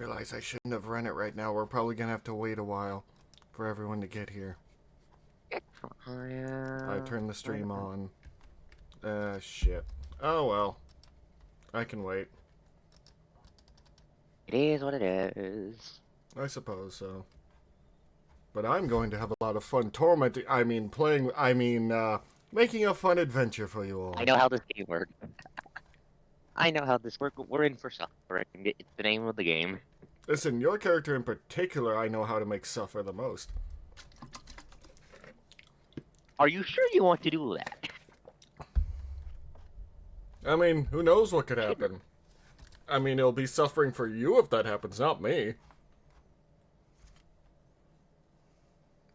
realize I shouldn't have run it right now. We're probably gonna have to wait a while for everyone to get here. I turned the stream on. Shit. Oh well. I can wait. It is what it is. I suppose so. But I'm going to have a lot of fun making a fun adventure for you all. I know how this game works. I know how this works. We're in for suffering. It's the name of the game. Listen, your character in particular, I know how to make suffer the most. Are you sure you want to do that? I mean, who knows what could happen? I mean, it'll be suffering for you if that happens, not me.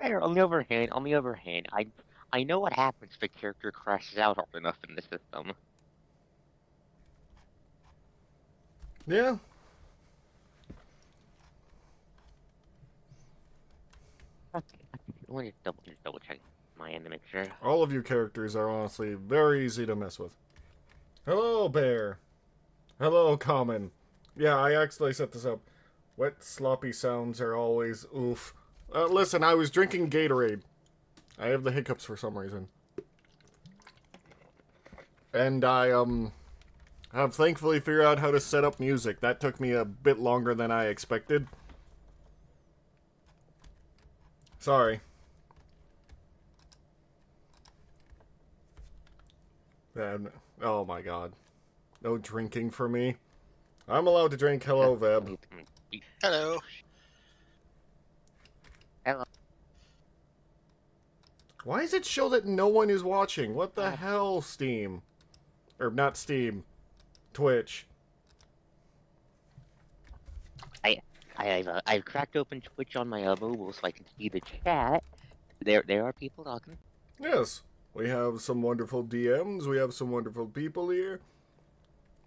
On the other hand, I know what happens if a character crashes out hard enough in the system. Yeah. Let me just double check my end to make sure. All of you characters are honestly very easy to mess with. Hello, Bear. Hello, Common. Yeah, I actually set this up. Wet, sloppy sounds are always oof. Listen, I was drinking Gatorade. I have the hiccups for some reason. And I, have thankfully figured out how to set up music. That took me a bit longer than I expected. Sorry. And, oh my god. No drinking for me. I'm allowed to drink. Hello, Veb. Hello. Hello. Why does it show that no one is watching? What the hell, Steam? Or not Steam. Twitch. I've cracked open Twitch on my mobile so I can see the chat. There are people talking. Yes. We have some wonderful DMs. We have some wonderful people here.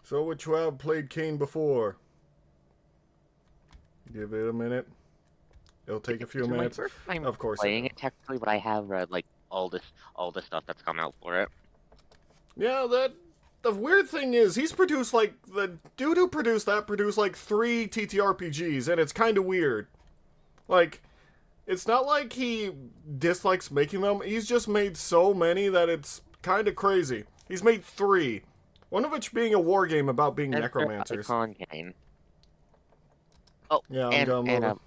So, which you have played Cain before? Give it a minute. It'll take a few minutes. My first time of course. Playing it technically, but I have read like all this stuff that's come out for it. Yeah, the weird thing is he's produced like the dude who produced that produced like 3 TTRPGs, and it's kind of weird. Like, it's not like he dislikes making them. He's just made so many that it's kind of crazy. He's made 3. One of which being a war game about being necromancers. Cain. Oh, yeah, I'm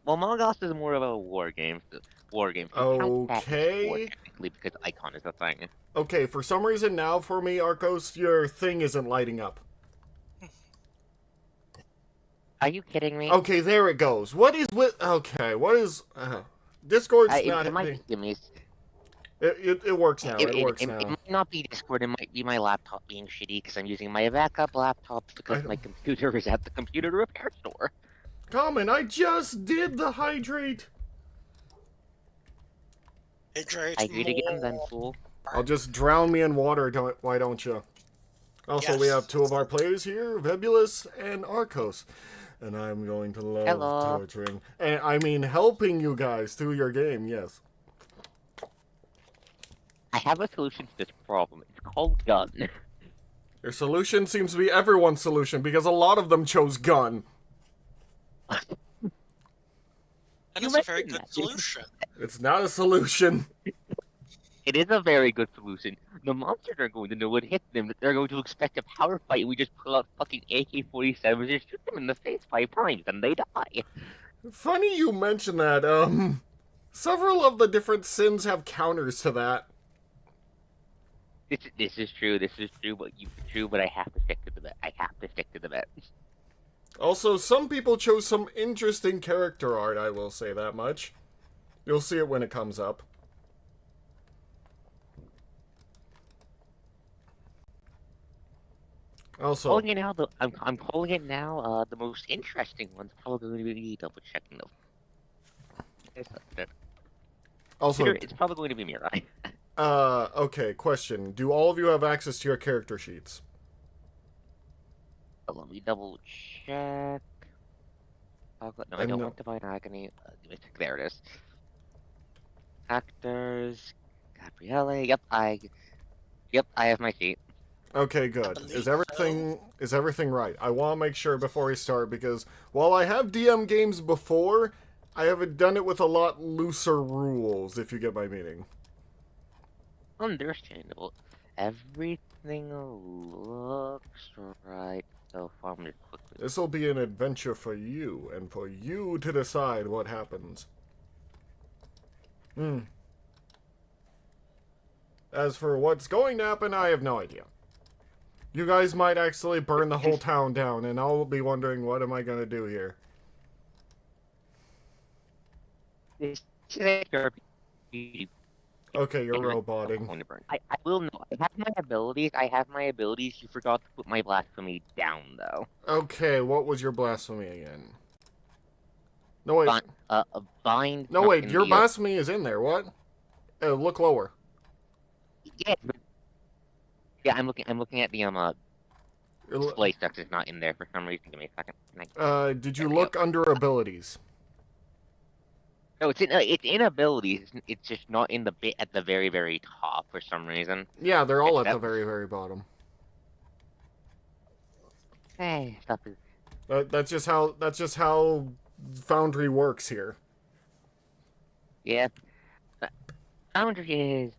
well, Mongoose is more of a war game. Okay. Technically, because Icon is a thing. Okay, for some reason now for me, Arcos, your thing isn't lighting up. Are you kidding me? Okay, there it goes. What is with? Okay, what is? Discord's not. It might be me. It works now. It works now. It might not be Discord. It might be my laptop being shitty because I'm using my backup laptop because my computer is at the computer repair store. Common, I just did the hydrate. Hydrate again, then, fool. I'll just drown me in water. Why don't you? Also, yes. We have 2 of our players here, Vebulus and Arcos. And I'm going to love torturing. And I mean helping you guys through your game, yes. I have a solution to this problem. It's called gun. Your solution seems to be everyone's solution, because a lot of them chose gun. And it's a very good solution. It's not a solution. It is a very good solution. The monsters are going to know what hit them. They're going to expect a power fight, and we just pull out fucking AK-47s and shoot them in the face 5 times, and they die. Funny you mention that. Several of the different sins have counters to that. This is true, but I have to stick to the bet. Also, some people chose some interesting character art, I will say that much. You'll see it when it comes up. Also, I'm calling it now. The most interesting one's probably going to be double checking though. Also, it's probably going to be Mirai. Okay, question. Do all of you have access to your character sheets? Let me double check. No, I don't want Divine Agony. There it is. Actors. Gabriele. Yep, I have my sheet. Okay, good. believe Is everything right? I want to make sure before we start because while I have DM games before, I haven't done it with a lot looser rules, if you get my meaning. Understandable. Everything looks right so far. I'm just quickly. This will be an adventure for you, and for you to decide what happens. As for what's going to happen, I have no idea. You guys might actually burn the whole town down, and I'll be wondering, what am I going to do here? This is a Ttrpg. Okay, you're roboting. I will know. I have my abilities. I have my abilities. You forgot to put my blasphemy down, though. Okay, what was your blasphemy again? No, wait. Bind. No, wait, your blasphemy is in there. What? Look lower. Yeah. Yeah, I'm looking at the display stuff. It's not in there for some reason. Give me a second. Did you look under abilities? No, it's in abilities. It's just not in the bit at the very, very top for some reason. Yeah, they're all at the very, very bottom. Hey, stuff is. That's just how Foundry works here. Yeah. Foundry is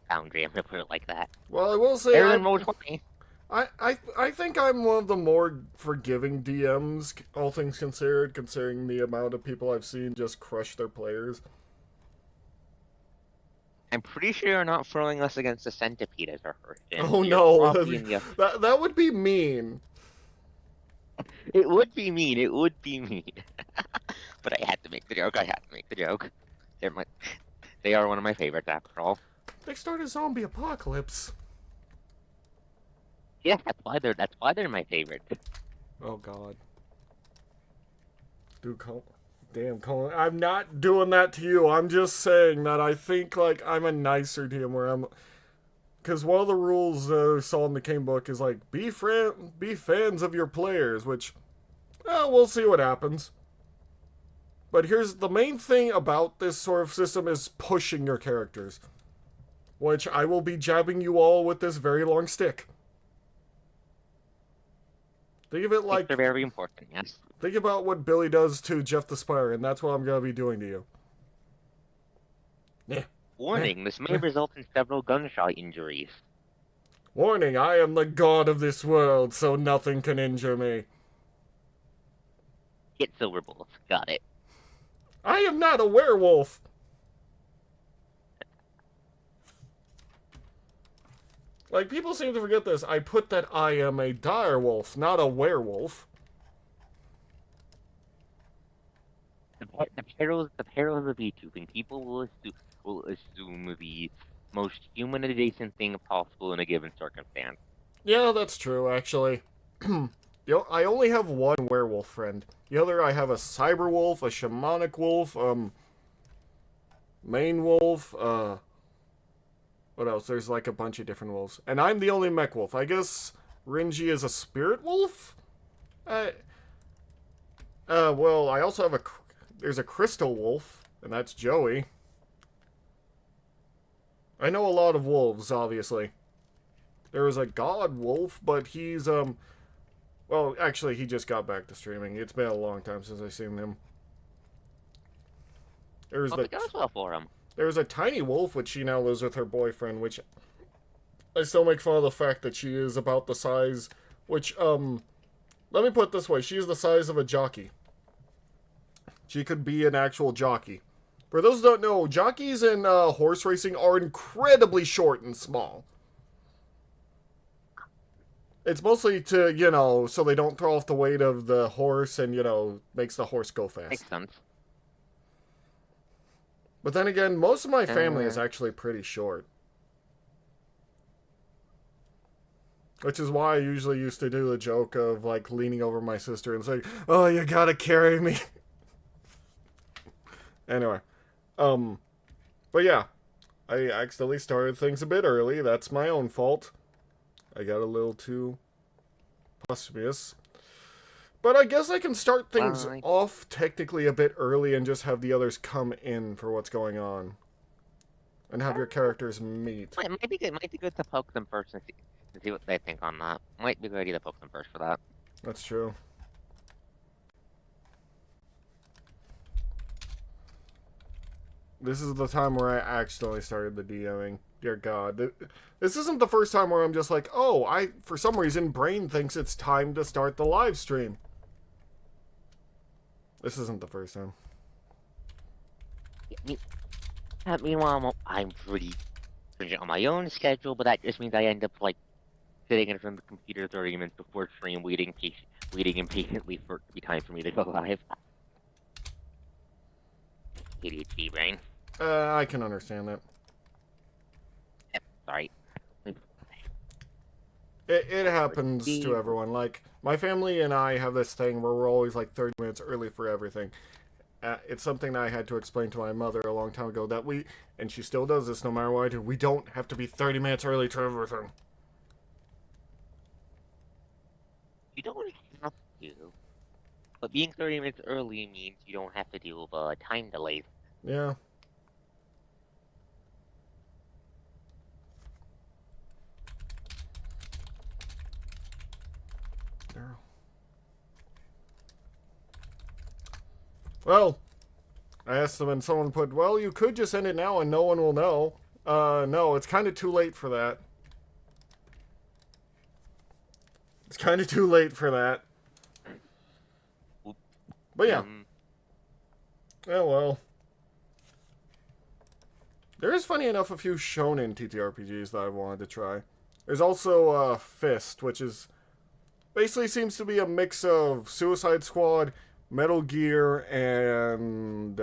Foundry. I'm gonna put it like that. Well, I will say Better than Roll20. I think I'm one of the more forgiving DMs, all things considered, considering the amount of people I've seen just crush their players. I'm pretty sure you're not throwing us against the centipede as our first gen. Oh You're no, probably in the- that would be mean. It would be mean. It would be mean. But I had to make the joke. They are one of my favorites after all. They start a zombie apocalypse. Yeah, that's why they're my favorite. Oh god. Dude, damn, Colin, I'm not doing that to you. I'm just saying that I think, like, I'm a nicer DM where I'm... Because one of the rules I saw in the Cain book is, like, be fans of your players, which, well, we'll see what happens. But here's the main thing about this sort of system is pushing your characters. Which I will be jabbing you all with this very long stick. Think of it like... They're very important, yes. Think about what Billy does to Jeff the Spire, and that's what I'm going to be doing to you. Yeah. Warning, this may result in several gunshot injuries. Warning, I am the god of this world, so nothing can injure me. Get silver bullets. Got it. I am not a werewolf! Like, people seem to forget this. I put that I am a dire wolf, not a werewolf. The perils of VTubing. People will assume the most human adjacent thing possible in a given circumstance. Yeah, that's true, actually. I only have one werewolf friend. The other, I have a cyber wolf, a shamanic wolf, main wolf, what else? There's like a bunch of different wolves. And I'm the only mech wolf. I guess Rinji is a spirit wolf? Well, I also have there's a crystal wolf, and that's Joey. I know a lot of wolves, obviously. There was a god wolf, but he's, well, actually, he just got back to streaming. It's been a long time since I've seen him. There's There's a tiny wolf, which she now lives with her boyfriend, which I still make fun of the fact that she is about the size, which, let me put it this way, she is the size of a jockey. She could be an actual jockey. For those who don't know, jockeys in horse racing are incredibly short and small. It's mostly to, you know, so they don't throw off the weight of the horse and, you know, makes the horse go fast. Makes sense. But then again, most of my family is actually pretty short. Which is why I usually used to do the joke of, like, leaning over my sister and saying, "Oh, you gotta carry me." Anyway. But yeah. I accidentally started things a bit early. That's my own fault. I got a little too posthumous. But I guess I can start things off technically a bit early and just have the others come in for what's going on. And have your characters meet. It might be good to poke them first and and see what they think on that. Might be a good idea to poke them first for that. That's true. This is the time where I accidentally started the DMing. Dear God. This isn't the first time where I'm just like, oh, for some reason, brain thinks it's time to start the live stream. This isn't the first time. Meanwhile, I'm pretty stringent on my own schedule, but that just means I end up, like, sitting in front of the computer 30 minutes before stream, waiting impatiently for it to be time for me to go live. ADHD brain. I can understand that. Yep, sorry. It happens to everyone. Like, my family and I have this thing where we're always like 30 minutes early for everything. It's something that I had to explain to my mother a long time ago and she still does this no matter what I do. We don't have to be 30 minutes early to everything. You don't have to. But being 30 minutes early means you don't have to deal with time delays. Yeah. Well, I asked them and someone put, well, you could just end it now and no one will know. No, it's kind of too late for that. It's kind of too late for that. But yeah. Oh well. There is, funny enough, a few shonen TTRPGs that I wanted to try. There's also Fist, which is basically seems to be a mix of Suicide Squad, Metal Gear, and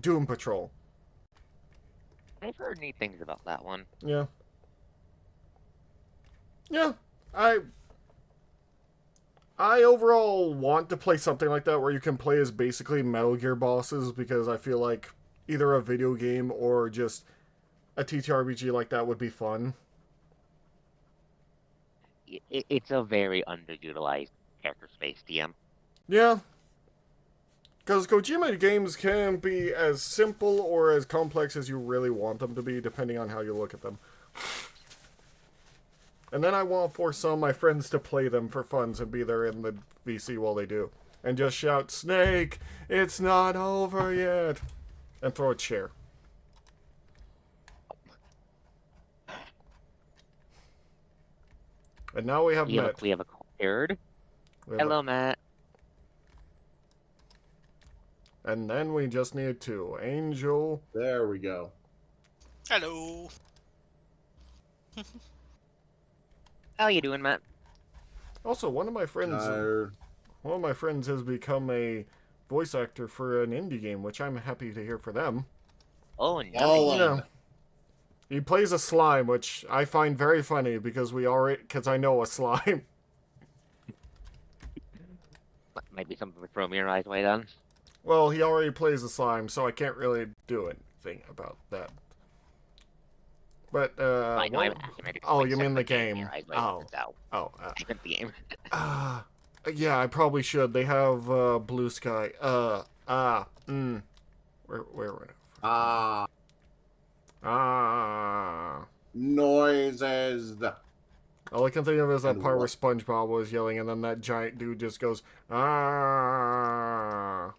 Doom Patrol. I've heard neat things about that one. Yeah. Yeah. I overall want to play something like that where you can play as basically Metal Gear bosses, because I feel like either a video game or just a TTRPG like that would be fun. It's a very underutilized character space, DM. Yeah. Because Kojima games can be as simple or as complex as you really want them to be, depending on how you look at them. And then I want to force some of my friends to play them for funs and be there in the VC while they do. And just shout, Snake, it's not over yet. And throw a chair. And now we have Matt. We have a third. Hello, Matt. And then we just need Angel. There we go. Hello. How you doing, Matt? Also, one of my friends has become a voice actor for an indie game, which I'm happy to hear for them. Oh, no. Yeah. He plays a slime, which I find very funny because I know a slime. Might be something to throw me your eyes away then. Well, he already plays a slime, so I can't really do anything about that. But, I know, oh, you mean the game? Oh, the game. Yeah, I probably should. They have, Blue Sky. Where Noises. All I can think of is that part where SpongeBob was yelling, and then that giant dude just goes, ah.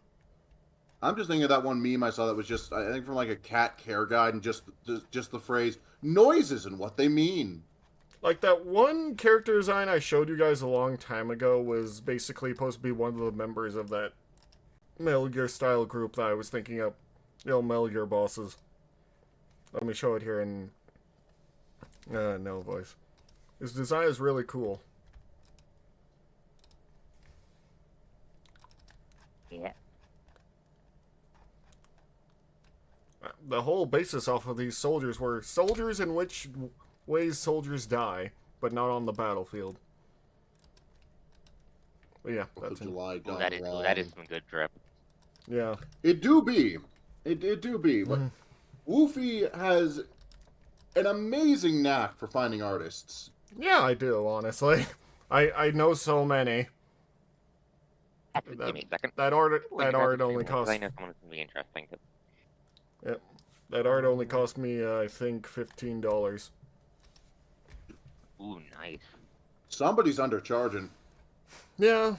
I'm just thinking of that one meme I saw that was just, I think from like a cat care guide, and just the phrase, noises and what they mean. Like that one character design I showed you guys a long time ago was basically supposed to be one of the members of that Metal Gear style group that I was thinking of. Metal Gear bosses. Let me show it here in no voice. His design is really cool. Yeah. The whole basis off of these soldiers were soldiers in which ways soldiers die, but not on the battlefield. But yeah, that's July that is some good drip. Yeah. It do be. It do be. But Woofy has an amazing knack for finding artists. Yeah, I do, honestly. I know so many. Give me a second. That art only cost. I know someone who's gonna be interesting. Yep. That art only cost me, I think, $15. Ooh, nice. Somebody's undercharging. Yeah.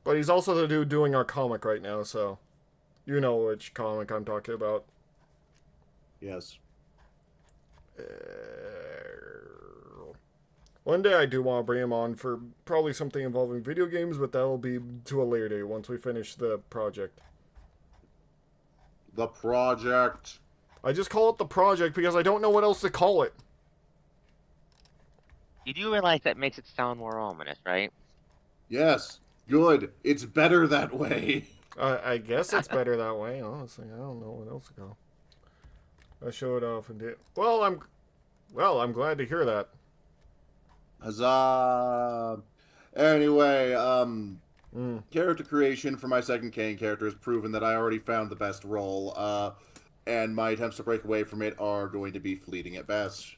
But he's also the dude doing our comic right now, so you know which comic I'm talking about. Yes. One day I do want to bring him on for probably something involving video games, but that'll be to a later date once we finish the project. The project. I just call it the project because I don't know what else to call it. You do realize that makes it sound more ominous, right? Yes. Good. It's better that way. I guess it's better that way, honestly. I don't know what else to call. I show it off and did. Well, I'm glad to hear that. Huzzah. Anyway, character creation for my second Cain character has proven that I already found the best role, and my attempts to break away from it are going to be fleeting at best.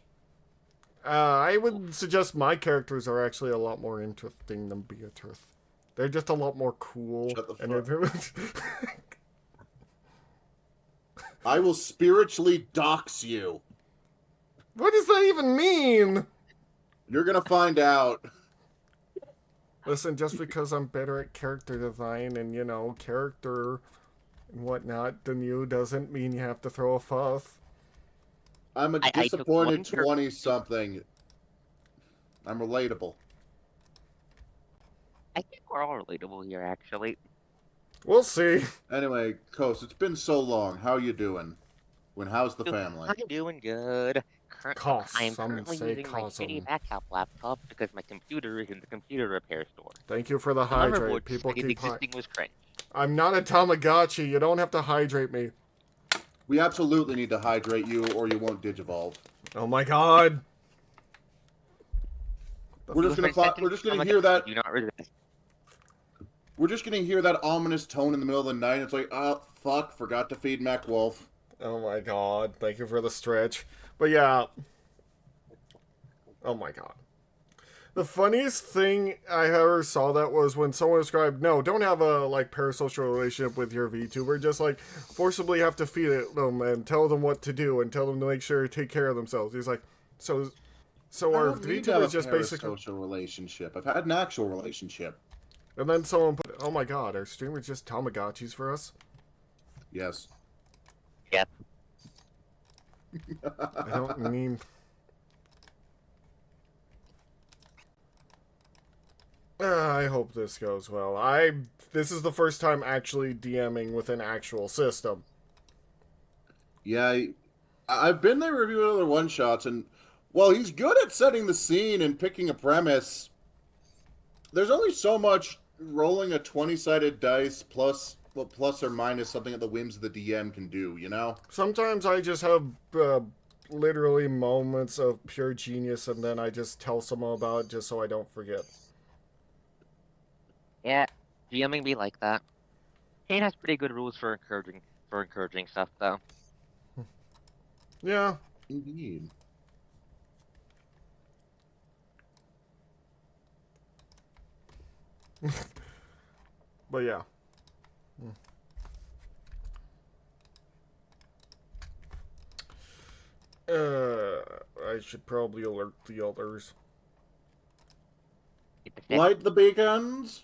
I would suggest my characters are actually a lot more interesting than Beatrice. They're just a lot more cool. Shut the fuck. I will spiritually dox you. What does that even mean? You're gonna find out. Listen, just because I'm better at character design and, you know, character and whatnot than you doesn't mean you have to throw a fuss. I'm a I took one disappointed 20-something. I'm relatable. I think we're all relatable here, actually. We'll see. Anyway, Kos, it's been so long. How you doing? How's the family? I'm doing good. Cost. I'm Some currently say using my shitty cosm. backup laptop because my computer is in the computer repair store. Thank you for the The hydrate. motherboard People stated keep existing was cringe. I'm not a Tamagotchi. You don't have to hydrate me. We absolutely need to hydrate you, or you won't digivolve. Oh my god. We're just gonna hear that. Do not resist. We're just gonna hear that ominous tone in the middle of the night. It's like, oh fuck, forgot to feed Mac Wolf. Oh my god. Thank you for the stretch. But yeah. Oh my god. The funniest thing I ever saw that was when someone described, no, don't have a, like, parasocial relationship with your VTuber. Just, like, forcibly have to feed them and tell them what to do and tell them to make sure to take care of themselves. He's like, so our VTuber is just basically... parasocial relationship. I've had an actual relationship. And then someone put, oh my god, are streamers just Tamagotchis for us? Yes. Yep. I don't mean... I hope this goes well. This is the first time actually DMing with an actual system. Yeah, I've been there reviewing other one-shots, and while he's good at setting the scene and picking a premise, there's only so much rolling a 20-sided dice plus or minus something at the whims of the DM can do, you know? Sometimes I just have literally moments of pure genius, and then I just tell someone about it just so I don't forget. Yeah, GMing be like that. Cain has pretty good rules for encouraging stuff, though. Yeah. Indeed. But yeah. I should probably alert the others. Get the stick, Light the beacons!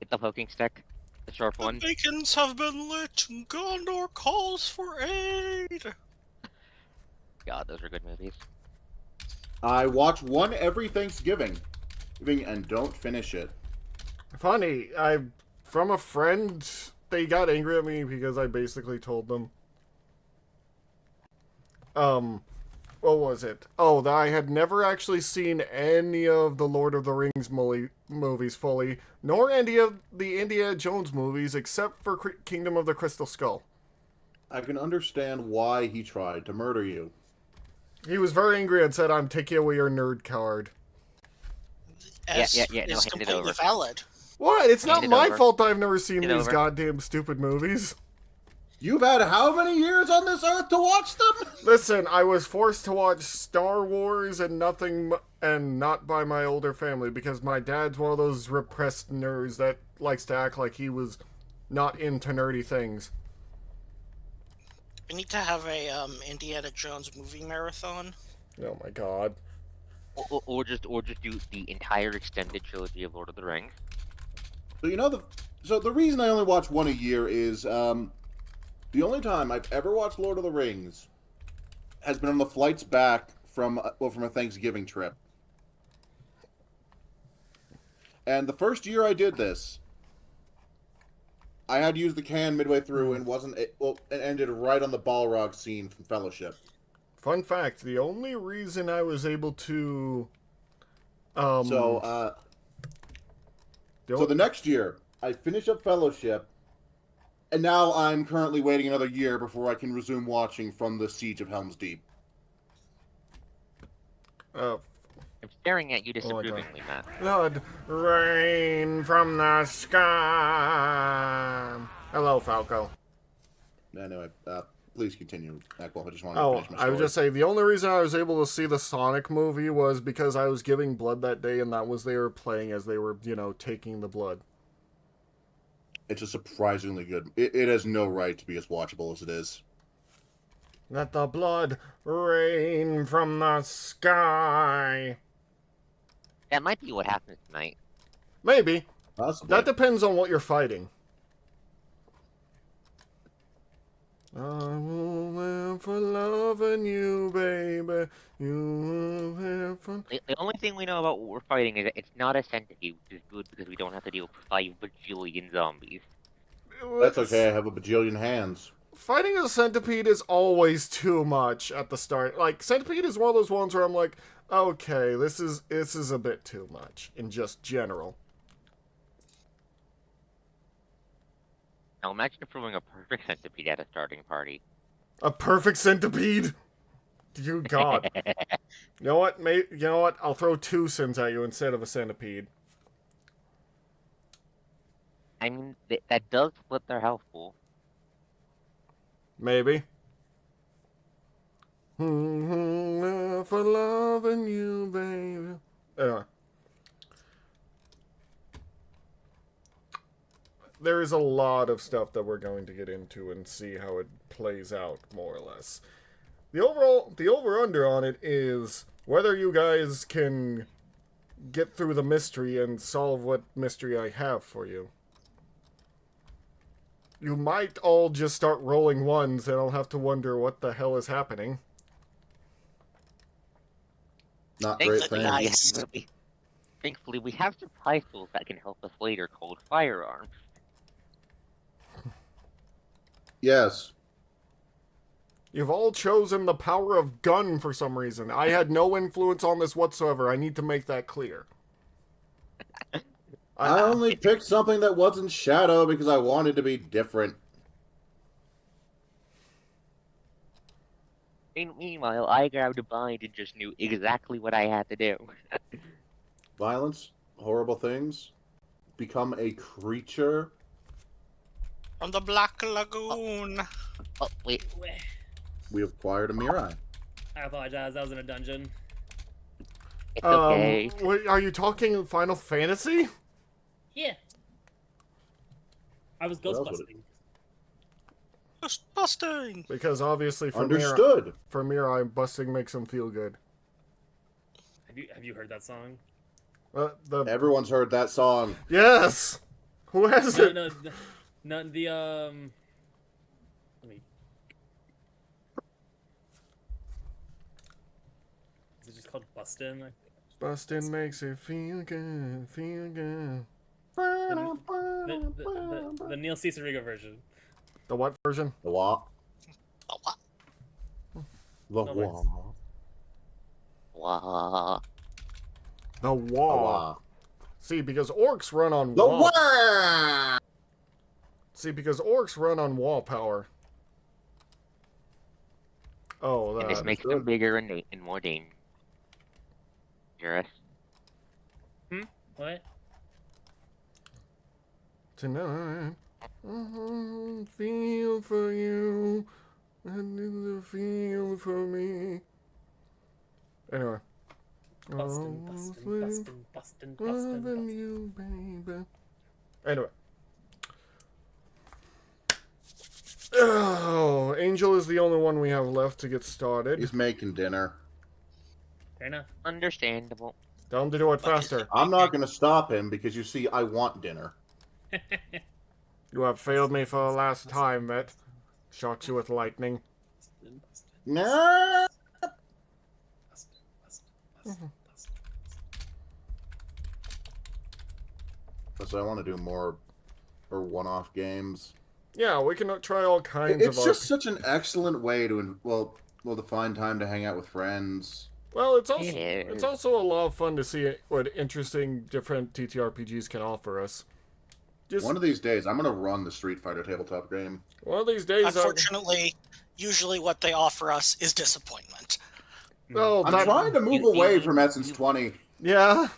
get the poking stick, the sharp one. The beacons have been lit and Gondor calls for aid. God, those are good movies. I watch one every Thanksgiving and don't finish it. Funny, from a friend, they got angry at me because I basically told them, what was it? Oh, that I had never actually seen any of the Lord of the Rings movies fully, nor any of the Indiana Jones movies, except for Kingdom of the Crystal Skull. I can understand why he tried to murder you. He was very angry and said, I'm taking away your nerd card. Yeah, no, It's hand it completely over. valid. What? It's not Hand it my over. fault I've never seen Hand it these over. goddamn stupid movies. You've had how many years on this earth to watch them? Listen, I was forced to watch Star Wars and not by my older family because my dad's one of those repressed nerds that likes to act like he was not into nerdy things. We need to have a Indiana Jones movie marathon. Oh my god. Or just do the entire extended trilogy of Lord of the Rings. So the reason I only watch one a year is the only time I've ever watched Lord of the Rings has been on the flights back from a Thanksgiving trip. And the first year I did this, I had used the can midway through and it ended right on the Balrog scene from Fellowship. Fun fact, the only reason I was able to... So the next year, I finish up Fellowship, and now I'm currently waiting another year before I can resume watching from the Siege of Helm's Deep. I'm staring at you God. disapprovingly, Matt. Blood rain from the sky. Hello, Falco. Anyway, please continue, Aqua. I just wanted to finish my story. I would just say the only reason I was able to see the Sonic movie was because I was giving blood that day, and that was they were playing as they were, taking the blood. It's a surprisingly good. It has no right to be as watchable as it is. Let the blood rain from the sky. That might be what happens tonight. Maybe. Possibly. That depends on what you're fighting. I will live for loving you, baby. You will live for... The only thing we know about what we're fighting is that it's not a centipede, which is good because we don't have to deal with 5 bajillion zombies. That's okay, I have a bajillion hands. Fighting a centipede is always too much at the start. Like, centipede is one of those ones where I'm like, okay, this is a bit too much in just general. Now imagine throwing a perfect centipede at a starting party. A perfect centipede? Dear God. You know what? I'll throw 2 sins at you instead of a centipede. I mean, that does split their health pool. Maybe. For loving you, baby. Anyway. There is a lot of stuff that we're going to get into and see how it plays out, more or less. The over-under on it is whether you guys can get through the mystery and solve what mystery I have for you. You might all just start rolling ones and I'll have to wonder what the hell is happening. Not great Thankfully, things. Thankfully, we have surprise tools that can help us later called firearms. Yes. You've all chosen the power of gun for some reason. I had no influence on this whatsoever. I need to make that clear. I only picked something that wasn't Shadow because I wanted to be different. Meanwhile, I grabbed a bind and just knew exactly what I had to do. Violence, horrible things, become a creature. From the Black Lagoon. Oh, wait. We acquired a Mirai. I apologize, I was in a dungeon. It's okay. Wait, are you talking Final Fantasy? Yeah. I was What else would ghostbusting. Just busting. Because obviously for Understood. Mirai, busting makes him feel good. Have you heard that song? Everyone's heard that song. Yes! Who has it? No, let me. Is it just called Bustin'? Bustin' makes it feel good, feel good. The Neil Cicerega version. The what version? The what? Oh, what? The No, what? Wah. The The wah. what? See, because orcs run on The wah. what? See, because orcs run on wall power. Oh, And this that. makes them bigger and more dangerous. What? Tonight, feel for you, and in the feel for me. Anyway. Bustin', Loving you, baby. Anyway. Oh, Angel is the only one we have left to get started. He's making dinner. Fair enough. Understandable. Tell him to do it But is faster. it I'm not bigger? going to stop him because you see, I want dinner. You have failed me for the last time, Vet. Shocks you with lightning. No. So I want to do more or one-off games. Yeah, we can try all kinds It's of just RP. such an excellent way to to find time to hang out with friends. Well, it's also Yeah. it's also a lot of fun to see what interesting different TTRPGs can offer us. Just One of these days, I'm gonna run the Street Fighter tabletop game. one of these days. Unfortunately, usually what they offer us is disappointment. Oh, I'm that, trying to move You- away you- from Essence you- 20. yeah.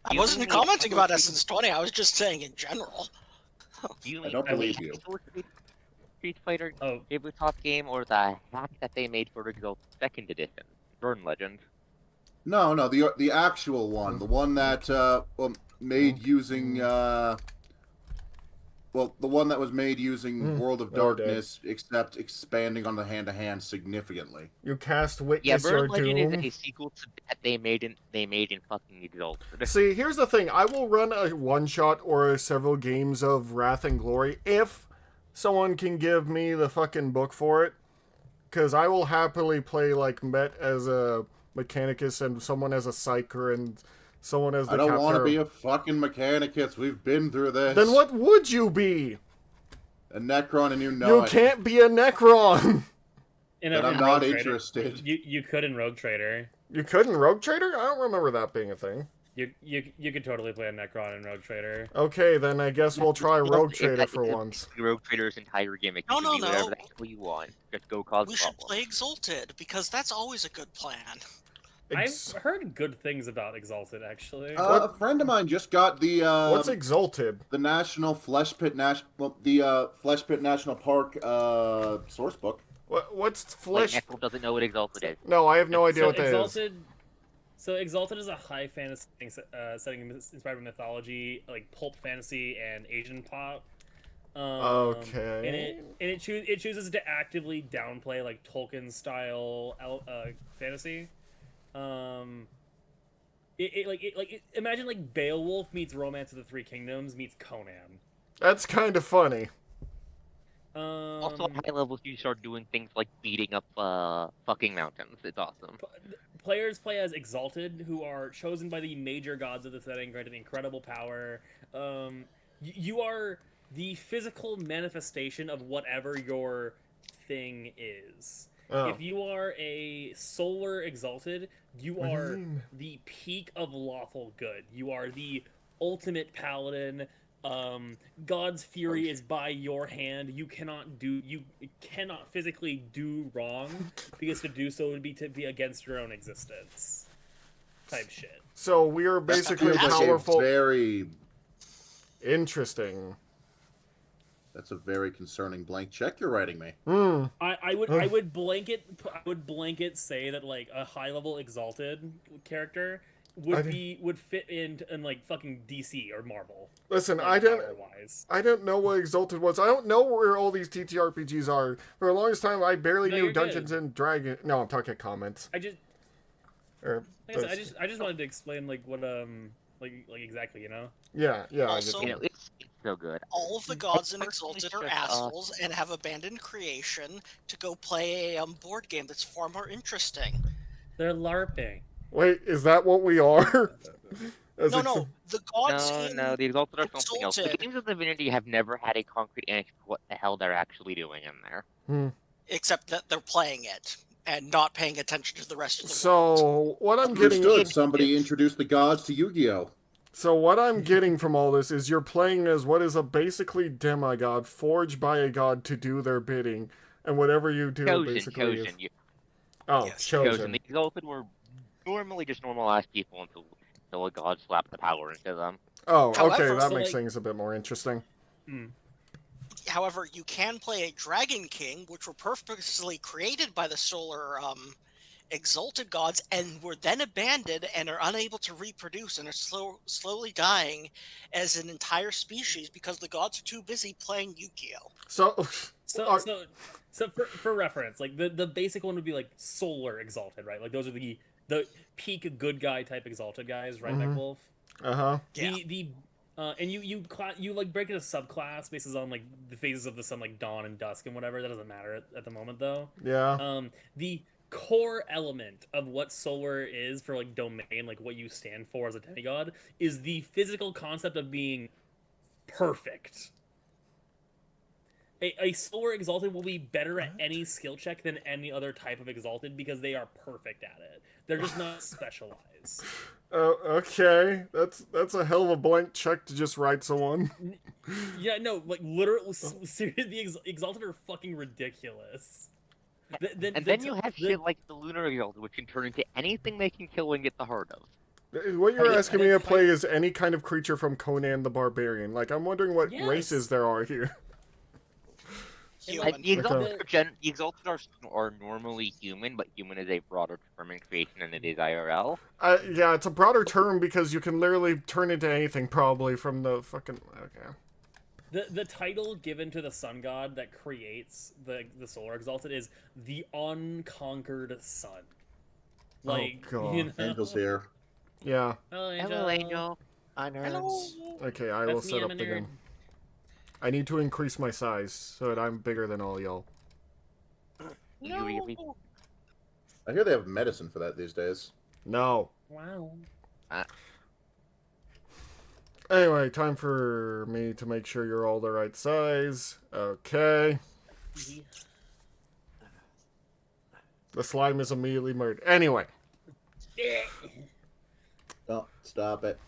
I You wasn't mean commenting the- about Essence 20, I was just saying in general. You I mean don't the believe you. actual Street Fighter Oh, tabletop game or the hack that they made for original second edition, Burn Legend? No, the actual one, the one that made using the one that was made using World of Oh, dead. Darkness, except expanding on the hand-to-hand significantly. You cast Yeah, Witness Your Burn Legend Doom. is a sequel to that they made in fucking Exalted. See, here's the thing. I will run a one-shot or several games of Wrath and Glory if someone can give me the fucking book for it. Because I will happily play, like, Met as a Mechanicus and someone as a Psyker and someone as the I don't want to Captor. be a fucking Mechanicus. We've been through this. Then what would you be? A Necron, and you know You it. can't be a Necron! But I'm in not Rogue Trader- interested. You could in Rogue Trader. You couldn't Rogue Trader? I don't remember that being a thing. You could totally play a Necron in Rogue Trader. Okay, then I guess we'll try Rogue Trader for It's once. Rogue Trader's entire gimmick. No, You can no, be whatever no. the hell you want. Just go cause We should problems. play Exalted, because that's always a good plan. Ex- I've heard good things about Exalted, actually. A friend of mine just got the What's Exalted? the National Flesh Pit the Flesh Pit National Park source book. What's Like, Flesh? Ethel doesn't know what Exalted is. No, I have no idea so what that is. Exalted, So Exalted is a high fantasy setting inspired by mythology, like pulp fantasy and Asian pop. Okay. And it chooses to actively downplay like Tolkien style fantasy. Imagine like Beowulf meets Romance of the Three Kingdoms meets Conan. That's kind of funny. Also, at high levels, you start doing things like beating up fucking mountains. It's awesome. Players play as Exalted, who are chosen by the major gods of the setting, granted incredible power. You are the physical manifestation of whatever your thing is. Oh. If you are a solar Exalted, you What do you are mean? the peak of lawful good. You are the ultimate paladin. God's fury is by your hand. You cannot physically do wrong, because to do so would be to be against your own existence. Type shit. So we are basically Feels like a powerful. very. Interesting. That's a very concerning blank check you're writing me. Hmm. I would blanket say that like a high level Exalted character would fit in like fucking DC or Marvel. Listen, Like, I don't power-wise. know what Exalted was. I don't know where all these TTRPGs are. For the longest time, I barely No, knew you're good. Dungeons and Dragons. No, I'm talking comments. I just Or, like I said, I just wanted to explain like what like exactly, you know. yeah. I Also- just, You know, it's so good. All of the gods in personally Exalted are just, assholes and have abandoned creation to go play a board game that's far more interesting. They're LARPing. wait, is that what we are? As No, ex- no, the gods No, in no, the Exalted are something else. The Exalted. games of Divinity have never had a concrete answer to what the hell they're actually doing in there. except that they're playing it and not paying attention to the rest of the world. So what I'm getting, Understood. Somebody introduced the gods to Yu-Gi-Oh. so what I'm getting from all this is you're playing as what is a basically demigod forged by a god to do their bidding, and whatever you do basically is Yes. chosen. The Exalted were normally just normal-ass people until a god slapped the power into them. Oh, okay, However, that so, makes like- things a bit more interesting. However, you can play a Dragon King, which were purposely created by the solar Exalted gods and were then abandoned and are unable to reproduce and are slowly dying as an entire species because the gods are too busy playing Yu-Gi-Oh! So, So are- so for reference, like the basic one would be like Solar Exalted, right? Like those are the the peak good guy type exalted guys, right, Mhm. McWolf? Uh-huh. Yeah. And you like break it a subclass basis on like the phases of the sun, like dawn and dusk and whatever. That doesn't matter at the moment though. Yeah. The core element of what solar is for like domain, like what you stand for as a demigod, is the physical concept of being perfect. A solar exalted will be better at any skill check than any other type of exalted because they are perfect at it. They're just not specialized. Oh, okay. That's a hell of a blank check to just write someone. Yeah, no, like literally, seriously, the exalted are fucking ridiculous. And then you have shit like the Lunar Exalted, which can turn into anything they can kill and get the heart of. What you're Hey, asking me to that's play fine. is any kind of creature from Conan the Barbarian. Like, I'm wondering what Yes. races there are here. Human. The Exalted, Okay. the Exalted are normally human, but human is a broader term in creation than it is IRL. Yeah, it's a broader term because you can literally turn into anything probably from the fucking... Okay. The title given to the sun god that creates the solar exalted is the unconquered sun. Like, God. you know? Angel's here. Yeah. Hello, Hello, Angel. On Hello. Okay, I will That's me, set I'm up a the nerd. gun. I need to increase my size so that I'm bigger than all y'all. You really? I hear they have medicine for that these days. No. Wow. Anyway, time for me to make sure you're all the right size. Okay. The slime is immediately murdered. Anyway. Don't stop it.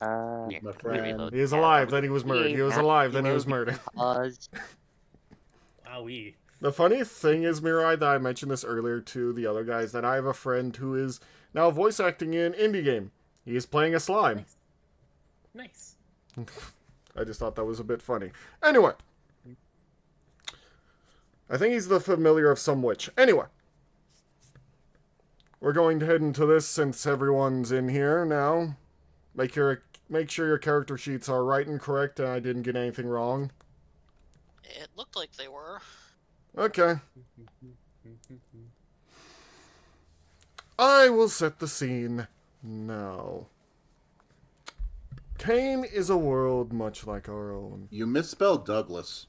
Yeah, My let me friend. reload. He is alive, then he was murdered. He was alive, then he was murdered. Wowee. The funny thing is, Mirai, that I mentioned this earlier to the other guys, that I have a friend who is now voice acting in indie game. He is playing a slime. Nice. I just thought that was a bit funny. Anyway. I think he's the familiar of some witch. Anyway. We're going to head into this since everyone's in here now. Make sure your character sheets are right and correct and I didn't get anything wrong. It looked like they were. Okay. I will set the scene now. Cain is a world much like our own. You misspelled Douglas.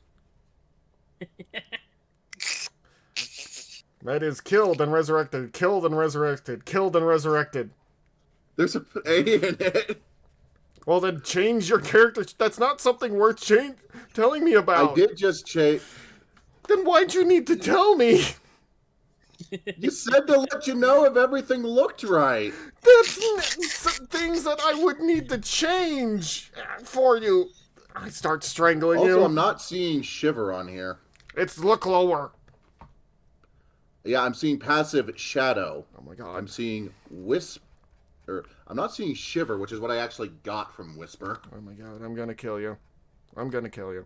That is killed and resurrected, killed and resurrected, killed and resurrected. There's an A in it. Well, then change your character. That's not something worth telling me about. I did just change. Then why'd you need to tell me? You said to let you know if everything looked right. That's things that I would need to change for you. I start strangling you. Also, I'm not seeing Shiver on here. It's look lower. Yeah, I'm seeing passive Shadow. Oh my god. I'm seeing Whisper. I'm not seeing Shiver, which is what I actually got from Whisper. Oh my god, I'm gonna kill you. I'm gonna kill you.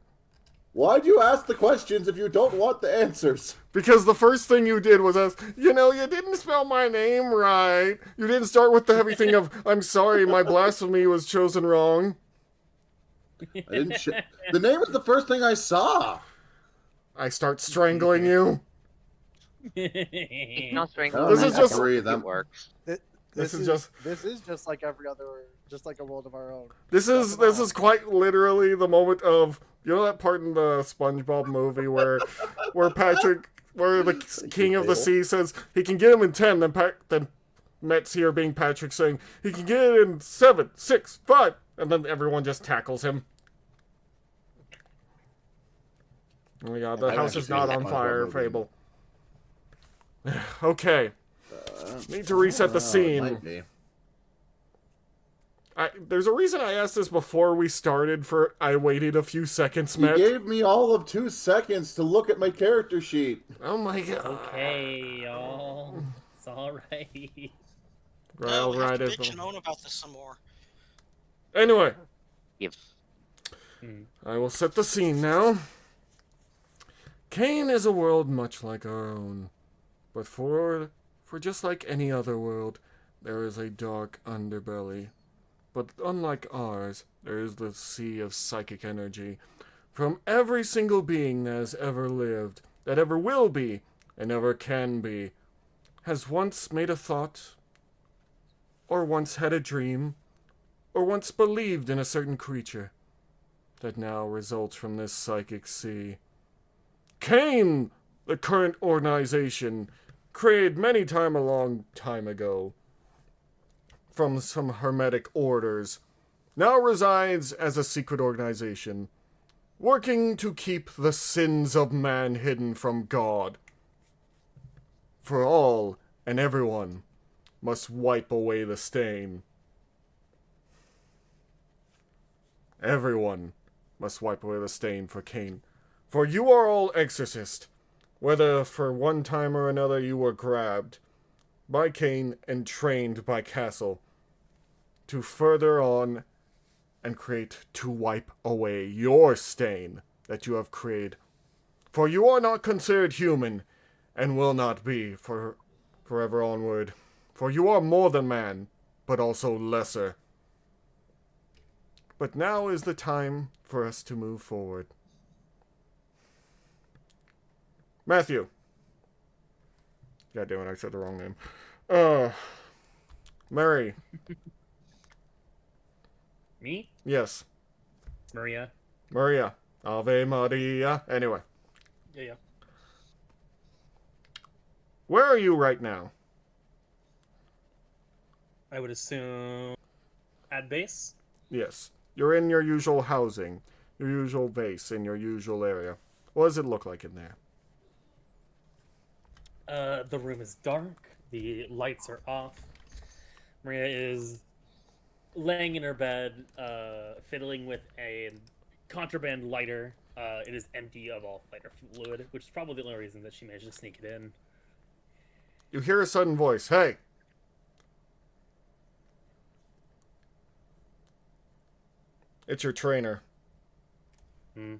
Why'd you ask the questions if you don't want the answers? Because the first thing you did was ask, you didn't spell my name right. You didn't start with the heavy thing of, I'm sorry, my blasphemy was chosen wrong. I didn't. The name was the first thing I saw. I start strangling you. It's not strange. This is just- it works. This is just- This is just like every other, just like a world of our own. This is quite literally the moment of, that part in the SpongeBob movie where the king of the sea says he can get him in 10, then Met's here being Patrick saying he can get it in 7, 6, 5, and then everyone just tackles him. Oh my god, the I house haven't is not seen on the SpongeBob fire, movie. Fable. Okay. Need to reset the It scene. might be. There's a reason I asked this before we started. I waited a few seconds, You Met. gave me all of 2 seconds to look at my character sheet. Oh my god. Okay, y'all. It's alright. Right, We have right to as bitch and well. moan about this some more. Anyway, Yep. I will set the scene now. Cain is a world much like our own. But for just like any other world, there is a dark underbelly. But unlike ours, there is the sea of psychic energy. From every single being that has ever lived, that ever will be, and ever can be, has once made a thought, or once had a dream, or once believed in a certain creature that now results from this psychic sea. Cain, the current organization, created many time a long time ago from some hermetic orders, now resides as a secret organization, working to keep the sins of man hidden from God. For all and everyone must wipe away the stain. Everyone must wipe away the stain for Cain. For you are all exorcists, whether for one time or another you were grabbed by Cain and trained by Castle to further on and create to wipe away your stain that you have created. For you are not considered human, and will not be forever onward. For you are more than man, but also lesser. But now is the time for us to move forward. Matthew. God damn it, I said the wrong name. Mary. Me? Yes. Maria? Maria. Ave Maria. Anyway. Yeah. Where are you right now? I would assume at base. Yes. You're in your usual housing, your usual base, in your usual area. What does it look like in there? The room is dark. The lights are off. Maria is laying in her bed, fiddling with a contraband lighter. It is empty of all lighter fluid, which is probably the only reason that she managed to sneak it in. You hear a sudden voice. Hey! It's your trainer. Hmm.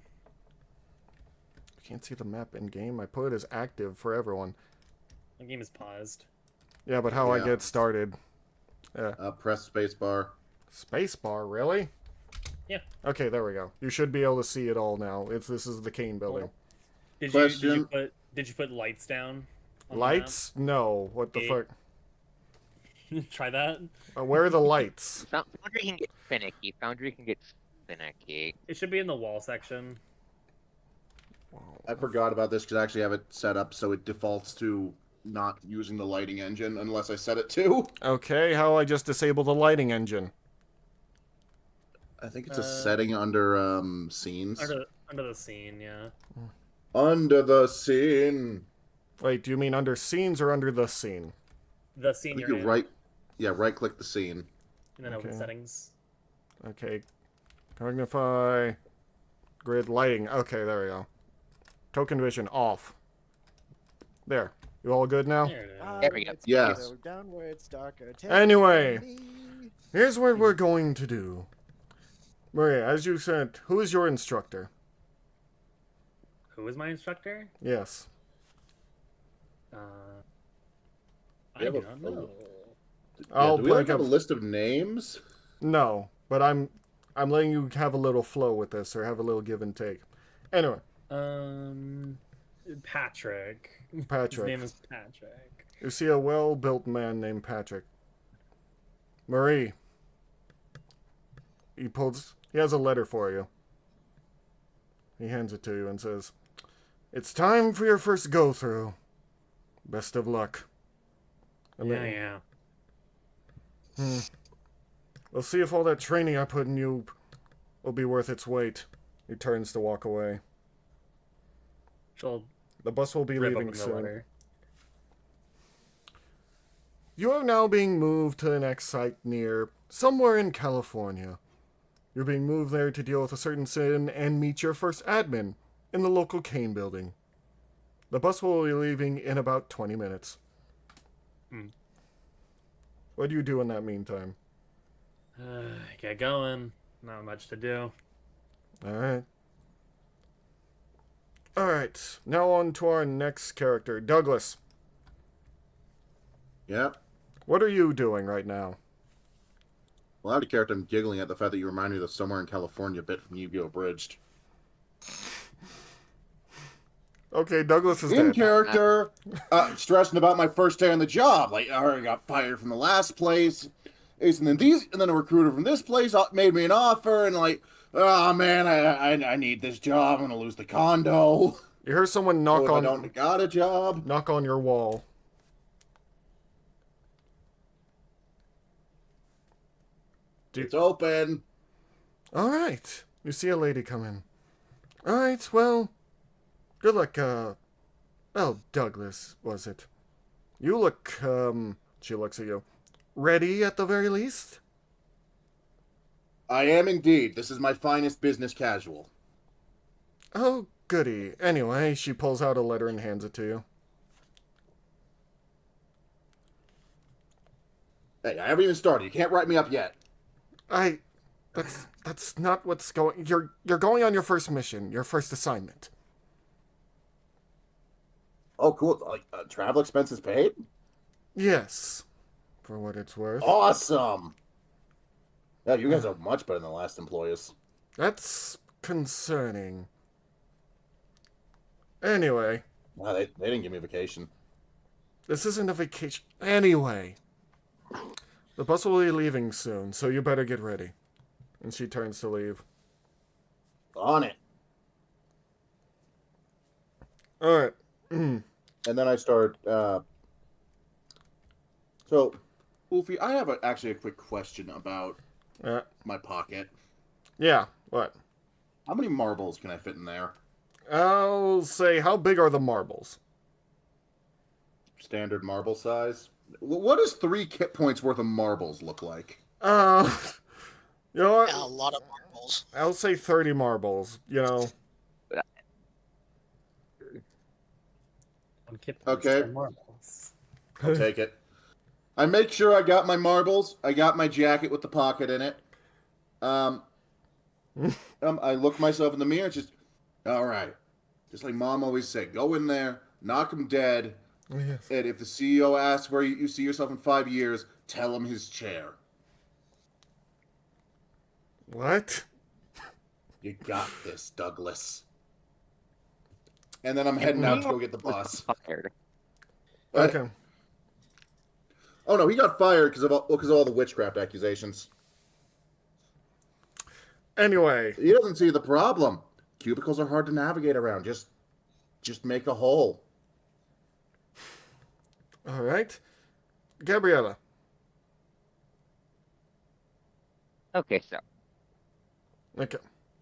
I can't see the map in game. I put it as active for everyone. The game is paused. Yeah, but how I Yeah. get started? Yeah. Press spacebar. Spacebar, really? Yeah. Okay, there we go. You should be able to see it all now. This is the Cain building. Did Question. you put lights down? On the Lights? No. What the Eh. fuck? map? Try that. Where are the lights? Foundry can get finicky. Foundry can get finicky. It should be in the wall section. I forgot about this because I actually have it set up so it defaults to not using the lighting engine unless I set it to. Okay, how I just disable the lighting engine? I think it's a setting under scenes. Under the scene, yeah. Under the scene. Wait, do you mean under scenes or under the scene? The I scene think you're you in, right click the scene. and then open Okay. settings. Okay. Cognify. Grid lighting. Okay, there we go. Token vision off. There. You all good now? There it is. There we go. It's Yes. colder, downwards, darker, Anyway. me. Here's what we're going to do. Maria, as you said, who is your instructor? Who is my instructor? Yes. I have a- don't know. I'll do we break have up. a list of names? No, but I'm letting you have a little flow with this, or have a little give and take. Anyway, Patrick. His Patrick. name is Patrick. You see a well-built man named Patrick. Marie. He has a letter for you. He hands it to you and says, "It's time for your first go-through. Best of luck." And Yeah. We'll see if all that training I put in you will be worth its weight. He turns to walk away. She'll The bus will be rip leaving open the soon. letter. You are now being moved to the next site near somewhere in California. You're being moved there to deal with a certain sin and meet your first admin in the local Cain building. The bus will be leaving in about 20 minutes. What do you do in that meantime? Get going. Not much to do. Alright. Alright, now on to our next character, Douglas. Yep. What are you doing right now? Well, out of character, I'm giggling at the fact that you remind me of the Somewhere in California bit from Yu-Gi-Oh! Abridged. Okay, Douglas is In dead. character, stressing about my first day on the job. Like, I already got fired from the last place. and then a recruiter from this place made me an offer, and like, oh man, I need this job. I'm gonna lose the condo. You hear someone So if I don't got a job, knock on your wall. it's open. All right. You see a lady come in. All right. Well, good luck. Oh, Douglas, was it? You look. She looks at you. Ready at the very least. I am indeed. This is my finest business casual. Oh, goody. Anyway, she pulls out a letter and hands it to you. Hey, I haven't even started. You can't write me up yet. That's not what's going. You're going on your first mission, your first assignment. Oh, cool. Like, travel expenses paid? Yes, for what it's worth. Awesome. Yeah, you guys are much better than the last employers. That's concerning. Anyway, Wow, they didn't give me a vacation. this isn't a vacation. Anyway, the bus will be leaving soon, so you better get ready. And she turns to leave. On it. All right. And then I start. So, Wolfie, I have actually a quick question about my pocket. Yeah. What? How many marbles can I fit in there? I'll say, how big are the marbles? Standard marble size. What does 3 kit points worth of marbles look like? You know what? A lot of marbles. I'll say 30 marbles. You know. Okay. Marbles. I'll take it. I make sure I got my marbles. I got my jacket with the pocket in it. I look myself in the mirror. It's just, all right. Just like Mom always said, go in there, knock him dead. Yes. And if the CEO asks where you see yourself in 5 years, tell him his chair. What? You got this, Douglas. And then I'm heading out to go get the bus. Fired. Okay. Oh no, he got fired because of all the witchcraft accusations. Anyway. He doesn't see the problem. Cubicles are hard to navigate around. Just make a hole. All right. Gabriella. Okay, so Okay.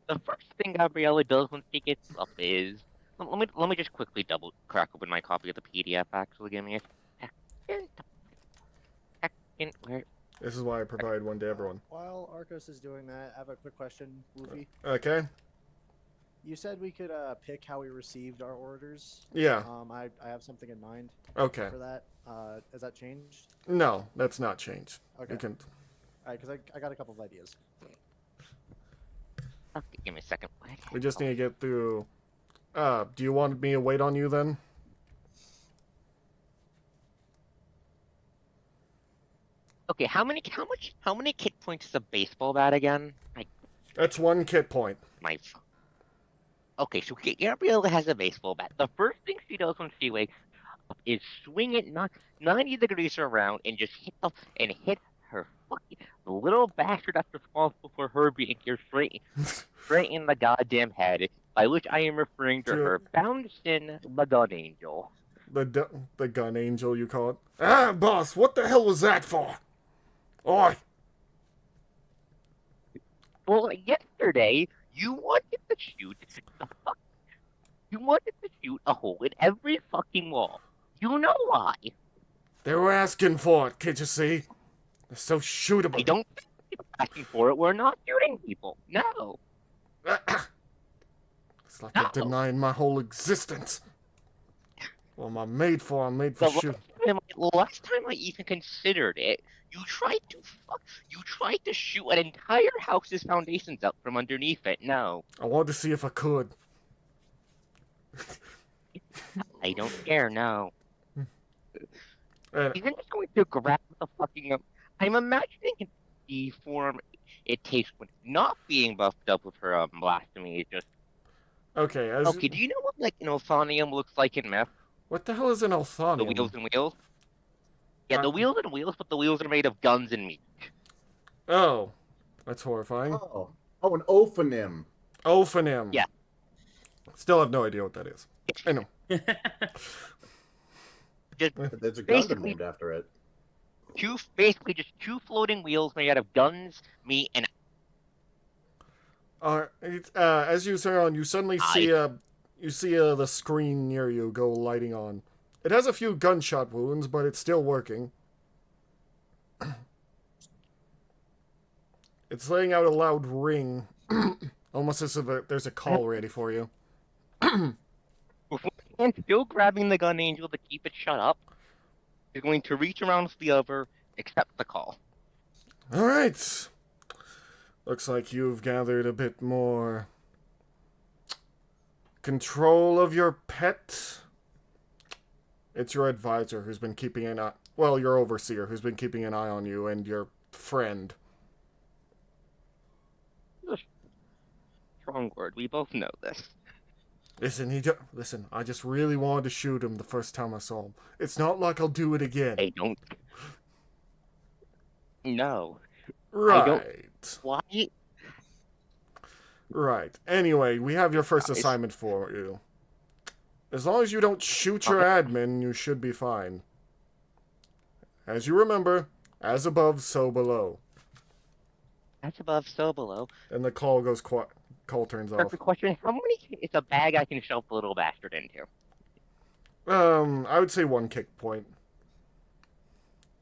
the first thing Gabriella does when she gets up is let me just quickly double crack open my copy of the PDF. Actually, give me a second. Where? This is why I provide one to everyone. While Arcos is doing that, I have a quick question, Luffy. Okay. You said we could pick how we received our orders. Yeah. I have something in mind Okay. for that. Has that changed? No, that's not changed. Okay. You can. All right, because I got a couple of ideas. Okay, give me a second. We just need to get through. Do you want me to wait on you then? Okay, how many kit points is a baseball bat again? That's 1 kit point. Okay, so Gabriella has a baseball bat. The first thing she does when she wakes up is swing it 90 degrees around and just hit her fucking the little bastard that's responsible for her being here straight in the goddamn head. By which I am referring to her Bouncing the Gun Angel. The gun angel, you call it? Ah, boss, what the hell was that for? Oi! Well, yesterday you wanted to shoot a hole in every fucking wall. You know why? They were asking for it, can't you see? They're so shootable. I don't think you're asking for it. We're not shooting people. No. It's like you're denying my whole existence. What am I made for? I'm made for shooting. Last time I even considered it, you tried to shoot an entire house's foundations up from underneath it. No. I wanted to see if I could. I don't care, no. And He's just going to grab the fucking... I'm imagining the form it takes when not being buffed up with her blasphemy is just... okay, Okay, do you know what, like, an Othonium looks like in meth? what the hell is an The Althonium? wheels and wheels? Yeah, the wheels and wheels, but the wheels are made of guns and meat. Oh, that's horrifying. Oh, an ophonym. Ophonym. Yeah. Still have no idea what that is. I know. There's a Gundam Basically, named after it. basically just two floating wheels made out of guns, meat, and As you turn on, you suddenly see I. the screen near you go lighting on. It has a few gunshot wounds, but it's still working. It's laying out a loud ring, almost as if there's a call ready for you. With one hand still grabbing the gun angel to keep it shut up, is going to reach around to the other, accept the call. All right. Looks like you've gathered a bit more control of your pet. It's your advisor who's been keeping an eye. Well, your overseer who's been keeping an eye on you, and your friend. Strong word. We both know this. Listen, I just really wanted to shoot him the first time I saw him. It's not like I'll do it again. I don't. No. Right. Why? Right. Anyway, we have your first Guys. assignment for you. As long as you don't shoot your admin, you should be fine. As you remember, as above, so below. As above, so below. And the call turns off. Perfect question. How many? It's a bag I can shove the little bastard into. I would say 1 kick point.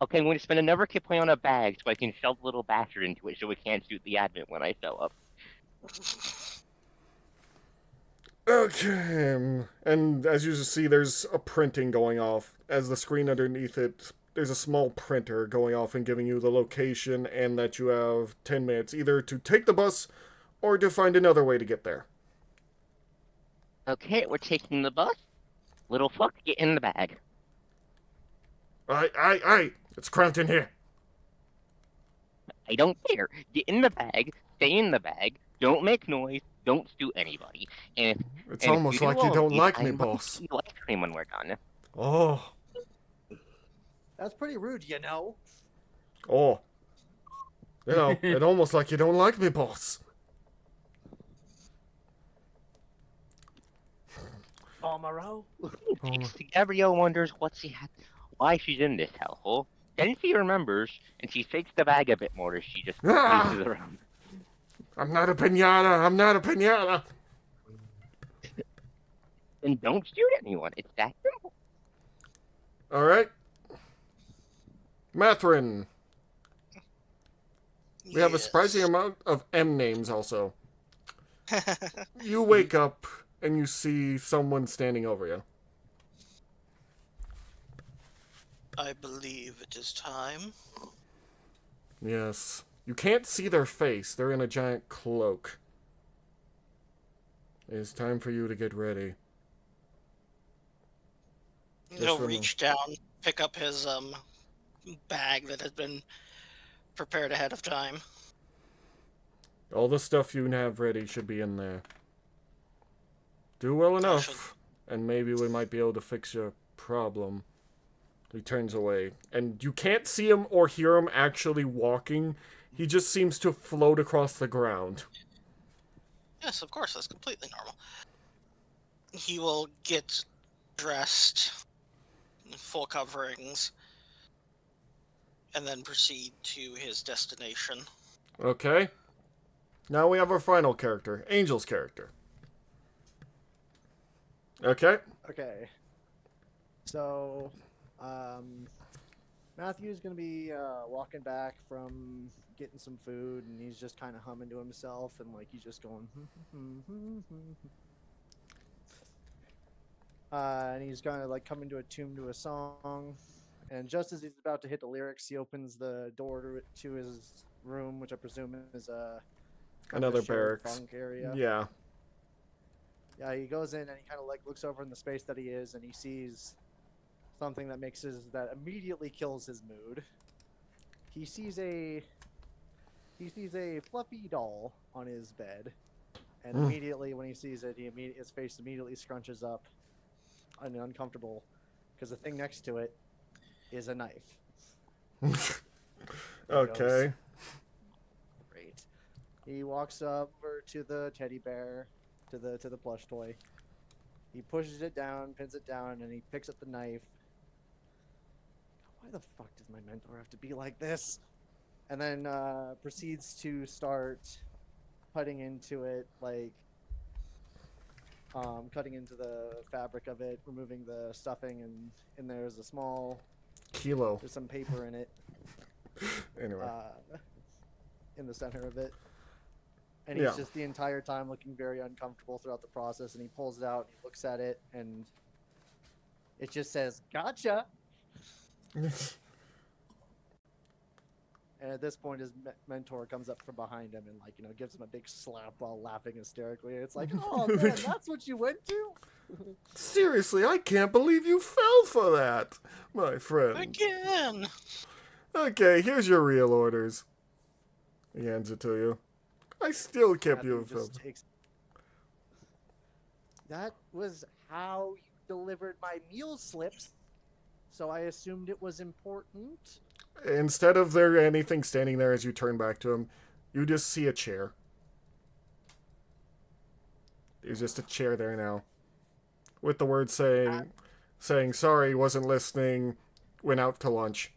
Okay, I'm going to spend another kit point on a bag so I can shove the little bastard into it so it can't shoot the admin when I show up. Okay. And as you see, there's a printing going off. As the screen underneath it, there's a small printer going off and giving you the location and that you have 10 minutes either to take the bus or to find another way to get there. Okay, we're taking the bus. Little fuck, get in the bag. Aye. It's cramped in here. I don't care. Get in the bag, stay in the bag, don't make noise, don't shoot anybody. And It's if almost do like all you of don't these, like I me, might boss. eat ice cream when we're done. Oh. That's pretty rude, you know. Oh. You know, it's almost like you don't like me, boss. Amaro. Gabrielle wonders why she's in this hellhole. Then she remembers, and she shakes the bag a bit more as she just paces around. I'm not a pinata. And don't shoot anyone. It's that simple. Alright. Mathrin. We have a surprising amount of M names also. You wake up and you see someone standing over you. I believe it is time. Yes. You can't see their face. They're in a giant cloak. It is time for you to get ready. He'll for a reach down, pick up his bag that has been prepared ahead of time. All the stuff you have ready should be in there. Do well enough, and maybe we might be able to fix your problem. He turns away, and you can't see him or hear him actually walking. He just seems to float across the ground. Yes, of course, that's completely normal. He will get dressed, full coverings, and then proceed to his destination. Okay. Now we have our final character, Angel's character. Okay. Okay. So, Matthew's gonna be walking back from getting some food, and he's just kind of humming to himself, and like he's just going. And he's gonna like come into a tune to a song, and just as he's about to hit the lyrics, he opens the door to his room, which I presume is Another shared barracks. bunk area. Yeah. Yeah, he goes in and he kind of like looks over in the space that he is, and he sees something that that immediately kills his mood. He sees a fluffy doll on his bed, and immediately when he sees it, his face immediately scrunches up, and uncomfortable, because the thing next to it is a knife. Okay. He walks over to the teddy bear, to the plush toy. He pushes it down, pins it down, and he picks up the knife. Why the fuck does my mentor have to be like this? And then proceeds to start cutting into it, like cutting into the fabric of it, removing the stuffing, and in there's a small Kilo. there's some paper in it. Anyway. In the center of it. And he's Yeah. just the entire time looking very uncomfortable throughout the process. And he pulls it out, and he looks at it, and it just says, "Gotcha." And at this point, his mentor comes up from behind him and, like, gives him a big slap while laughing hysterically. It's like, "Oh man, that's what you went to." Seriously, I can't believe you fell for that, my friend. Again. Okay, here's your real orders. He hands it to you. I still kept you Matthew filled. just takes. That was how you delivered my meal slips, so I assumed it was important. Instead of there anything standing there as you turn back to him, you just see a chair. There's just a chair there now. With the words saying sorry, wasn't listening, went out to lunch.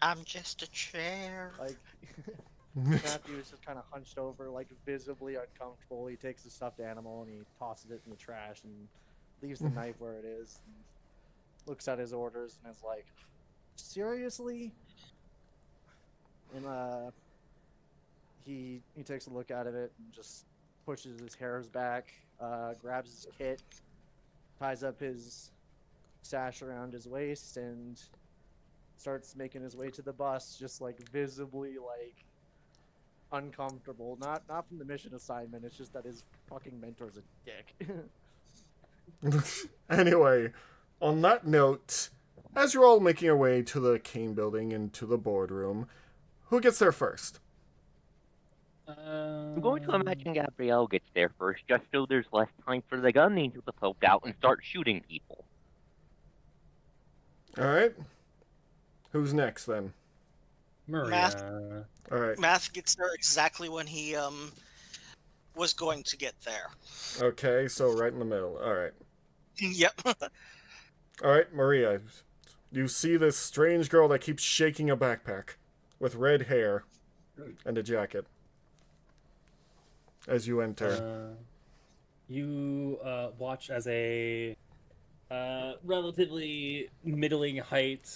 I'm just a chair. Like, Matthew is just kind of hunched over, like visibly uncomfortable. He takes the stuffed animal and he tosses it in the trash and leaves the knife where it is. And looks at his orders and is like, "Seriously?" And he takes a look out of it and just pushes his hairs back, grabs his kit, ties up his sash around his waist, and starts making his way to the bus, just like visibly like uncomfortable. Not from the mission assignment. It's just that his fucking mentor's a dick. Anyway, on that note, as you're all making your way to the Cain building and to the boardroom, who gets there first? I'm going to imagine Gabrielle gets there first, just so there's less time for the gun angel to poke out and start shooting people. Alright. Who's next then? Maria. Alright. Math gets there exactly when he was going to get there. Okay, so right in the middle. Alright. Yep. Alright, Maria. You see this strange girl that keeps shaking a backpack with red hair and a jacket as you enter. You watch as a relatively middling height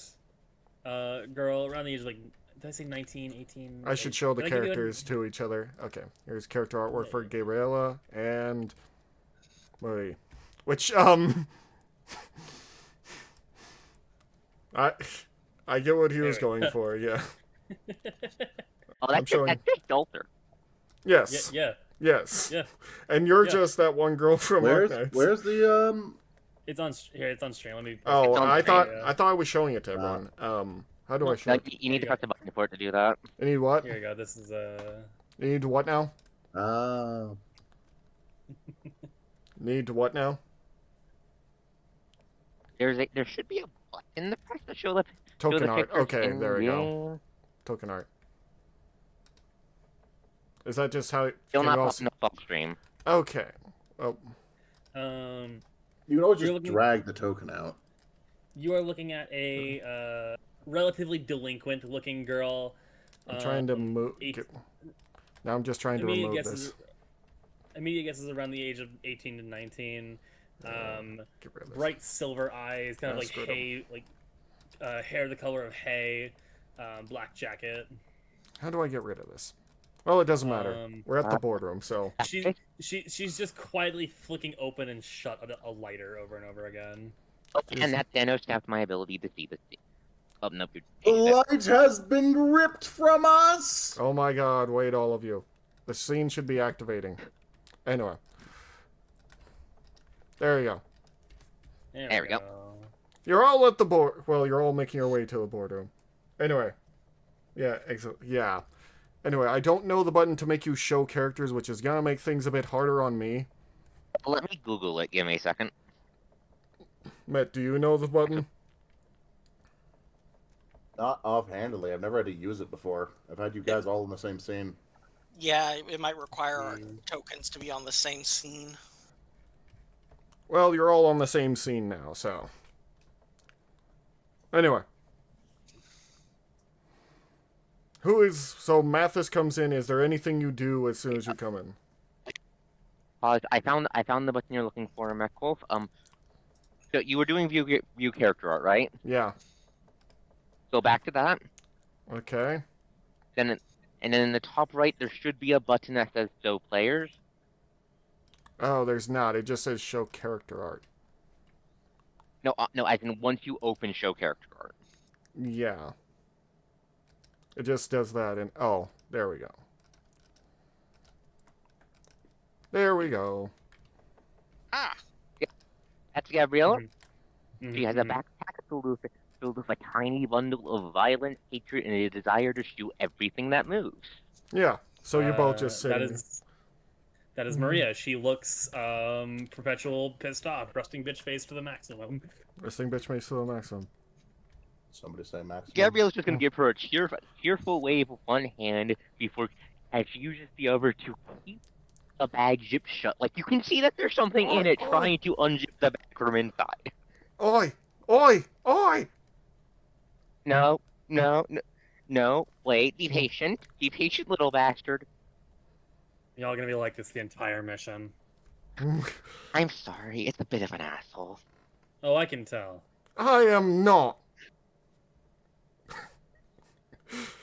girl around the age of, like, did I say 19, 18? I should show the Did I give you a- characters to each other. Okay, here's character artwork for Gabriella and Marie. Which, I get what he was going for, yeah. Oh, that's just Dalter. Yes. Yeah. Yes. Yeah. And you're Yeah. just that one girl from Where's Arknights. where's the It's on here. It's on stream. Let me. Oh, It's on I screen, thought I was showing it to everyone. How do I show it? You need to press the button for it to do that. You need what? Here you go. This is You need what now? Oh. Need what now? There should be a button to press to show the Token the art. pictures Okay, in there we go. game. Token art. Is that just how? Still can not you also- popping up off stream. Okay. Oh, You can always You're just looking- drag the token out. you are looking at a relatively delinquent-looking girl. I'm trying to move. eight- Now I'm just trying to remove guess this. immediate guess is around the age of 18 to 19. Get rid of this. Bright silver eyes, kind of like screwed up. hay, like hair the color of hay, black jacket. How do I get rid of this? Well, it doesn't matter. We're at the uh, boardroom, so She's just quietly flicking open and shut a lighter over and over again. Oh, and that Thanos tapped my ability to see the scene. Oh, no, The light has been ripped from us. oh my god! Wait, all of you. The scene should be activating. Anyway, there you go. There we go. You're all at the board. Well, you're all making your way to the boardroom. Anyway, yeah, yeah. Anyway, I don't know the button to make you show characters, which is gonna make things a bit harder on me. Let me Google it. Give me a second. Matt, do you know the button? Not offhandedly. I've never had to use it before. I've had you guys all in the same scene. Yeah, it might require our Hmm. tokens to be on the same scene. Well, you're all on the same scene now, so. Anyway. So Mathis comes in. Is there anything you do as soon as you come in? I found the button you're looking for, MechWolf. So you were doing view character art, right? Yeah. Go back to that. Okay. Then and then in the top right there should be a button that says show players. Oh, there's not. It just says show character art. No, no, as in once you open show character art. Yeah. It just does that and oh, there we go. There we go. Ah, That's Gabriella. Mhm, She has a mhm. backpack filled with a tiny bundle of violent hatred and a desire to shoot everything that moves. Yeah. So you're both just That sitting. that is Maria. She looks perpetual pissed off, rusting bitch face to the maximum. Resting bitch makes to the maximum. Somebody say maximum. Gabrielle's just gonna give her a cheerful wave with one hand before, as she uses the other to keep the bag zipped shut. Like you can see that there's something in it trying to unzip the bag from inside. Oi! Oi! Oi! No, no, no, no. Wait, be patient, little bastard. Y'all gonna be like this the entire mission. I'm sorry, it's a bit of an asshole. Oh, I can tell. I am not.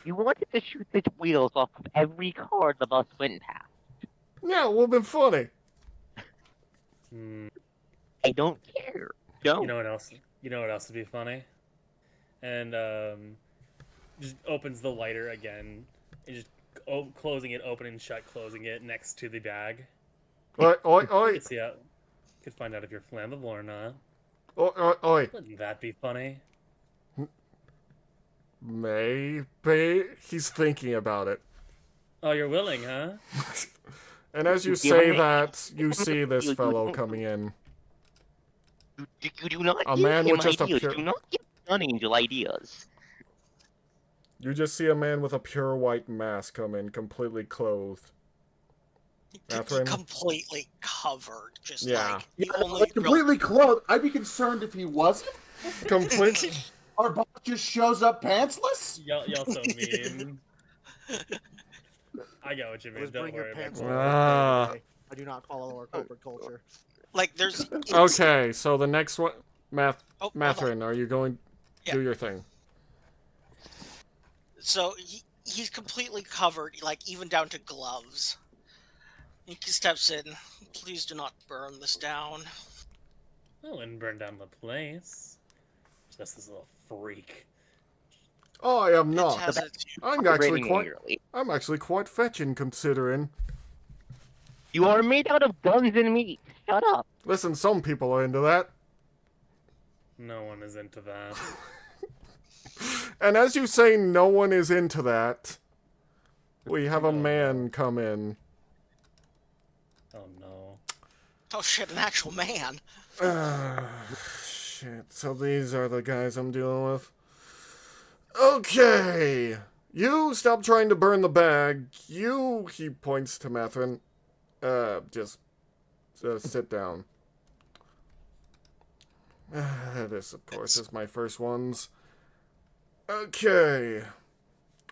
You wanted to shoot the wheels off of every car the bus went past. Yeah, it would have been funny. Hmm. I don't care. Don't. You know what else? You know what else would be funny? And just opens the lighter again, and just closing it, open and shut, closing it next to the bag. Oi! Oi! You Oi! could see out. Could find out if you're flammable or not. Oi! Oi! Oi! Wouldn't that be funny? Maybe he's thinking about it. Oh, you're willing, huh? And as you You say give me- that, you see this You- fellow coming in. You do not A give man him with just a ideas. pure- Do not give Sun Angel ideas. You just see a man with a pure white mask come in, completely clothed. Catherine? completely covered. Just Yeah. like the Yeah, only like completely clothed. I'd be concerned if he wasn't. Completely. Our boss just shows up pantsless. Y'all so mean. I got what you It mean. was Don't bring worry your about pants it. on. Ah. I do not follow our corporate culture. like there's Okay, so the next one, Oh, hold on. Matherin, are you going to do Yeah. your thing? So he's completely covered, like even down to gloves. He steps in. Please do not burn this down. I wouldn't burn down the place. Just this little freak. Oh, I am It not. has a I'm actually Operating quite. angrily. I'm actually quite fetching, considering. You are made out of guns and meat. Shut up. Listen, some people are into that. No one is into that. And as you say, no one is into that. We have a man come in. Oh no. oh shit, an actual man. Shit. So these are the guys I'm dealing with. Okay. You stop trying to burn the bag. You, he points to Matherin. Just sit down. This, of course, is my first ones. Okay.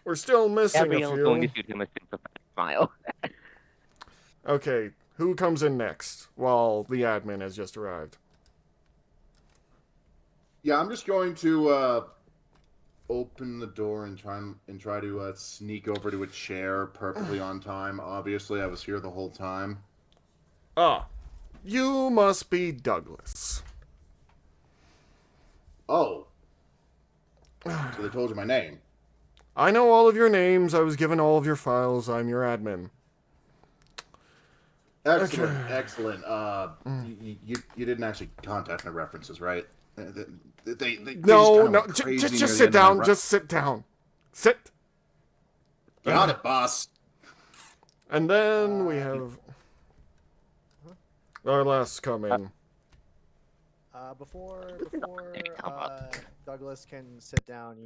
We're still missing a Gabrielle's going to few. shoot him a sympathetic smile. Okay, who comes in next? While the admin has just arrived. Yeah, I'm just going to open the door and try to sneak over to a chair perfectly on time. Obviously, I was here the whole time. Ah, you must be Douglas. Oh, so they told you my name. I know all of your names. I was given all of your files. I'm your admin. Excellent, Okay. excellent. You didn't actually contact my references, right? They No, just no, kinda went crazy near just the sit end of my down. run. Just sit down. Sit. Got it, boss. And then we have our last come in. Before Douglas can sit down,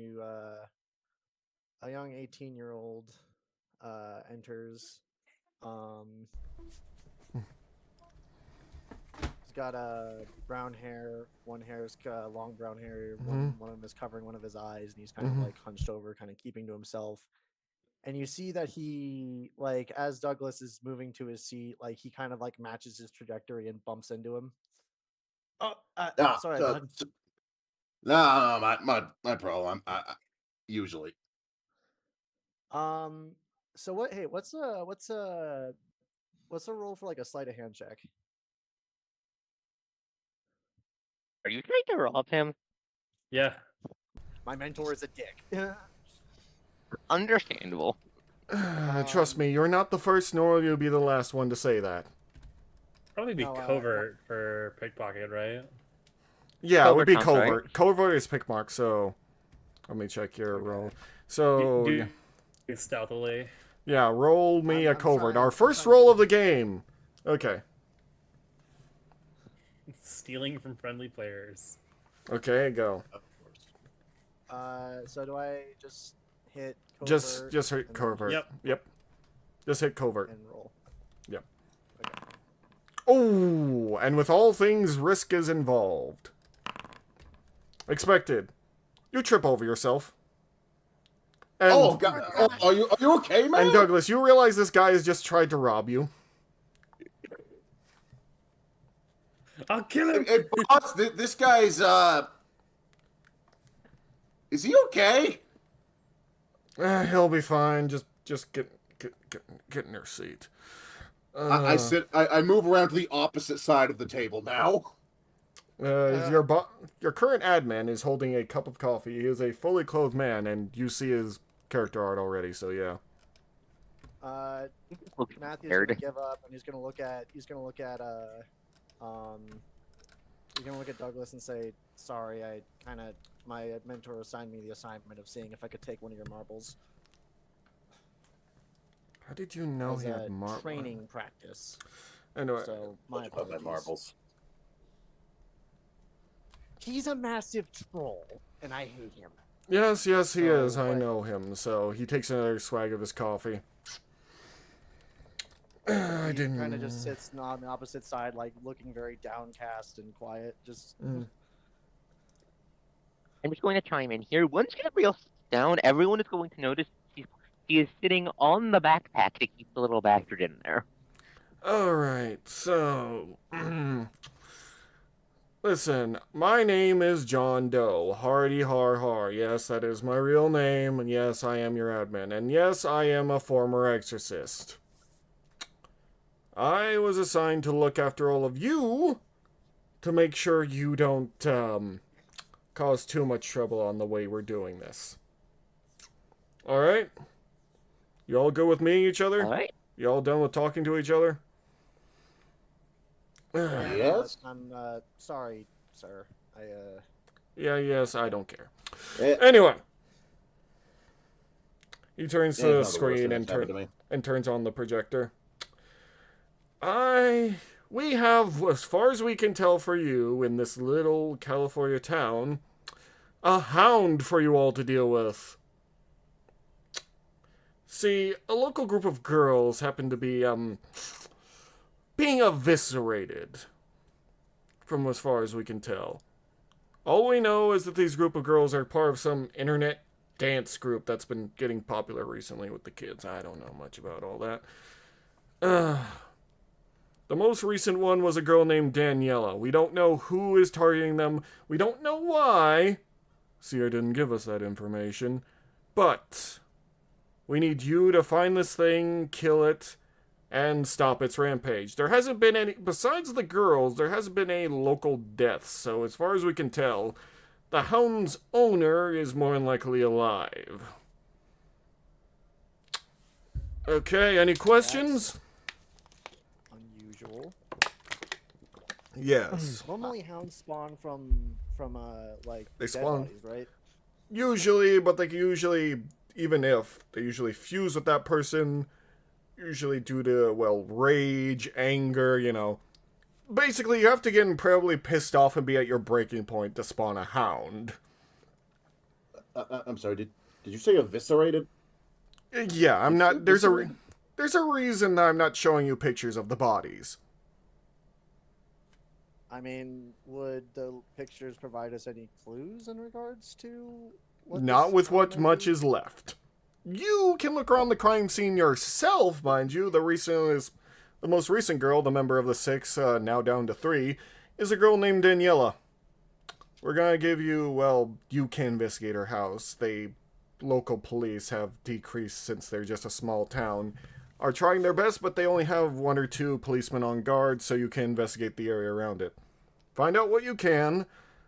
a young 18-year-old enters Um, he's got brown hair. One hair is long brown hair. One of them is covering one of his eyes, and he's kind of like hunched over, kind of keeping to himself. And you see that he, like, as Douglas is moving to his seat, like he kind of like matches his trajectory and bumps into him. Oh, sorry, bud. No, my problem. Usually. So what? Hey, what's a roll for like a sleight of hand check? Are you trying to rob him? Yeah. My mentor is a dick. Understandable. Trust me, you're not the first, nor you'll be the last one to say that. Probably be No, covert for pickpocket, right? Yeah, it would be Covert sounds right. covert. Covert is pickmark, so let me check your roll. So Do it stealthily. yeah, roll me a I'm covert. trying- Our I'm first trying roll to- of the game. Okay. Stealing from friendly players. Okay, go. Of course. So do I just hit covert? Just hit and then covert. Yep. Yep. Just hit covert. and roll. Yep. Okay. Oh, and with all things, risk is involved. Expected. You trip over yourself. And, Oh God! Are you okay, man? And Douglas, you realize this guy has just tried to rob you. I'll kill him. Hey, boss, this guy's is he okay? He'll be fine. Just get in your seat. I move around to the opposite side of the table now. Your current admin is holding a cup of coffee. He is a fully clothed man, and you see his character art already. So yeah. Matthew's gonna give up, and he's gonna look at Douglas and say, "Sorry, my mentor assigned me the assignment of seeing if I could take one of your marbles How did you know as he a had marbles? training practice." Anyway, So my About my apologies. marbles. He's a massive troll, and I hate him. yes, he is. So, I like- know him. So he takes another swag of his coffee. I He didn't. kind of just sits on the opposite side, like looking very downcast and quiet. Just I'm just going to chime in here. Once Gabriel sits down, everyone is going to notice he is sitting on the backpack to keep the little bastard in there. All right. So, listen. My name is John Doe. Hardy har har. Yes, that is my real name. And yes, I am your admin. And yes, I am a former exorcist. I was assigned to look after all of you to make sure you don't cause too much trouble on the way we're doing this. All right? You all good with meeting each other? All right. You all done with talking to each other? Yes. I'm sorry, sir. Yes, I don't care. Eh, Anyway. He turns to it's the not the worst screen thing and, that's happened to me. turns on the projector. We have, as far as we can tell for you, in this little California town, a hound for you all to deal with. See, a local group of girls happen to be, being eviscerated, from as far as we can tell. All we know is that these group of girls are part of some internet dance group that's been getting popular recently with the kids. I don't know much about all that. The most recent one was a girl named Daniela. We don't know who is targeting them. We don't know why. Seer didn't give us that information. But we need you to find this thing, kill it, and stop its rampage. There hasn't been any, besides the girls, there hasn't been any local deaths. So as far as we can tell, the hound's owner is more than likely alive. Okay, any questions? Unusual. Yes. Normally, hounds spawn from like They dead spawn- bodies, right? Usually, but they usually, even if, they usually fuse with that person, usually due to, well, rage, anger, you know. Basically, you have to get incredibly pissed off and be at your breaking point to spawn a hound. I'm sorry. Did you say eviscerated? Yeah, I'm not, there's a... There's a reason that I'm not showing you pictures of the bodies. I mean, would the pictures provide us any clues in regards to what Not this with what crime might much be? is left. You can look around the crime scene yourself, mind you. The most recent girl, the member of the 6, now down to 3, is a girl named Daniela. We're gonna give you, well, you can investigate her house. Local police have decreased since they're just a small town. Are trying their best, but they only have 1 or 2 policemen on guard, so you can investigate the area around it. Find out what you can.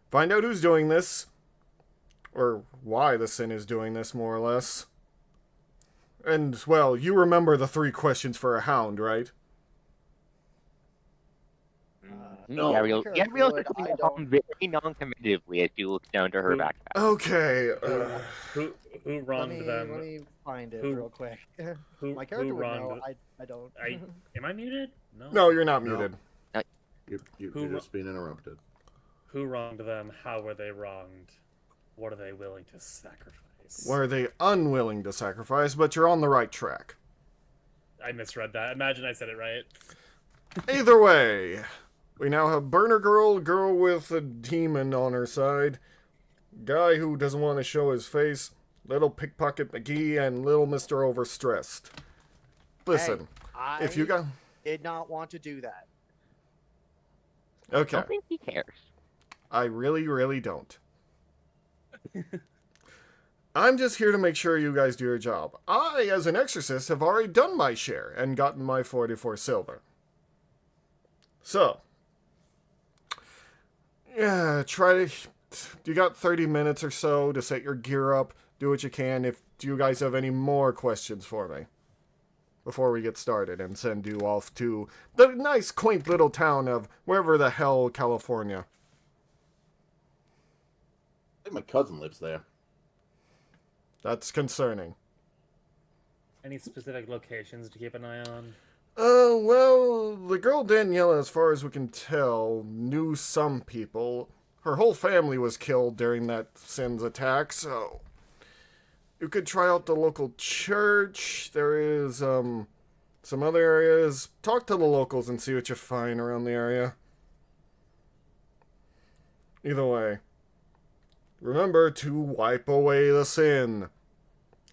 Find out who's doing this. Or why the sin is doing this, more or less. And, well, you remember the 3 questions for a hound, right? No. Gabriel Careful, is I coming don't- home very non-committively as she looks down to her Who- backpack. Okay. Who Let wronged me, them? let me find it Who- real quick. Who, My character who would wronged? know. I don't. Am I muted? No. No, you're not No. muted. You're Who- just being interrupted. Who wronged them? How were they wronged? What are they willing to sacrifice? Were they unwilling to sacrifice, but you're on the right track. I misread that. Imagine I said it right. Either way, we now have Burner girl with a demon on her side, guy who doesn't want to show his face, little pickpocket McGee, and little Mr. Overstressed. Listen, I if you got... did not want to do that. I Okay, don't think he cares. I really, really don't. I'm just here to make sure you guys do your job. I, as an exorcist, have already done my share and gotten my 44 silver. So, yeah, you got 30 minutes or so to set your gear up, do what you can. Do you guys have any more questions for me before we get started and send you off to the nice, quaint little town of wherever the hell, California? I think my cousin lives there. That's concerning. Any specific locations to keep an eye on? Well, the girl Daniela, as far as we can tell, knew some people. Her whole family was killed during that Sin's attack, so you could try out the local church. There is, some other areas. Talk to the locals and see what you find around the area. Either way, remember to wipe away the sin.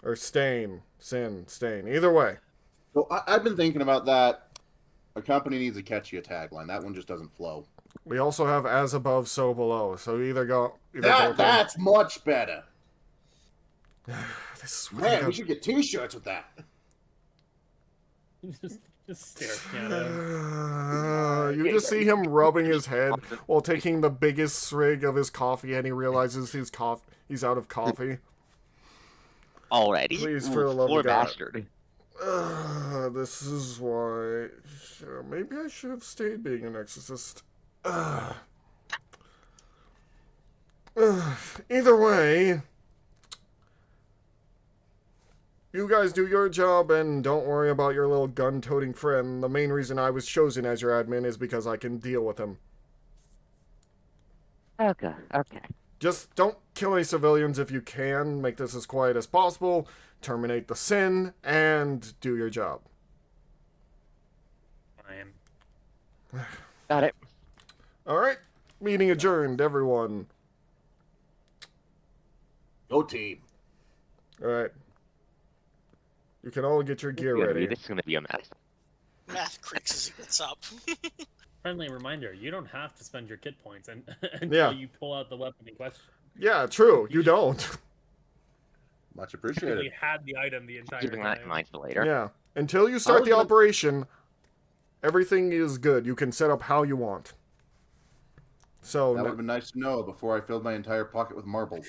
Or stain. Sin, stain. Either way. So I've been thinking about that. A company needs a catchier tagline. That one just doesn't flow. We also have as above, so below. So either go with them. That's much better. This is Man, we should get T-shirts with that. just staring at him. You just see him rubbing his head while taking the biggest swig of his coffee, and he realizes he's out of coffee. Already? Please, for the love of Poor God. bastard. This is why. Maybe I should have stayed being an exorcist. Either way, you guys do your job and don't worry about your little gun-toting friend. The main reason I was chosen as your admin is because I can deal with him. Okay. Just don't kill any civilians if you can. Make this as quiet as possible. Terminate the sin and do your job. Fine. Got it. Alright, meeting adjourned, everyone. Go team. Alright. You can all get your gear ready. This is gonna be a mess. Math creaks as he gets up. Friendly reminder: you don't have to spend your kit points until Yeah. you pull out the weapon in question. Yeah, true, you don't. Much You appreciated. had the item the entire Keeping that in time. mind for later. Yeah. Until you start was the gonna- operation, everything is good. You can set up how you want. So, That would have been nice to know before I filled my entire pocket with marbles.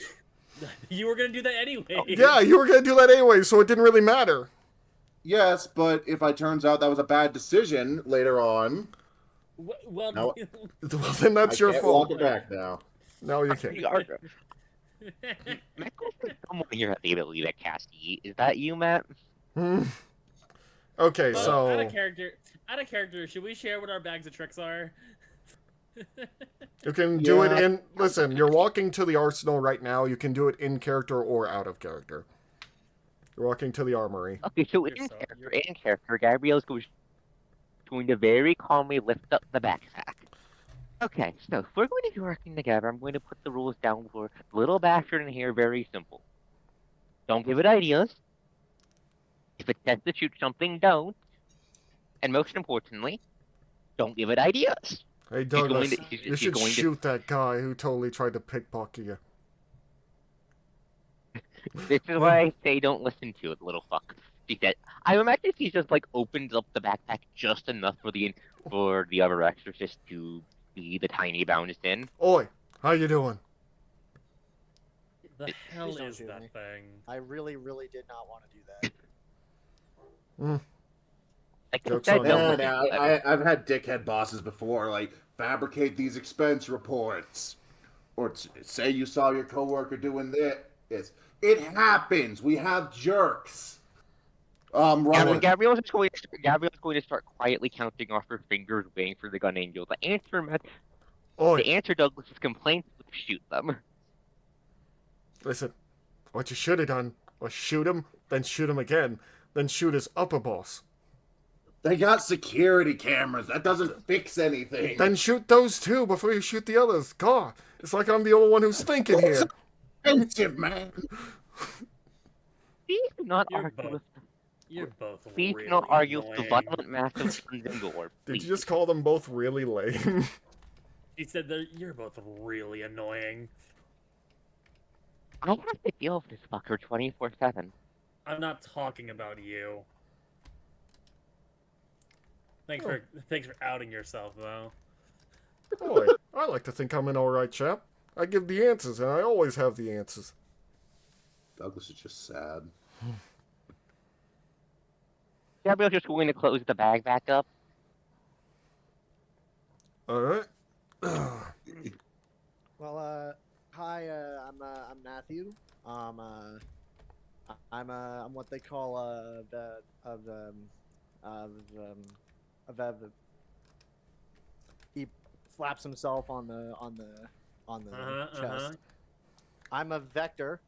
You were gonna do that anyway. yeah, you were going to do that anyway, so it didn't really matter. Yes, but if it turns out that was a bad decision later on, Well, No. Well, then that's I your can't fault. walk it back now. No, you can't. Someone here has the ability to cast Yeet. Is that you, Matt? Hmm. Okay, Well, so... out of character, should we share what our bags of tricks are? You can do it Yeah. in... Listen, you're walking to the arsenal right now. You can do it in character or out of character. You're walking to the armory. Okay, so in character, Gabrielle's going to very calmly lift up the backpack. Okay, so if we're going to be working together, I'm going to put the rules down for the little bastard in here. Very simple. Don't give it ideas. If it says to shoot something, don't. And most importantly, don't give it ideas. Hey, She's going Douglas, to, you should shoot that guy who totally tried to pickpocket you. This is why I say don't listen to it, little fuck. She said, I imagine she just like opens up the backpack just enough for the other exorcist to see the tiny bounce in. Oi, how you doing? The hell don't is shoot that me. thing? I really did not want to do that. Like I Joke's said, on don't you. listen to it. I've had dickhead bosses before, like fabricate these expense reports, or say you saw your coworker doing this. It happens. We have jerks. Running. Gabrielle's going to start quietly counting off her fingers, waiting for the gun angel to answer. Oi, To answer Douglas's complaints, shoot them. listen. What you should have done was shoot him, then shoot him again, then shoot his upper boss. They got security cameras. That doesn't fix anything. Then shoot those two before you shoot the others. God, it's like I'm the only one who's thinking here. Expensive, man. Please do not You're argue both with You're both Please really do not argue with the annoying. violent mass of Zingor. Did you just call them both really lame? He said that you're both really annoying. I have to deal with this fucker 24/7. I'm not talking about you. Thanks Oh. for outing yourself though. Oi, I like to think I'm an alright chap. I give the answers, and I always have the answers. Douglas is just sad. Gabriel's just going to close the bag back up. Alright. Well, hi, I'm Matthew. I'm what they call he slaps himself on the chest. I'm a vector.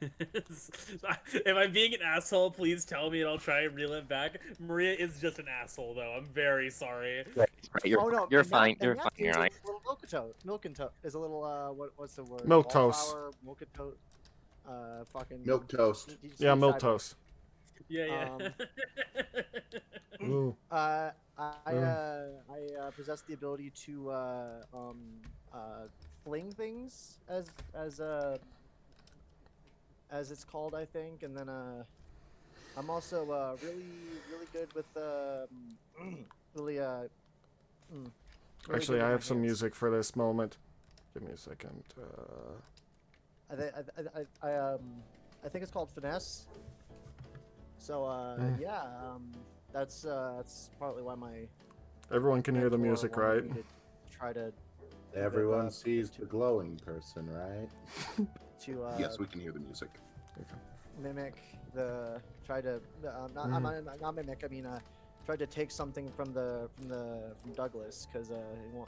If I'm being an asshole, please tell me and I'll try and reel it back. Maria is just an asshole, though. I'm very sorry. Right, you're, Oh no, you're and fine. that- You're and fine. Matthew's You're a right. little milk and toast is a little what's the word? Milk toast. Wallflower, milk and toast. Fucking Milk toast. Yeah, milk toast. Yeah. Ooh. I possess the ability to fling things as it's called, I think, and then I'm also really good with really Actually, good I with have my some hands. music for this moment. Give me a second. I think it's called finesse. So yeah, that's partly why my Everyone can hear the mentor music, wanted right? me to try to Everyone sees the glowing person, right? yes, we can hear the music. mimic the try to not mimic. I mean, try to take something from Douglas because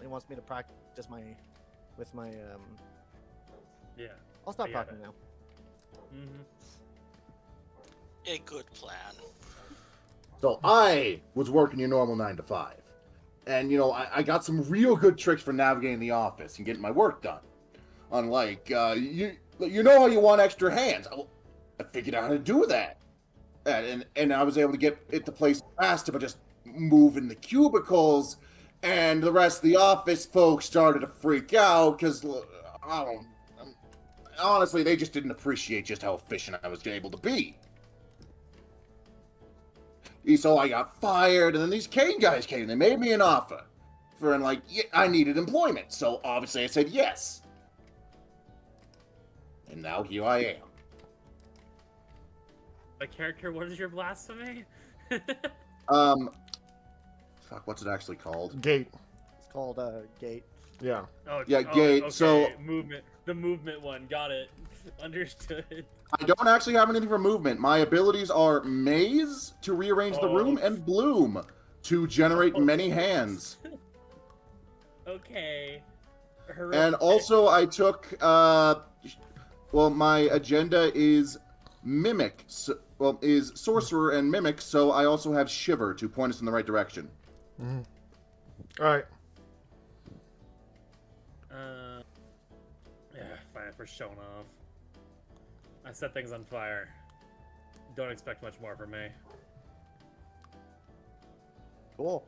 he wants me to practice with my Yeah. I'll stop I got talking it. now. A good plan. So I was working your normal 9 to 5. And, I got some real good tricks for navigating the office and getting my work done. Unlike, you know how you want extra hands. I figured out how to do that. And I was able to get it to place faster by just moving the cubicles. And the rest of the office folks started to freak out because, honestly, they just didn't appreciate just how efficient I was able to be. So I got fired, and then these Cain guys came. They made me an offer I needed employment. So obviously I said yes. And now here I am. The character, what is your blasphemy? Fuck, what's it actually called? Gate. It's called Gate. Yeah. Yeah, Gate, Okay. so- the movement one, got it. Understood. I don't actually have anything for movement. My abilities are Maze to rearrange the room and Bloom to generate many hands. Okay. And also I took, my agenda is Mimic, is Sorcerer and Mimic, so I also have Shiver to point us in the right direction. Mm-hmm. All right. Yeah, fine for showing off. I set things on fire. Don't expect much more from me. Cool.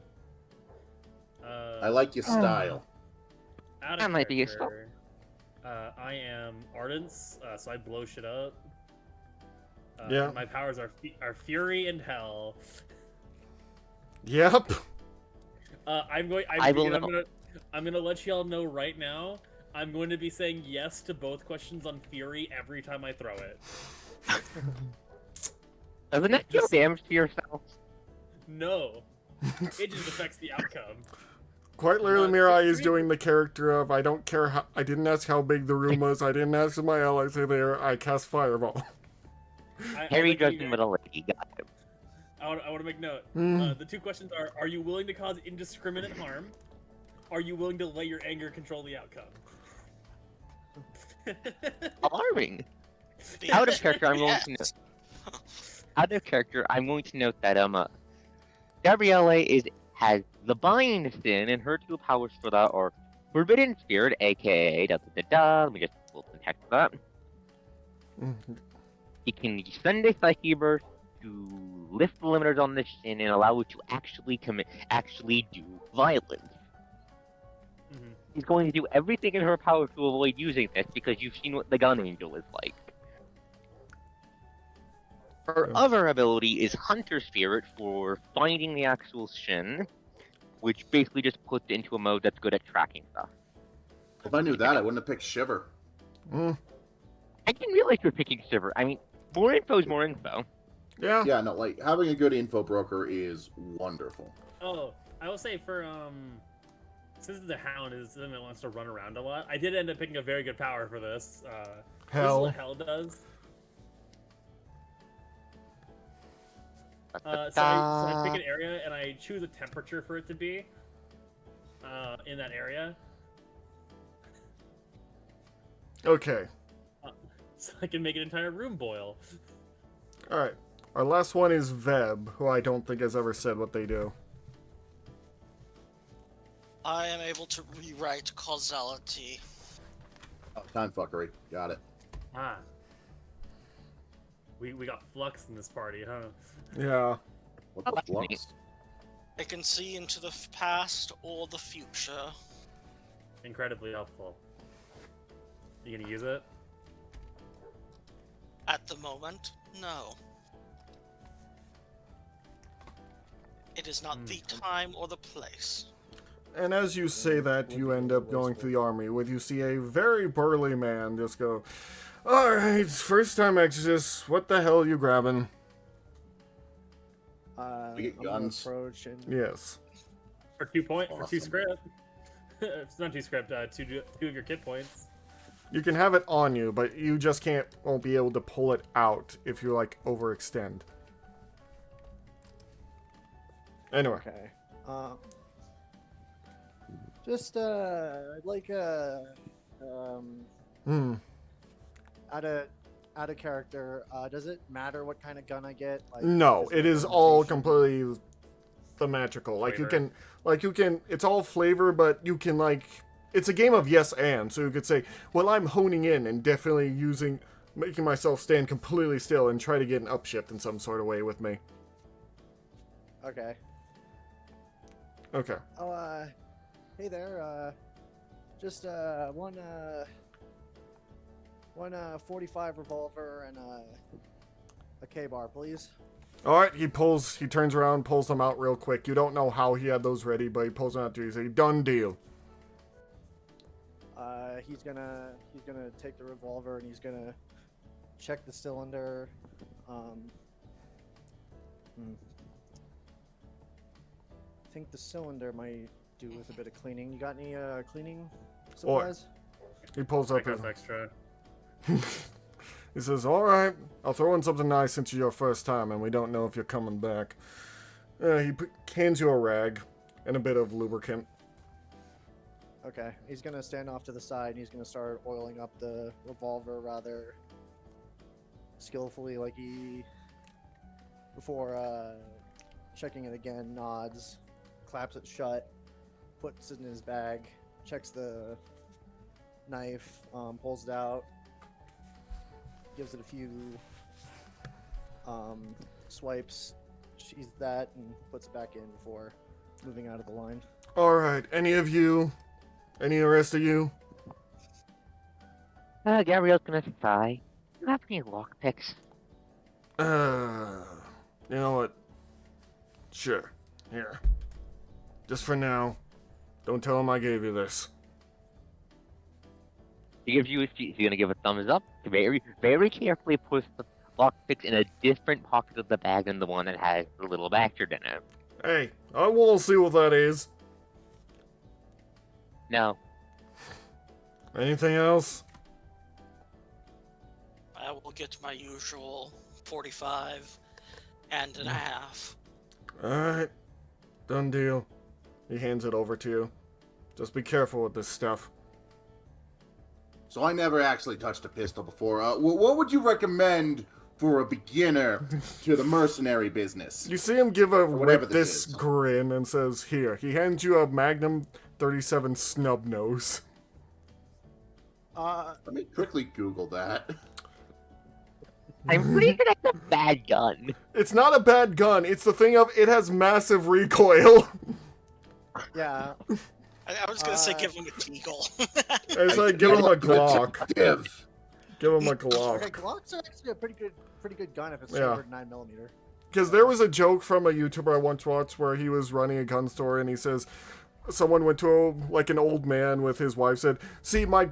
I like your style. Out of That might be useful. character, I am Ardence, so I blow shit up. Yeah. My powers are Fury and Hell. Yep. I'm gonna let y'all know right now. I'm going to be saying yes to both questions on Fury every time I throw it. Doesn't that deal damage to yourself? No, it just affects the outcome. Quite literally, Mirai is Fury- doing the character of I don't care how. I didn't ask how big the room was. I didn't ask if my allies are there. I cast Fireball. Harry like to be judgment with a lady. Got it. I want to make note. Mm. The two questions are you willing to cause indiscriminate harm? Are you willing to let your anger control the outcome? Alarming. Out of character, I'm going to note. Out of character, I'm going to note that Gabrielle has the Bind Sin, and her two powers for that are Forbidden Spirit, aka Let me just pull some text for that. Mm. He can send a Psyche Burst to lift the limiters on this sin and allow it to actually do violence. Mhm. He's going to do everything in her power to avoid using this because you've seen what the Gun Angel is like. Her other ability is Hunter Spirit for finding the actual Shin, which basically just puts it into a mode that's good at tracking stuff. If I knew that, I wouldn't have picked Shiver. Mm. I didn't realize you were picking Shiver. I mean, more info is more info. Yeah. Yeah, no, like, having a good info broker is wonderful. Oh, I will say for since the Hound is something that wants to run around a lot, I did end up picking a very good power for this. This is Hell. what Hell does. So I pick an area and I choose a temperature for it to be in that area, Okay. so I can make an entire room boil. All right. Our last one is Veb, who I don't think has ever said what they do. I am able to rewrite causality. Oh, time fuckery. Got it. Ah, we got flux in this party, huh? Yeah. What the that's flux? neat. I can see into the past or the future. Incredibly helpful. You gonna use it? At the moment, no. It is not the time or the place. And as you say that, you end up going through the army, where you see a very burly man just go, "Alright, first time Exodus, what the hell are you grabbing?" We get I'm gonna guns. approach and Yes. For 2 points, for 2 Awesome. script. It's not 2 script, two of your kit points. You can have it on you, but you just won't be able to pull it out if you, like, overextend. Anyway. okay. I'd like out of character. Does it matter what kind of gun I get? Like, No, is it there is all limitation? completely thematical. Like, you can, it's all flavor, but you can, like, it's a game of yes and, so you could say, well, I'm honing in and definitely making myself stand completely still and try to get an upshift in some sort of way with me. Okay. Okay. Oh, hey there. Just one 45 revolver and a K-bar, please. Alright, he turns around, pulls them out real quick. You don't know how he had those ready, but he pulls them out to you. He's a done deal. He's gonna take the revolver and he's gonna check the cylinder. I think the cylinder might do with a bit of cleaning. You got any cleaning supplies? He pulls up That his... goes extra. He says, alright, I'll throw in something nice since it's your first time and we don't know if you're coming back. He hands you a rag and a bit of lubricant. Okay, he's gonna stand off to the side and he's gonna start oiling up the revolver rather skillfully, like he, before checking it again, nods, claps it shut, puts it in his bag, checks the knife, pulls it out, gives it a few swipes, sheathes that, and puts it back in before moving out of the line. Alright, any of the rest of you? Gabrielle's gonna sigh. Do you have any lockpicks? You know what? Sure. Here. Just for now. Don't tell him I gave you this. He gives you he's gonna give a thumbs up. Very, very carefully puts the lockpicks in a different pocket of the bag than the one that has the little bastard in it. Hey, I will see what that is. No. Anything else? I will get my usual 45 and a half. Alright. Done deal. He hands it over to you. Just be careful with this stuff. So I never actually touched a pistol before. What would you recommend for a beginner to the mercenary business? You see him give a whatever Rick this this is. grin and says, here. He hands you a Magnum 37 snub nose. Let me quickly Google that. I'm pretty sure that's a bad gun. It's not a bad gun. It's the thing of, it has massive recoil. Yeah, I was gonna say give him a Teagle. It's like, give him a Glock. Div. Give him a okay, Glock. Glock's are actually a pretty good gun if it's Yeah. over 9mm. Because there was a joke from a YouTuber I once watched where he was running a gun store and he says, someone went to like an old man with his wife, said, see, my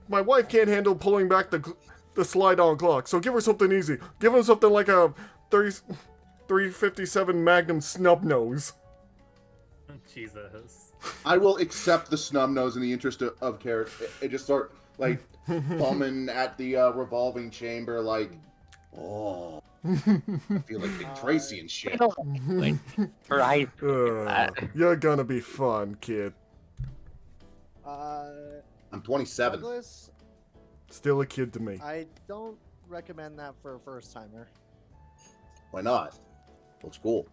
wife can't handle pulling back the slide-on Glock, so give her something easy. Give him something like a 357 Magnum snub nose. Jesus. I will accept the snub nose in the interest of character. It just start like bumming at the revolving chamber, like, oh, I feel like Dick Tracy and shit. Her eyes. You're gonna be fun, kid. I'm 27. Douglas, Still a kid to me. I don't recommend that for a first timer. Why not? Looks cool.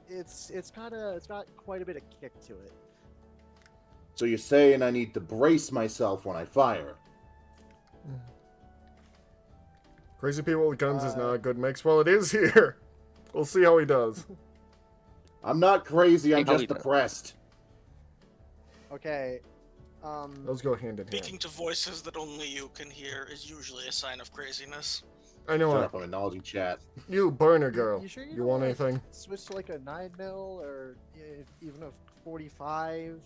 It's got quite a bit of kick to it. So you're saying I need to brace myself when I fire? Crazy people with guns is not a good mix. Well, it is here. We'll see how he does. I'm not crazy. I'm just depressed. Okay. Those go hand in Speaking hand. to voices that only you can hear is usually a sign of craziness. I know Shut what. up, I'm acknowledging chat. You burner girl. You sure you You don't want wanna anything? switch to like a 9mm or even a 45?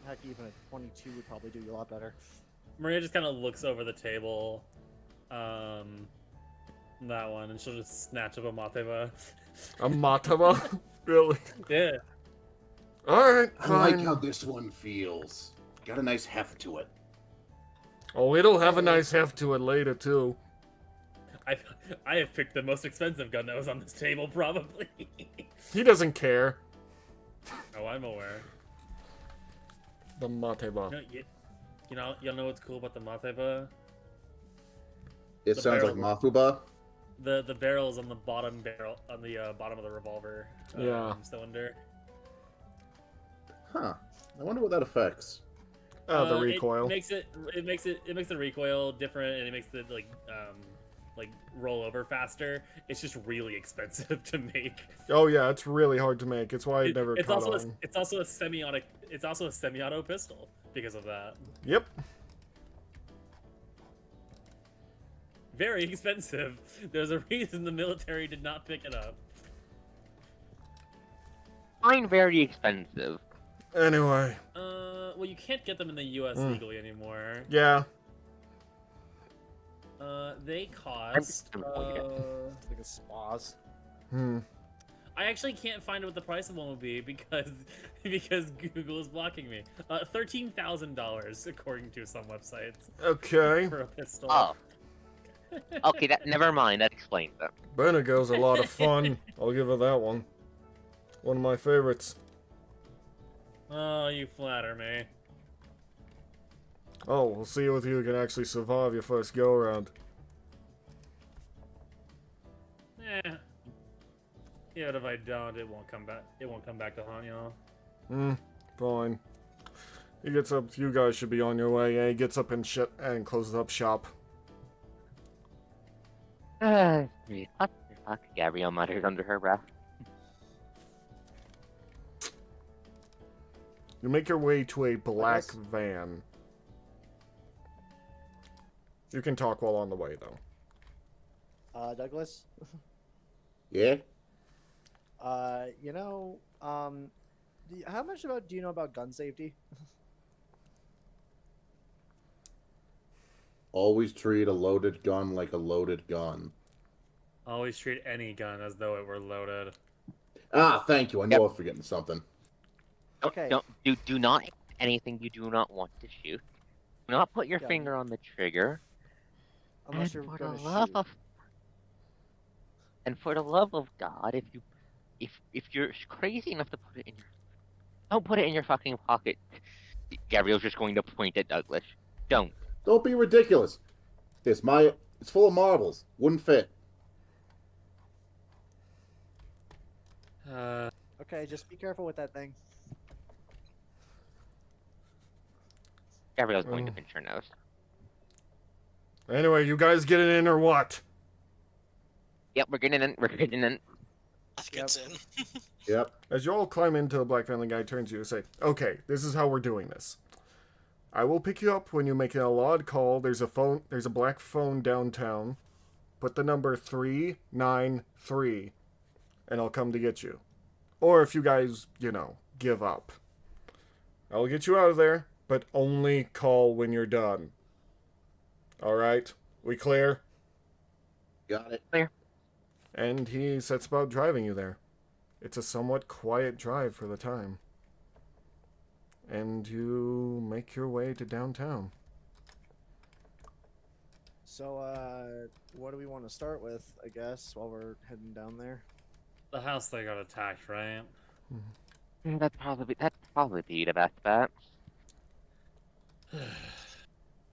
Heck, even a 22 would probably do you a lot better. Maria just kind of looks over the table. That one, and she'll just snatch up a Mateva. A Matava? Really? Yeah. Alright, I like fine. how this one feels. Got a nice heft to it. Oh, it'll have a nice heft to it later, too. I have picked the most expensive gun that was on this table, probably. He doesn't care. Oh, I'm aware. The Mateva. You know what's cool about the Mateva? It The sounds like barrel. Mafuba. The barrel is on the bottom barrel on the bottom of the revolver Yeah. cylinder. Huh. I wonder what that affects. Oh, the recoil. It makes the recoil different, and it makes the like roll over faster. It's just really expensive to make. Oh yeah, it's really hard to make. It's why it never it's caught also on. it's also a semi-auto pistol because of that. Yep. Very expensive. There's a reason the military did not pick it up. Mine very expensive. Anyway. Well, you can't get them in the U.S. legally anymore. Yeah. They cost. It's like a spas. I actually can't find what the price of one would be because Google is blocking me. $13,000 according to some websites Okay. for a pistol. Oh. Okay, never mind. That explains it. Burner Girl's a lot of fun. I'll give her that one. One of my favorites. Oh, you flatter me. Oh, we'll see if you can actually survive your first go-around. Yeah, if I don't, it won't come back. It won't come back to haunt y'all. Fine. He gets up. You guys should be on your way. Yeah, he gets up and closes up shop. What the fuck? Gabrielle mutters under her breath. You make your way to a black Douglas? van. You can talk while on the way, though. Douglas? Yeah? You know, how much do you know about gun safety? Always treat a loaded gun like a loaded gun. Always treat any gun as though it were loaded. Ah, thank you. I knew I was forgetting something. Okay. Do not anything you do not want to shoot. Do not put your Yeah. finger on the trigger. Unless And you're for gonna the love shoot. of and for the love of God, if you're crazy enough to put it in your don't put it in your fucking pocket. Gabriel's just going to point at Douglas. Don't. Don't be ridiculous. It's full of marbles. Wouldn't fit. Okay, just be careful with that thing. Gabriel's going to pinch her nose. Anyway, you guys getting in or what? Yep, we're getting in. We're getting in. I think it's in. Yep. As you all climb into the black van, the guy turns to you and say, "Okay, this is how we're doing this. I will pick you up when you make an allowed call. There's a black phone downtown. Put the number 393, and I'll come to get you. Or if you guys, give up. I'll get you out of there, but only call when you're done. Alright? We clear?" Got it. And he sets about driving you there. It's a somewhat quiet drive for the time. And you make your way to downtown. So, what do we want to start with, I guess, while we're heading down there? The house they got attacked, right? That'd probably be the best bet.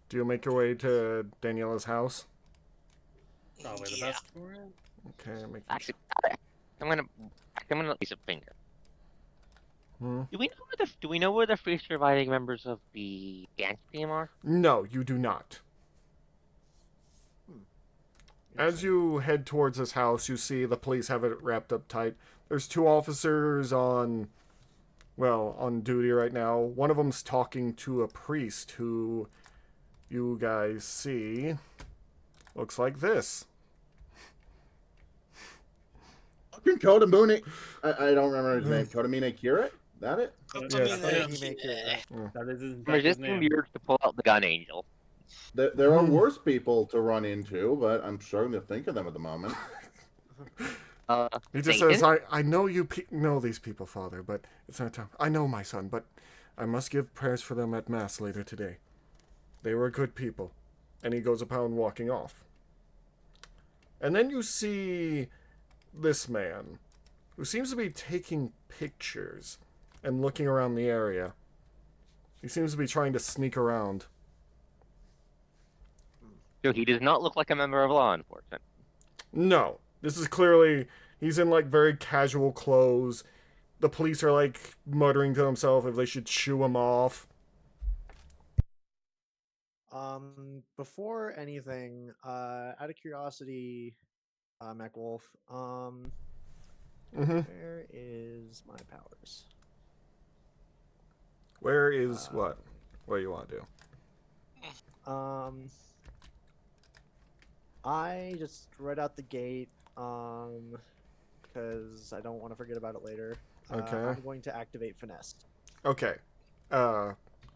Do you make your way to Daniela's house? Probably the Yeah. best for it. Okay, Actually, I'm gonna place a finger. Do we know where the three surviving members of the dance team are? No, you do not. As you head towards this house, you see the police have it wrapped up tight. There's two officers on duty right now. One of them's talking to a priest who you guys see looks like this. Fucking Kodamune. I don't remember his name. Kodamine Kira? That it? Yes. That is his Resisting name. the urge to pull out the gun angel. There are worse people to run into, but I'm struggling to think of them at the moment. He just Satan? says, I know you know these people, Father, but it's not time. I know, my son, but I must give prayers for them at Mass later today. They were good people. And he goes upon walking off. And then you see this man, who seems to be taking pictures and looking around the area. He seems to be trying to sneak around. So he does not look like a member of law enforcement. No, this is clearly, he's in very casual clothes. The police are muttering to themselves if they should shoo him off. Before anything, out of curiosity, MacWolf, where is my powers? Where is what? What do you want to do? I just right out the gate, because I don't want to forget about it later. Okay. I'm going to activate finesse. Okay.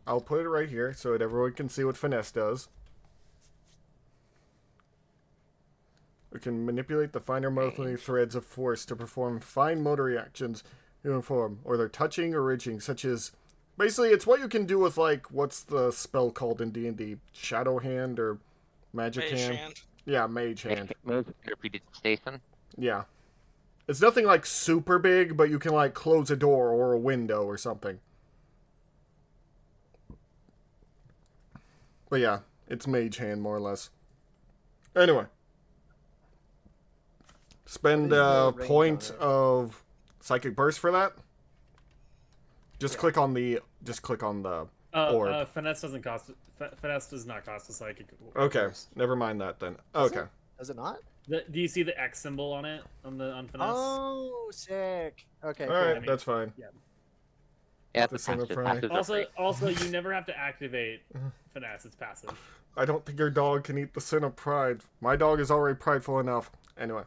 I'll put it right here so that everyone can see what finesse does. We can manipulate the finer motor threads of force to perform fine motor reactions uniform, or they're touching or ridging, such as... Basically, it's what you can do with, what's the spell called in D&D? Shadow Hand or Magic Mage Hand? hand. Yeah, Mage Hand. Repeated station. Yeah. It's nothing, super big, but you can, close a door or a window or something. But yeah, it's Mage Hand, more or less. Anyway. Spend What is the a range point on it? of psychic burst for that. Just Yeah. click on the orb. Finesse doesn't cost. Finesse does not cost a psychic. Okay, burst. never mind that then. Does Okay. it? Does it not? Do you see the X symbol on it on finesse? Oh, sick. Okay, All cool. right, that's fine. Yeah, The the center passive. fry. Passives are Also, free. also, you never have to activate finesse. It's passive. I don't think your dog can eat the sin of pride. My dog is already prideful enough. Anyway.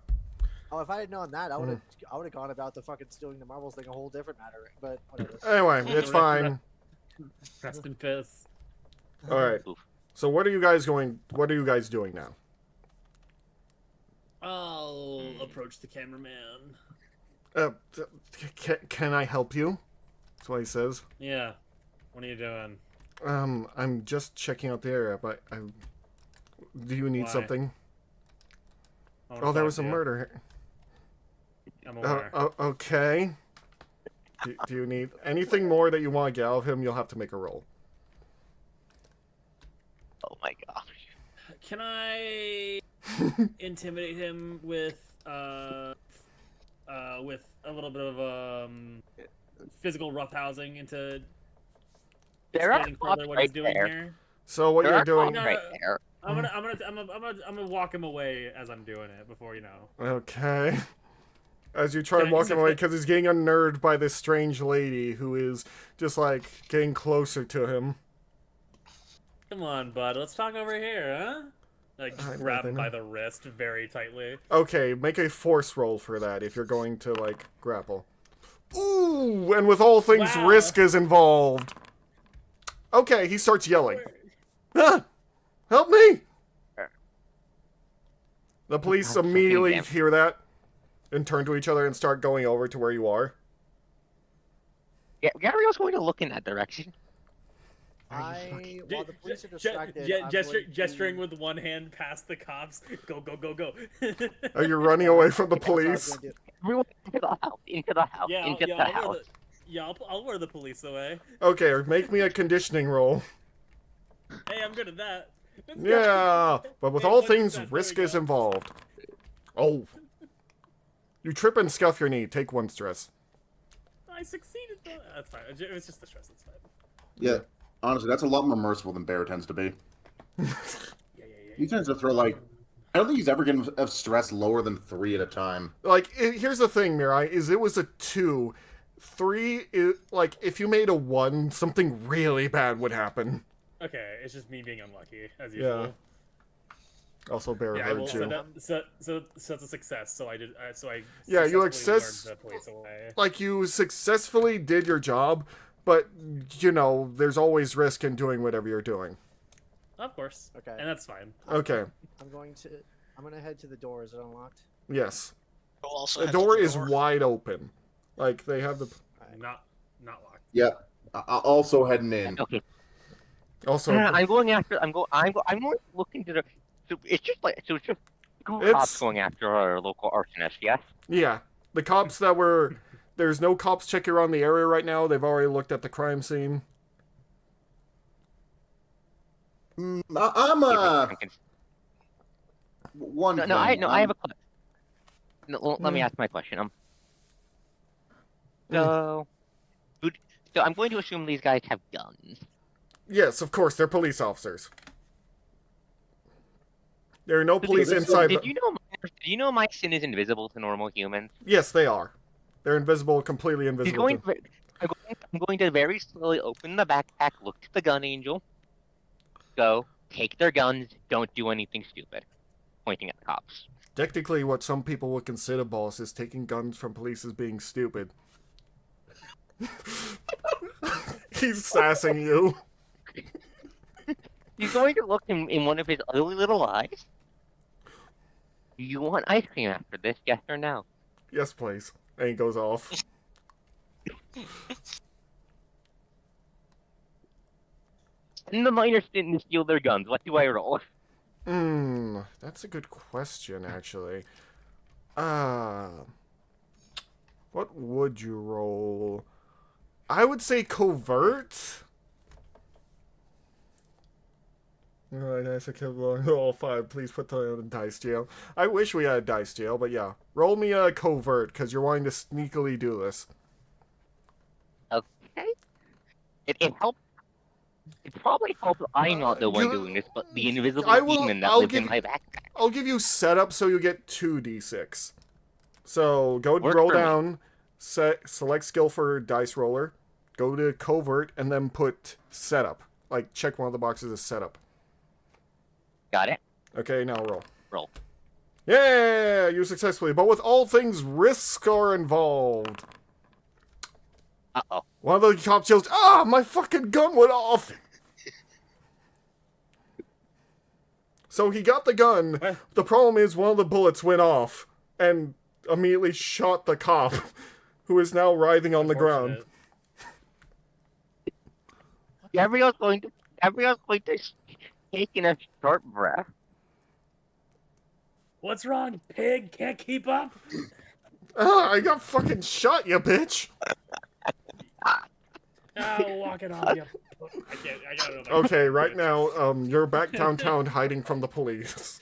Oh, if I had known that, I would have gone about the fucking stealing the marbles thing a whole different matter. But whatever. Anyway, it's fine. Rest in peace. All right. Oof. So what are you guys doing now? I'll approach the cameraman. Can I help you? That's what he says. Yeah. What are you doing? I'm just checking out the area, but do you need Why? something? I wanna Oh, there talk was to a you. murder here. I'm aware. Okay. Do you need anything more that you want to get out of him? You'll have to make a roll. Oh my gosh. Can I intimidate him with a little bit of physical roughhousing into There are explaining further cops what he's right doing there. here? So what There you're are doing? cops right there. I'm gonna walk him away as I'm doing it before you know. Okay. As you try Can and I walk just him have away to- because he's getting unnerved by this strange lady who is just like getting closer to him. Come on, bud. Let's talk over here, huh? Like I know, grab I him know. by the wrist very tightly. Okay, make a force roll for that if you're going to like grapple. Ooh, and with all things Wow. risk is involved. Okay, he starts yelling. Ah, help me! The police God, fucking immediately damn. hear that and turn to each other and start going over to where you are. Yeah, Gabriel's going to look in that direction. While the police are distracted, I'm Gesturing going to... with one hand past the cops. Go, go, go, go. Are you running away from the That's what I was police? gonna do. Everyone into the house. Into the house. Yeah, into yeah, the I'll house. lure I'll lure the police away. Okay, make me a conditioning roll. Hey, I'm good at that. Yeah, but with Hey, all one things, success, there risk we is go. involved. Oh. You trip and scuff your knee. Take 1 stress. I succeeded though. That's fine. It was just the stress. It's fine. Yeah, honestly, that's a lot more merciful than Bear tends to be. Yeah. He tends to throw like, I don't think he's ever going to stress lower than 3 at a time. Like, here's the thing, Mirai, is it was a 2. 3, like, if you made a 1, something really bad would happen. Okay, it's just me being unlucky as usual. Yeah. Also, Bear Yeah, heard well, you. so that's a success. So I did. So I. Yeah, you successfully lured the police away. Like, you successfully did your job, but, you know, there's always risk in doing whatever you're doing. Of course. Okay. And that's fine. Okay, I'm going to head to the door. Is it unlocked? yes. We'll also The head to door is wide open. Like, they have the... Not locked. Yeah, also heading in. Okay. Also, I'm going after. I'm going to look into the. So it's just like. So it's just. It's- Cops going after our local arsonist. Yes. yeah. The cops that were... There's no cops checking around the area right now. They've already looked at the crime scene. I'm I'm cons- one. No, thing. no, I I'm- have a question. No, let me ask my question. So, so I'm going to assume these guys have guns. Yes, of course, they're police officers. There are no police Did- inside Did the... you know my sin is invisible to normal humans? Yes, they are. They're invisible, completely He's invisible. going. to- I'm going to very slowly open the backpack, look to the gun angel, go take their guns. Don't do anything stupid. Pointing at the cops. Technically, what some people would consider, boss, is taking guns from police as being stupid. He's sassing you. He's going to look in one of his ugly little eyes. Do you want ice cream after this? Yes or no? Yes, please. And he goes off. And the miners didn't steal their guns. What do I roll? That's a good question, actually. What would you roll? I would say covert. Alright, nice. I killed all 5. Please put them in dice jail. I wish we had dice jail, but yeah. Roll me a covert, because you're wanting to sneakily do this. Okay. It helps. It probably helps I'm not the one doing this, but the invisible demon that lives in my backpack. I'll give you setup so you get 2d6. So go Work roll for me. down, select skill for dice roller, go to covert, and then put setup. Like, check one of the boxes as setup. Got it? Okay, now roll. Roll. Yeah, you successfully. But with all things, risks are involved. Uh-oh. One of the cops yells, "Ah, my fucking gun went off!" So he got the gun. The problem is one of the bullets went off and immediately shot the cop, who is now writhing on the ground. Everyone's going to take in a short breath. What's wrong, pig? Can't keep up? Ah, I got fucking shot, you bitch! Oh, walk it off, you. I gotta know. Okay, right now, you're back downtown hiding from the police.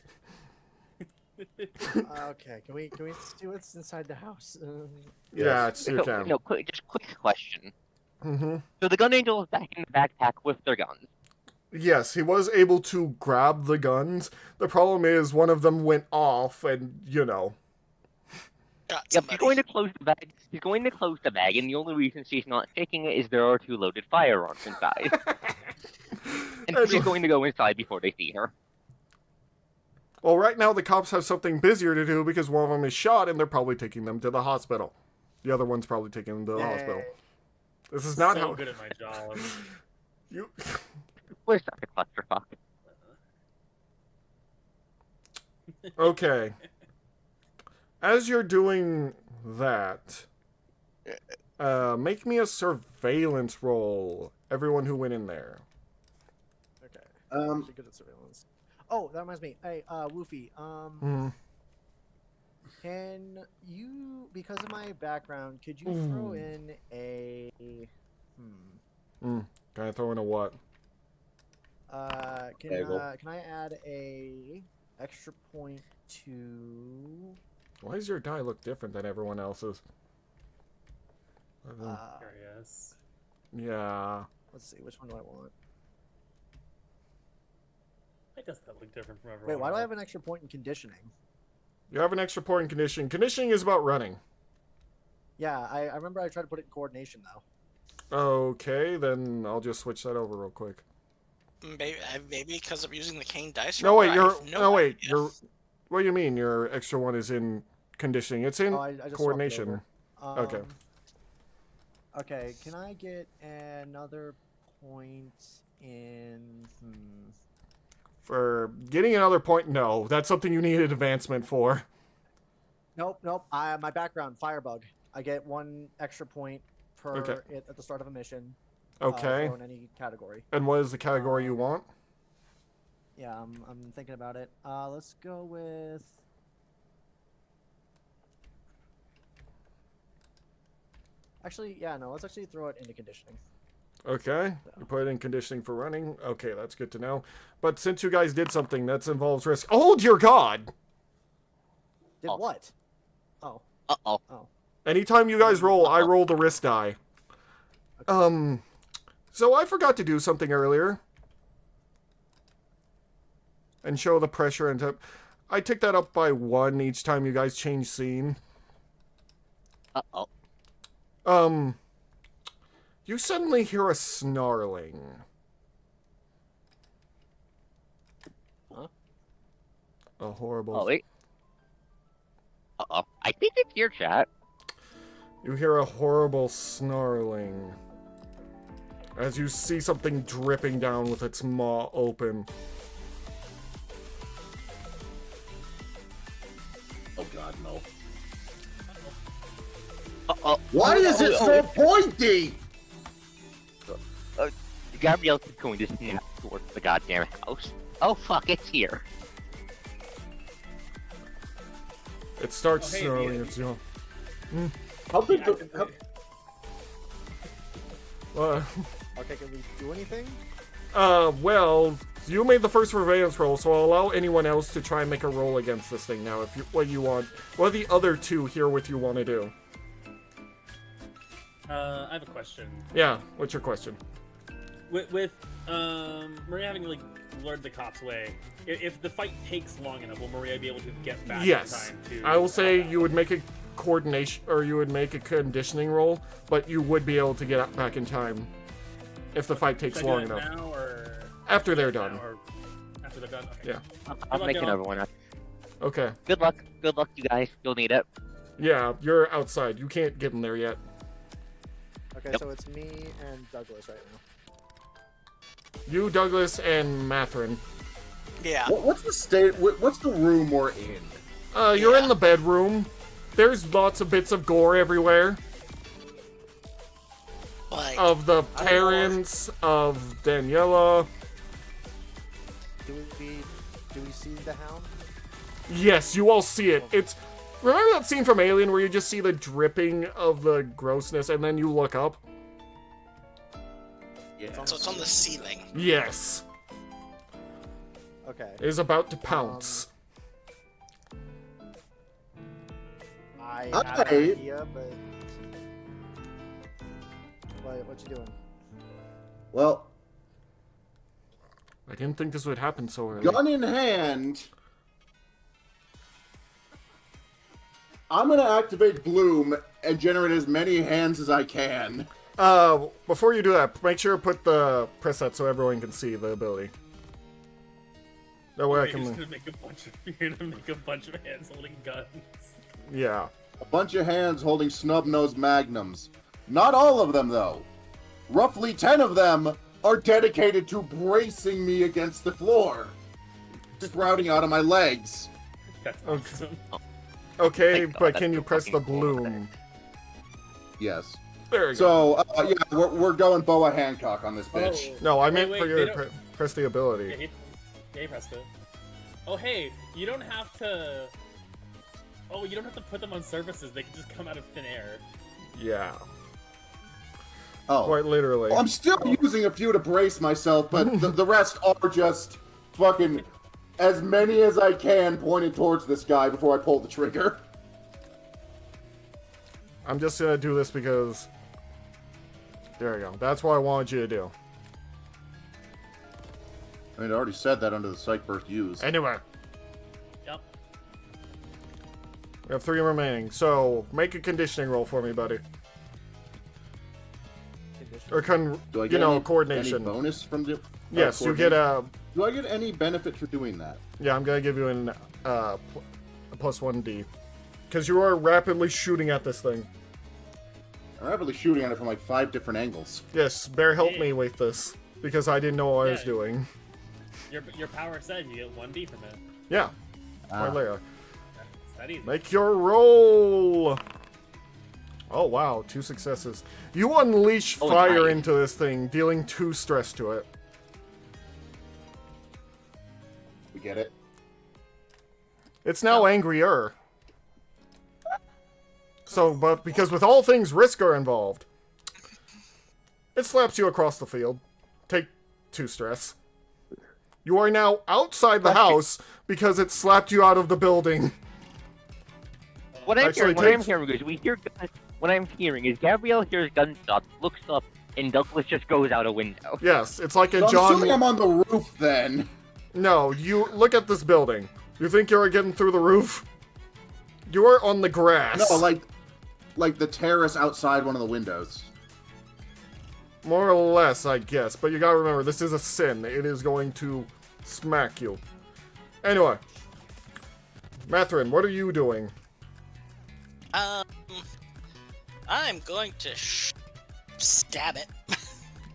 Okay, can we see what's inside the house? Yeah, it's you So, can. no, quick question. Mm-hmm. So the gun angel is back in the backpack with their guns. Yes, he was able to grab the guns. The problem is one of them went off, and, you know. Got Yep, somebody. he's going to close the bag. He's going to close the bag, and the only reason she's not taking it is there are 2 loaded firearms inside. And so she's going to go inside before they see her. Well, right now the cops have something busier to do because one of them is shot, and they're probably taking them to the hospital. The other one's probably taking them to the hospital. This is not so how... good at my job. You... We're such a clusterfuck. Okay. As you're doing that, make me a surveillance roll. Everyone who went in there. Okay. Actually good at surveillance. Oh, that reminds me. Hey, Woofy. Can you, because of my background, could you throw in a? Can I throw in a what? Can I add a extra point to? Why does your die look different than everyone else's? Curious. Yeah. Let's see. Which one do I want? Why does that look different from everyone? Wait, why do I else? have an extra point in conditioning? You have an extra point in conditioning. Conditioning is about running. Yeah, I remember I tried to put it in coordination though. Okay, then I'll just switch that over real quick. Maybe because I'm using the Cain dice. No, wait, roller, I you're... have no No, wait, idea. you're... What do you mean your extra one is in conditioning? It's in Oh, I just swapped it coordination. over. Okay. Okay, can I get another point in? For getting another point, no. That's something you need an advancement for. Nope. My background, Firebug. I get 1 extra point per Okay. at the start of a mission. Okay. In any category. And what is the category you want? Yeah, I'm thinking about it. Let's go with. Actually, yeah, no. Let's actually throw it into conditioning. Okay. You put it in conditioning for running. Okay, that's good to know. But since you guys did something that involves risk... Oh, dear God! Did Oh. what? Oh. Uh-oh. Anytime you guys roll, I roll the risk die. So I forgot to do something earlier. And show the pressure and I took that up by 1 each time you guys change scene. Uh-oh. You suddenly hear a snarling. Huh? A horrible... Oh, wait. Uh-oh. I think it's your chat. You hear a horrible snarling. As you see something dripping down with its maw open. Oh God, no. Uh-oh. Why is it so pointy? Gabrielle is going to snap towards the goddamn house. Oh, fuck, it's here. It starts Oh, hey, snarling. Ian. It's, you know, How big? Actively. uh, Okay, can we do anything? Well, you made the first surveillance roll, so I'll allow anyone else to try and make a roll against this thing now, if you, what you want. What do the other two here what you want to do? I have a question. Yeah, what's your question? With Maria having like lured the cops away, if the fight takes long enough, will Maria be able to get back Yes. in time to? I will say combat? you would make a coordination, or you would make a conditioning roll, but you would be able to get back in time if the fight takes Should I do long that enough. now, or After they're now, done. or after they're done? Okay. Yeah. I'll luck, make y'all. another one. Okay. Good luck. Good luck, you guys. You'll need it. Yeah, you're outside. You can't get in there yet. Okay, Yep. so it's me and Douglas right now. You, Douglas, and Matherin. Yeah. What's the state? What's the room we're in? You're Yeah. in the bedroom. There's lots of bits of gore everywhere. Like, Of the parents, of Daniela. Do we see the hound? Yes, you all see it. It's... Remember that scene from Alien where you just see the dripping of the grossness and then you look up? Yeah. so it's on the ceiling. Yes. Okay. It is about to pounce. I have an Alright. idea, but what you doing? Well, I didn't think this would happen so early. gun in hand, I'm gonna activate Bloom and generate as many hands as I can. Before you do that, make sure to put the preset so everyone can see the ability. That way I You're just can... gonna make a bunch of you're gonna make a bunch of hands holding guns. Yeah. A bunch of hands holding snub-nosed magnums. Not all of them, though. Roughly 10 of them are dedicated to bracing me against the floor, sprouting out of my legs. That's Okay. awesome. Okay, Thank God, but that's can you so press the fucking cool. bloom? Yes. There you go. So, yeah, we're going Boa Hancock on this bitch. Oh. No, I Wait, meant wait, for you they to don't- press the Yeah, ability. he pressed it. Oh hey, you don't have to. Oh, you don't have to put them on surfaces. They can just come out of thin air. Yeah. Oh. Quite literally. Well, I'm still using a few to brace myself, but the rest are just fucking as many as I can pointed towards this guy before I pull the trigger. I'm just gonna do this because... There you go. That's what I wanted you to do. I mean, I already said that under the psych burst use. Anyway, Yep. we have 3 remaining. So, make a conditioning roll for me, buddy. Condition? Or, Do I you get know, any coordination. bonus from the? Yes, you get a... Do I get any benefit for doing that? Yeah, I'm gonna give you a plus 1d. Because you are rapidly shooting at this thing. I'm rapidly shooting at it from like 5 different angles. Yes, Bear helped me with this. Because I didn't know what I was Yeah. doing. Your power said you get 1d from it. Yeah, Ah. right there. It's that easy. Make your roll! Oh wow, 2 successes. You unleash Oh, fire nice. into this thing, dealing 2 stress to it. We get it. It's now angrier. So, but because with all things risk are involved, it slaps you across the field. Take 2 stress. You are now outside the house because it slapped you out of the building. What I'm Actually, hearing is we hear what I'm hearing is Gabrielle hears gunshots, looks up, and Douglas just goes out a window. Yes, it's like a So I'm John... assuming I'm on the roof then. No, you look at this building. You think you're getting through the roof? You are on the grass. No, like the terrace outside one of the windows. More or less, I guess. But you gotta remember, this is a sin. It is going to smack you. Anyway. Matherin, what are you doing? I'm going to stab it.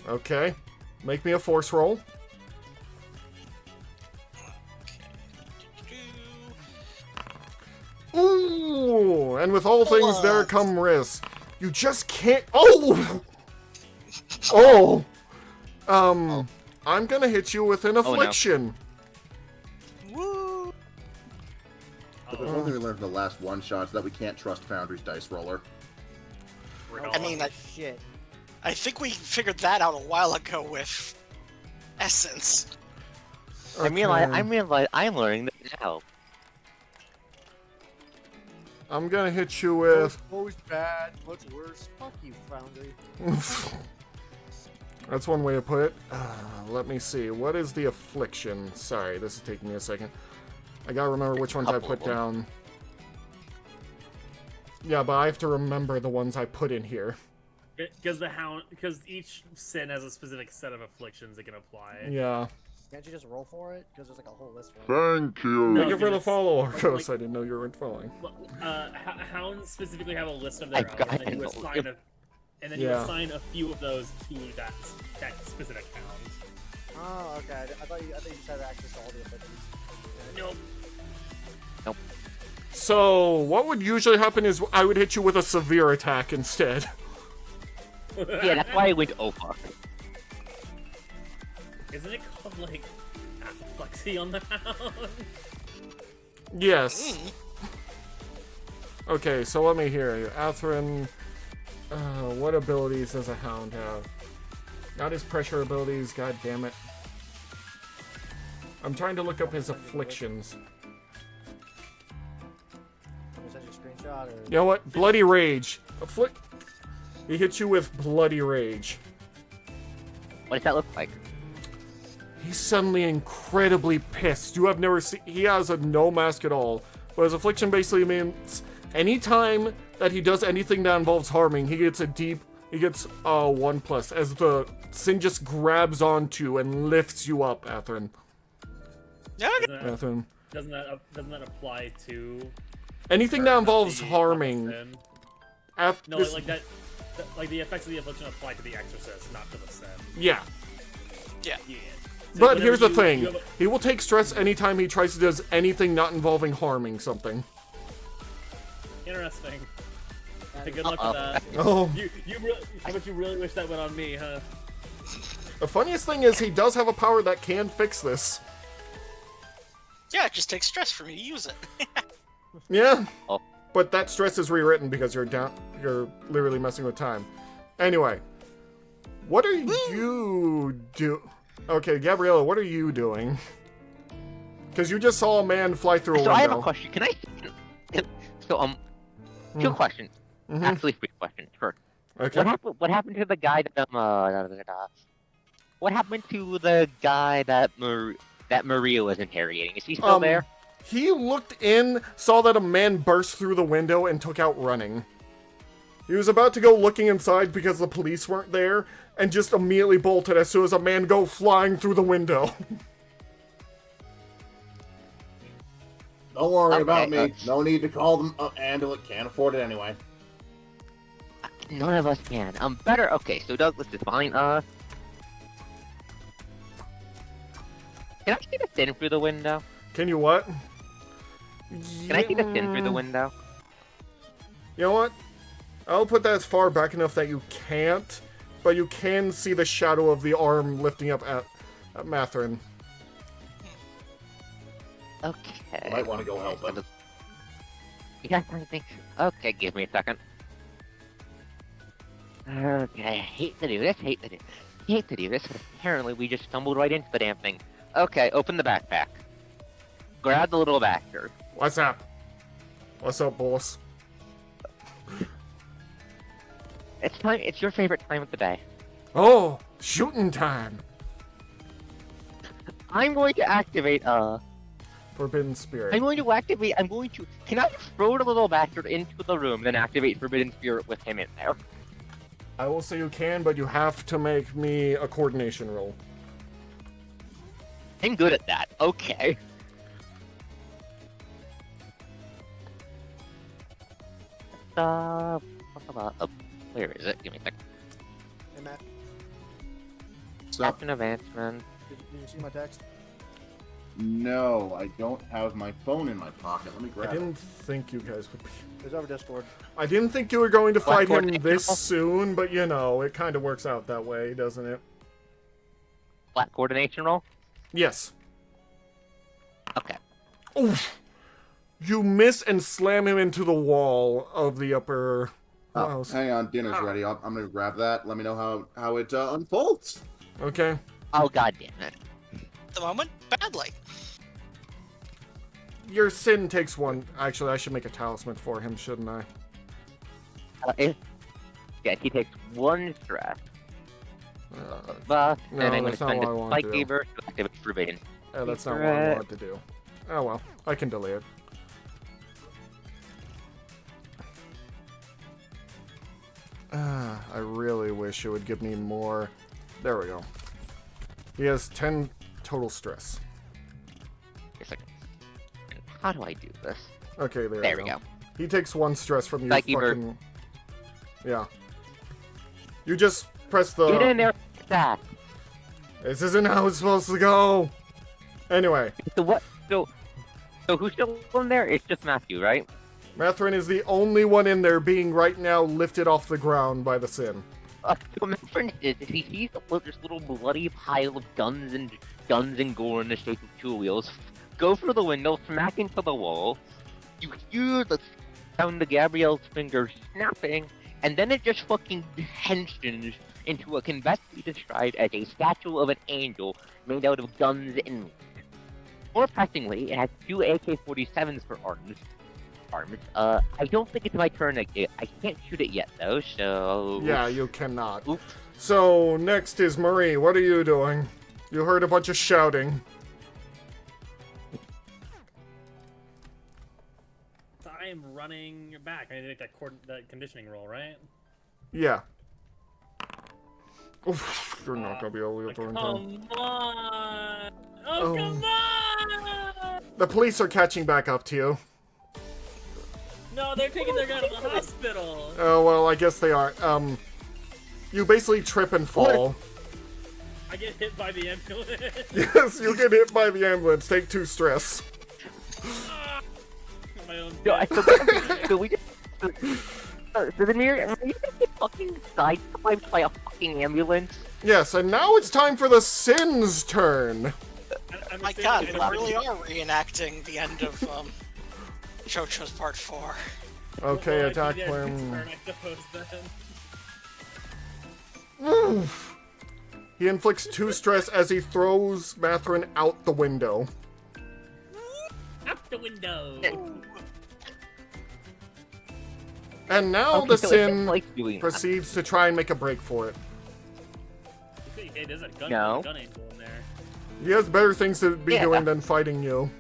Okay. Make me a force roll. Ooh! And with all things there come risks. You just can't... Oh! Oh! I'm gonna hit you with an no. affliction. Woo! But there's one thing we learned from the last one shot is that we can't trust Foundry's dice roller. We're I mean, Shit. I think we figured that out a while ago with essence. I'm learning this now. I'm gonna hit you with. Always bad. What's worse? Fuck you, Foundry. That's one way to put it. Let me see. What is the affliction? Sorry, this is taking me a second. I gotta remember which ones I put down. Yeah, but I have to remember the ones I put in here. Because each sin has a specific set of afflictions it can apply. Yeah. Can't you just roll for it? Because there's like a whole list for it. Thank you. No, Thank you for the because, follow, like- Arcos. I didn't know you weren't following. Hounds specifically have a list of their I've own, got and then you it. assign you Yeah. assign a few of those to that specific hound. Oh, okay. I thought you just had access to all the abilities. Nope. So, what would usually happen is I would hit you with a severe attack instead. Yeah, that's why I went over. Isn't it called like apoplexy on the hound? Yes. Okay, so let me hear you. Atherin, what abilities does a hound have? Not his pressure abilities, god damn it. I'm trying to look up his afflictions. Is that your screenshot or? You know what? Bloody Rage. He hits you with Bloody Rage. What does that look like? He's suddenly incredibly pissed. You have never seen. He has a no mask at all. But his affliction basically means anytime that he does anything that involves harming, he gets a 1+ as the sin just grabs onto and lifts you up, Atherin. Yeah, Atherin. Doesn't that apply to Anything that involves the harming. sin? Af- No, this- like that. Like the effects of the affliction apply to the exorcist, not to the sin. Yeah. yeah. Yeah. So But whenever here's the you thing. have He will take stress anytime he tries to do anything not involving harming something. Interesting. Good luck with that. Oh. I bet you really wish that went on me, huh? The funniest thing is he does have a power that can fix this. Yeah, it just takes stress for me to use it. Yeah. Oh. But that stress is rewritten because you're literally messing with time. Anyway. What are you Okay, Gabriella, what are you doing? Because you just saw a man fly through a So window. I have a question. Can I? So two questions. Mhm. Actually, 3 questions. First, Okay. what happened to the guy that what happened to the guy that Maria was interrogating? Is he still there? He looked in, saw that a man burst through the window, and took out running. He was about to go looking inside because the police weren't there, and just immediately bolted as soon as a man go flying through the window. Don't worry about me. that's- No need to call them ambulance. Can't afford it anyway. None of us can. Better. Okay, so Douglas is fine. Can I see the sin through the window? Can you what? Can I see the sin through the window? You know what? I'll put that as far back enough that you can't, but you can see the shadow of the arm lifting up at Matherin. Okay. Might want to go help him. Yeah, I think. Okay, give me a second. Okay, I hate to do this. Hate to do this. But apparently, we just stumbled right into the damn thing. Okay, open the backpack. Grab the little bastard. What's up? What's up, boss? It's time. It's your favorite time of the day. Oh, shooting time! I'm going to activate. Forbidden Spirit. I'm going to. Can I just throw the little bastard into the room, then activate Forbidden Spirit with him in there? I will say you can, but you have to make me a coordination roll. I'm good at that. Okay. Where is it? Give me a second. Hey, Matt, Captain Advancement. did you see my text? No, I don't have my phone in my pocket. Let me I grab it. didn't think you guys would be... It was over Discord. I didn't think you were going to fight him coordination this roll? soon, but you know, it kind of works out that way, doesn't it? Flat coordination roll. Yes. Okay. Oof! You miss and slam him into the wall of the upper Oh, house. hang on, dinner's ready. I'm gonna grab that. Let me know how it unfolds. Okay. Oh god damn it. At the moment, badly. Your sin takes one. Actually, I should make a talisman for him, shouldn't I? Yes, he takes 1 stress. No, And I'm going to that's not spend what I a want spike to do. gamer to activate forbidden. That's not what I wanted to do. Oh well, I can delay it. I really wish it would give me more. There we go. He has 10 total stress. Just like, how do I do this? Okay, There we go. He takes 1 stress from you. Thank you, Fucking... Yeah. You just press the... Get in there, fast. This isn't how it's supposed to go! Anyway. So what? So who's still in there? It's just Matthew, right? Matherin is the only one in there being right now lifted off the ground by the sin. So Matthew is, if he sees this little bloody pile of guns and gore in the shape of 2 wheels, go through the window, smack into the wall. You hear the sound of Gabrielle's fingers snapping, and then it just fucking tensions into what can best be described as a statue of an angel made out of guns and meat. More pressingly, it has 2 AK-47s for arms. I don't think it's my turn. I can't shoot it yet, though, so... Yeah, you cannot. Oops. So, next is Marie. What are you doing? You heard a bunch of shouting. I am running back. I need to make that conditioning roll, right? Yeah. Oof, you're not gonna be able to get through in time. Come on! Oh, Oh. come on! The police are catching back up to you. No, they're taking their guy to the hospital. Oh, well, I guess they are. You basically trip and fall. I get hit by the ambulance. Yes, you get hit by the ambulance. Take 2 stress. My own No, death. so we just... So the mirror, are you gonna get fucking sideswiped by a fucking ambulance? Yes, and now it's time for the Sin's turn. I'm My assuming god, I we don't- really are reenacting the end of JoJo's Part 4. Okay, Well, attack yeah, plan. his turn, I suppose, then. Oof. He inflicts 2 stress as he throws Matherin out the window. Out the window! And now Okay, the so it's Sin like doing that. proceeds to try and make a break for it. Hey, there's a gun, No. gun angel in there. He has better things to be Yeah. doing than fighting you.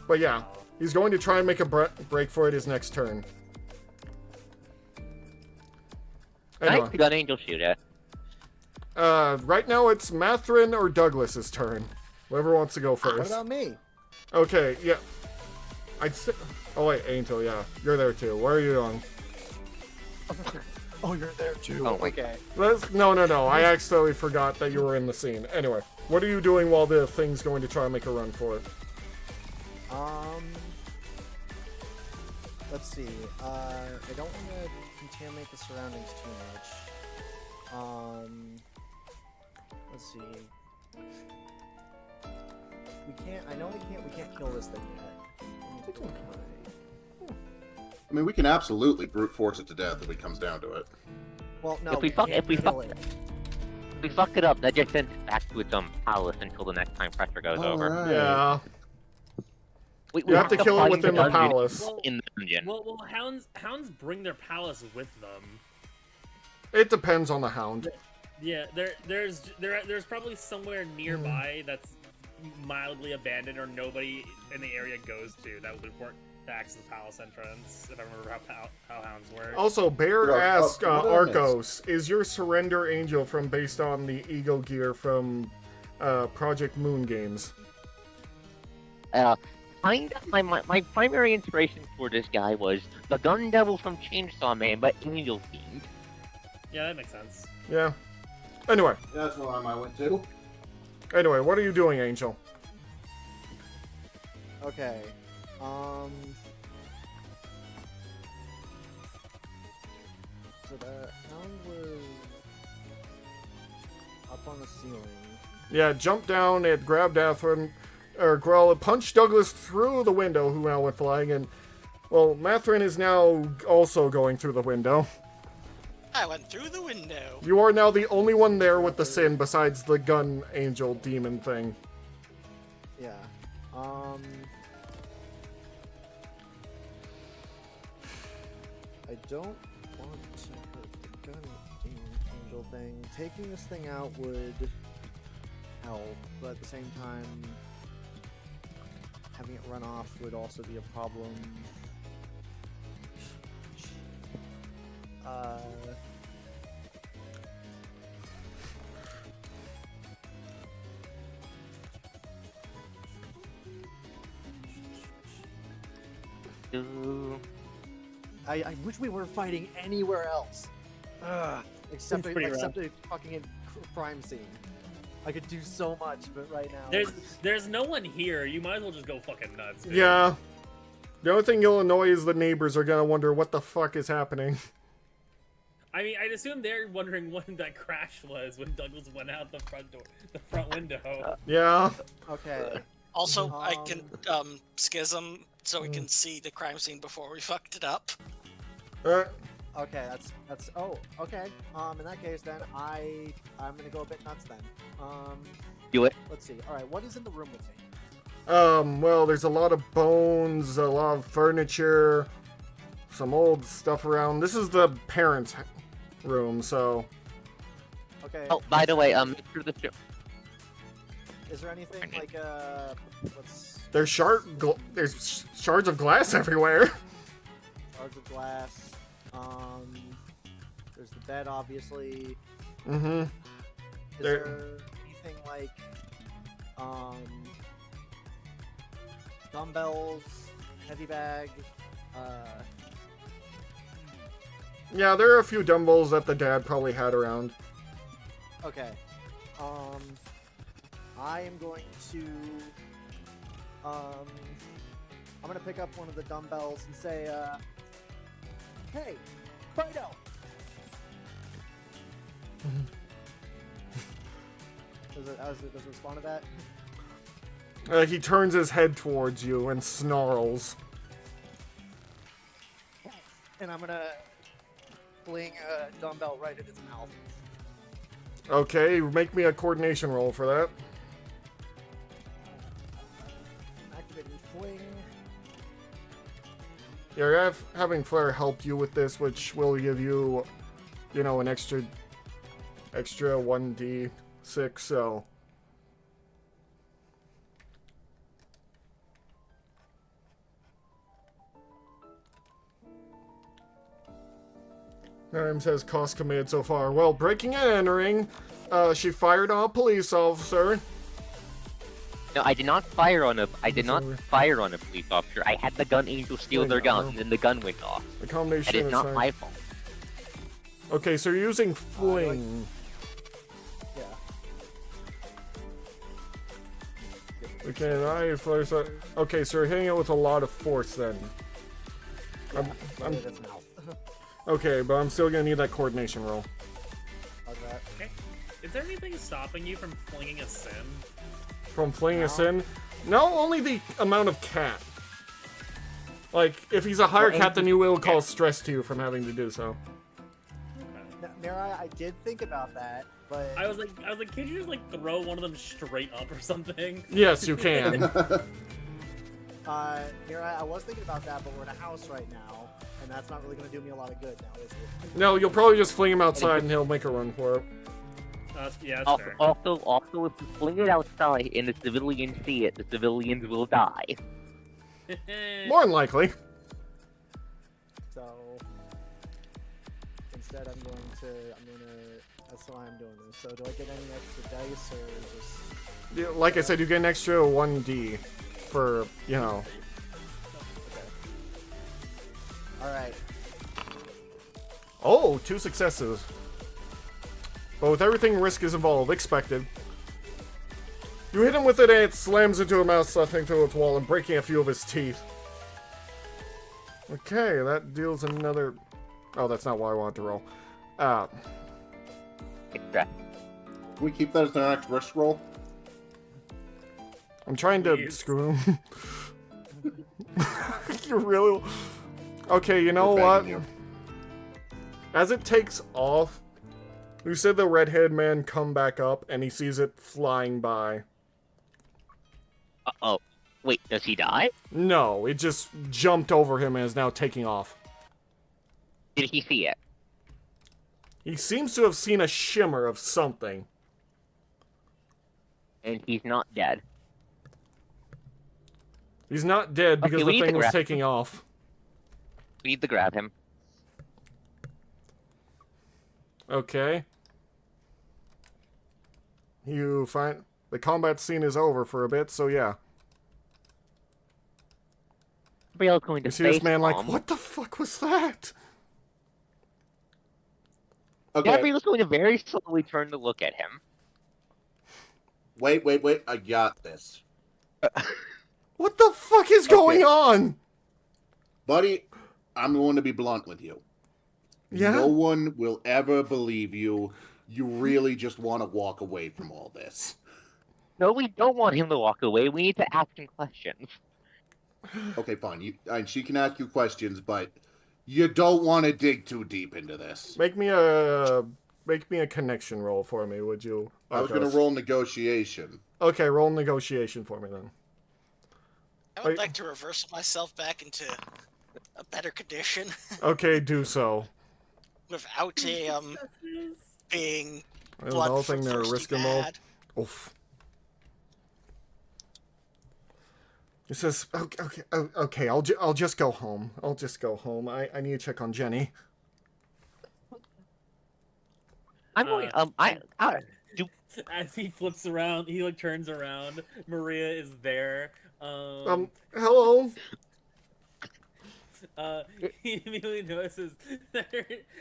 But yeah, he's going to try and make a break for it his next turn. Anyway, Nice gun angel shoot it. right now it's Matherin or Douglas's turn. Whoever wants to go What first. about me? Okay, yeah. Oh wait, Angel, yeah. You're there too. Where are you going? Oh, you're there too. Oh my Okay. No. I accidentally forgot that you were in the scene. Anyway, what are you doing while the thing's going to try and make a run for it? Let's see. I don't want to contaminate the surroundings too much. Let's see. We can't. I know we can't kill this thing yet. Let me take my- I mean, we can absolutely brute force it to death if it comes down to it. Well, no. If we fuck- can't if we kill fuck- it. If we fuck it up, that just sends it back to its palace until the next time pressure goes over. Alright. Yeah. We You have to kill it find within the dungeon palace. In the dungeon. Well, hounds bring their palace with them. It depends on the hound. Yeah, there's probably somewhere nearby that's mildly abandoned or nobody in the area goes to that would work to access the palace entrance. If I remember how hounds work. Also, Bear Yeah, asked what did I miss? Arcos, is your surrender angel from based on the Ego gear from Project Moon games? Kind of, my primary inspiration for this guy was the gun devil from Chainsaw Man, but angel themed. Yeah, that makes sense. Yeah. Anyway, Yeah, that's the line I went to. what are you doing, Angel? Okay. So the hound was up on the ceiling. Yeah, jump down and grab Matherin, or Grell, punch Douglas through the window, who now went flying, and, well, Matherin is now also going through the window. I went through the window. You are now the only one there with the sin besides the gun angel demon thing. Yeah. I don't want to hurt the gun angel thing. Taking this thing out would help, but at the same time, having it run off would also be a problem. I wish we weren't fighting anywhere else. Except Seems pretty except a fucking crime scene. I could do so much, but right now There's no one here. You might as well just go fucking nuts. Dude. Yeah. The only thing you'll annoy is the neighbors are gonna wonder what the fuck is happening. I mean, I'd assume they're wondering when that crash was when Douglas went out the front door, the front window. Yeah. Okay. Also, I can schism so we can see the crime scene before we fucked it up. Okay, that's okay. In that case then I'm gonna go a bit nuts then. Do it. Let's see. Alright, what is in the room with me? Well, there's a lot of bones, a lot of furniture, some old stuff around. This is the parents' room, so... Okay. Oh, by the way, make sure the Is there anything like what's There's there's shards of glass everywhere. shards of glass? There's the bed, obviously. Mm-hmm. Is There- there anything like dumbbells, heavy bag? Yeah, there are a few dumbbells that the dad probably had around. Okay. I am going to I'm gonna pick up one of the dumbbells and say, hey, Fido! Does it respond to that? He turns his head towards you and snarls. And I'm gonna fling a dumbbell right at his mouth. Okay, make me a coordination roll for that. Activating fling. Yeah, you're having Flare help you with this, which will give you, you know, an extra 1d6, so... Rhyme says cost committed so far. Well, breaking and entering, she fired on a police officer. No, I did not fire on a. I did not fire on a police officer. I had the gun angel steal their gun, and then the gun went off. The combination That is not is my fault. Okay, so you're using fling. Yeah. Okay, okay, so you're hitting it with a lot of force then. Right I'm- at his mouth. Okay, but I'm still gonna need that coordination roll. How's that? Okay. Is there anything stopping you from flinging a sin? From flinging No. us in? No, only the amount of cat. Like, if he's a higher cat, then you will cause stress to you from having to do so. Now, Mira, I did think about that, but I was like, can't you just like throw one of them straight up or something? Yes, you can. Mira, I was thinking about that, but we're in a house right now, and that's not really going to do me a lot of good now, is it? No, you'll probably just fling him outside and he'll make a run for it. Yeah, that's Also, fair. also, if you fling it outside and the civilians see it, the civilians will die. More than likely. So instead, that's why I'm doing this. So do I get any extra dice or just? Yeah, like I said, you get an extra 1d for, you know. Okay. All right. Oh, 2 successes. But with everything risk is involved, expected. You hit him with it and it slams into a mouse, sluffing through its wall and breaking a few of his teeth. Okay, that deals another... Oh, that's not what I wanted to roll. Extra. Can we keep that as our next risk roll? I'm trying to Please. screw him. You really... Okay, you know We're what? begging you. As it takes off, you said the red-haired man come back up, and he sees it flying by. Uh-oh. Wait, does he die? No, it just jumped over him and is now taking off. Did he see it? He seems to have seen a shimmer of something. And he's not dead. He's not dead because Okay, we the need to thing was grab taking off. We need to grab him. Okay. You find... The combat scene is over for a bit, so yeah. Gabriel's going to You see this face man like, bomb. what the fuck was that? Okay. Gabriel's going to very slowly turn to look at him. Wait. I got this. What the fuck is going on? Buddy, I'm going to be blunt with you. Yeah? No one will ever believe you. You really just want to walk away from all this. No, we don't want him to walk away. We need to ask him questions. Okay, fine. And she can ask you questions, but you don't want to dig too deep into this. Make me a connection roll for me, would you? I was going to roll negotiation. Okay, roll negotiation for me then. I would like to reverse myself back into a better condition Okay, do so. without a being The whole thing there, bloodthirsty risk and roll. mad. Oof. He says, okay, I'll just go home. I'll just go home. I need to check on Jenny. I'm going. As he flips around, he like turns around. Maria is there. Hello. He immediately notices that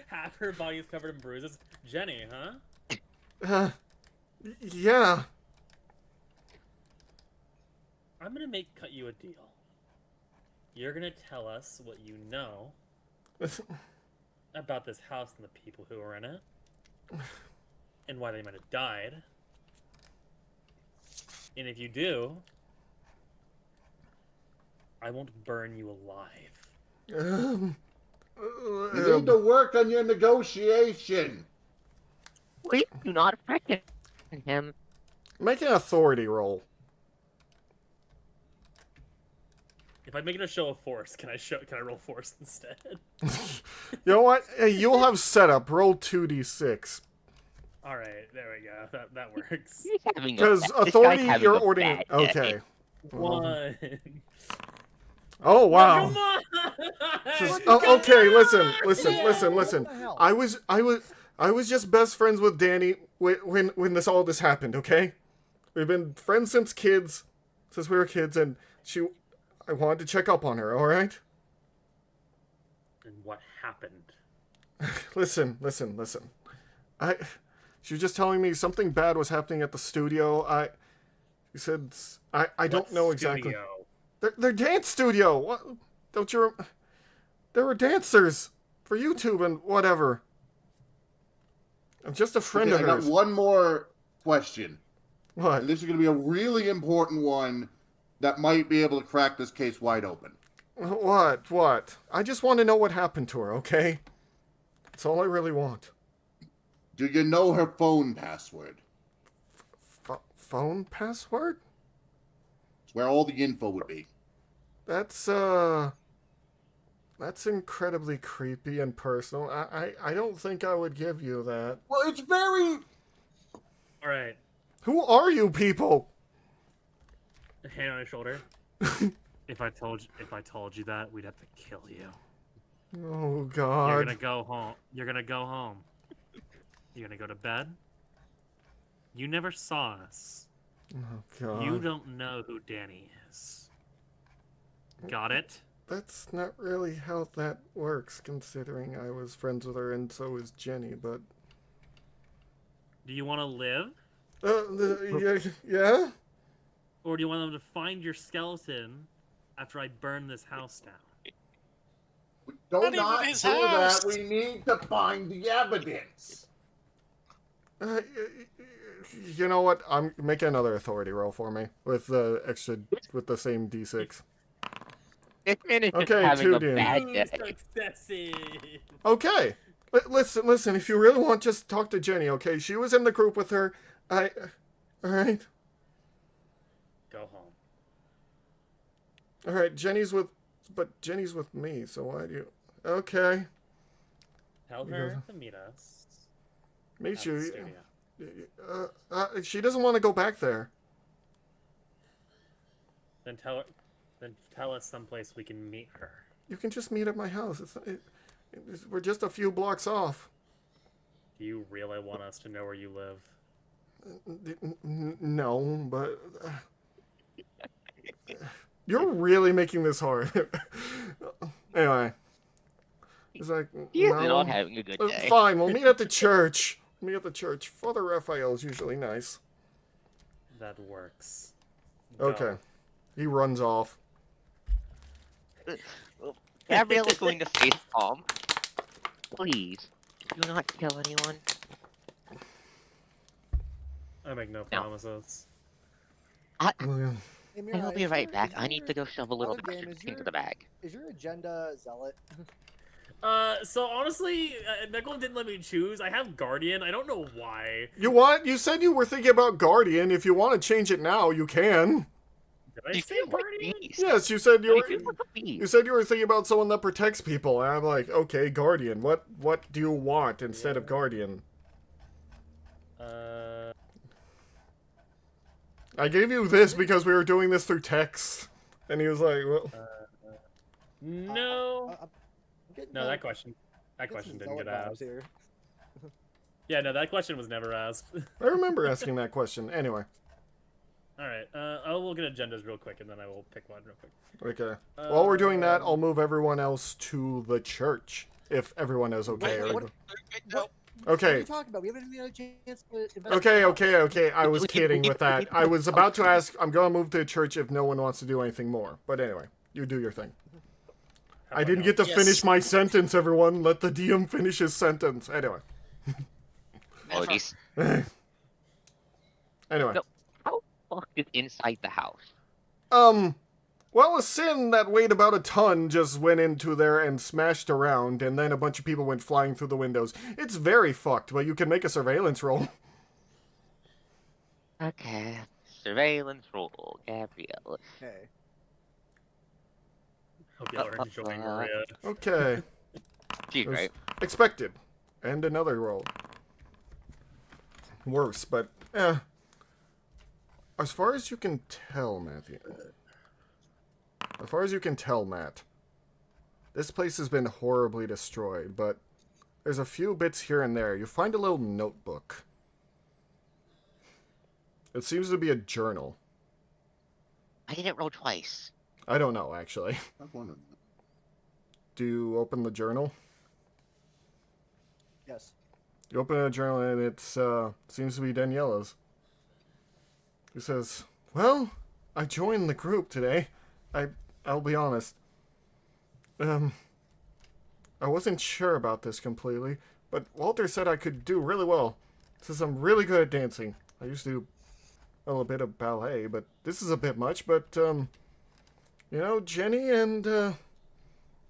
half her body is covered in bruises. Jenny, huh? Yeah. I'm gonna cut you a deal. You're gonna tell us what you know about this house and the people who are in it, and why they might have died. And if you do, I won't burn you alive. You need to work on your negotiation. Please do not threaten him. Make an authority roll. If I make it a show of force, can I roll force instead? You know what? Hey, you'll have setup. Roll 2d6. All right, there we go. That works. Because authority, you're ordering. Okay. One. Oh wow. Come on! Okay, listen. I was just best friends with Danny when all this happened. Okay, we've been friends since we were kids, and I wanted to check up on her. All right. And what happened? Listen. She was just telling me something bad was happening at the studio. She said I don't know exactly. Studio? Their dance studio. What? Don't you? There were dancers for YouTube and whatever. I'm just a friend of I got hers. one more question. What? And this is going to be a really important one that might be able to crack this case wide open. What? I just want to know what happened to her, okay? That's all I really want. Do you know her phone password? Phone password? It's where all the info would be. That's incredibly creepy and personal. I don't think I would give you that. Well, it's very... All right. Who are you people? Hand on his shoulder. If I told you that, we'd have to kill you. Oh God. You're gonna go home. You're gonna go to bed. You never saw us. Oh God. You don't know who Danny is. Got it? That's not really how that works, considering I was friends with her and so was Jenny, but... Do you want to live? Yeah? Or do you want them to find your skeleton after I burn this house down? Don't Not not even do his that. house. We need to find the evidence. You know what? I'm making another authority roll for me with the same d6. This man is just Okay, having a 2D. bad day. Successes! Okay. Listen. If you really want, just talk to Jenny, okay? She was in the group with her. All right. Go home. All right. Jenny's with me. So why do you? Okay. Tell her to meet us. Meet at the you. studio. She doesn't want to go back there. Then tell us someplace we can meet her. You can just meet at my house. We're just a few blocks off. Do you really want us to know where you live? No, but you're really making this hard. Anyway, it's like He's no. not having a good day. Fine, we'll meet at the church. Meet at the church. Father Raphael's usually nice. That works. Go. Okay, he runs off. Gabrielle is going to face palm. Please, do not kill anyone. I make no No. promises. Oh, yeah. Hey, I Mira, will be is right your- back. is I need to your- go shove a little other bit game, is into your- the bag. Is your agenda zealot? So honestly, Nicole didn't let me choose. I have Guardian. I don't know why. You said you were thinking about Guardian. If you want to change it now, you can. Did I You say feel like Guardian? beast. Yes, you said you You were. feel like a beast. You said you were thinking about someone that protects people, and I'm like, okay, Guardian. What do you want instead of Guardian? I gave you this because we were doing this through text, and he was like, well, No. I'm getting No, that question. That getting question some didn't get zealot vibes asked. here. Yeah, no, that question was never asked. I remember asking that question. Anyway, All right. I'll look at agendas real quick, and then I will pick one real quick. okay. While we're doing that, I'll move everyone else to the church if everyone is okay. Wait, or- what- No, What are Okay. you talking about? We haven't even had a chance to investigate. Okay. I was kidding with that. I was about to ask. I'm gonna move to the church if no one wants to do anything more. But anyway, you do your thing. How I about didn't no? get to Yes. finish my sentence, everyone. Let the DM finish his sentence. Anyway. Apologies. Anyway. No. How fuck is inside the house? Well, a sin that weighed about a ton just went into there and smashed around, and then a bunch of people went flying through the windows. It's very fucked, but you can make a surveillance roll. Okay. Surveillance roll, Gabrielle. Okay. Hope y'all are enjoying Maria. Okay. She's It was right. expected. And another roll. Worse, but as far as you can tell, Matthew. As far as you can tell, Matt, this place has been horribly destroyed, but there's a few bits here and there. You find a little notebook. It seems to be a journal. I didn't roll twice. I don't know, actually. I've wondered. Do you open the journal? Yes. You open a journal and it seems to be Daniela's. He says, well, I joined the group today. I'll be honest. I wasn't sure about this completely, but Walter said I could do really well. Says I'm really good at dancing. I used to do a little bit of ballet, but this is a bit much, but, you know, Jenny and,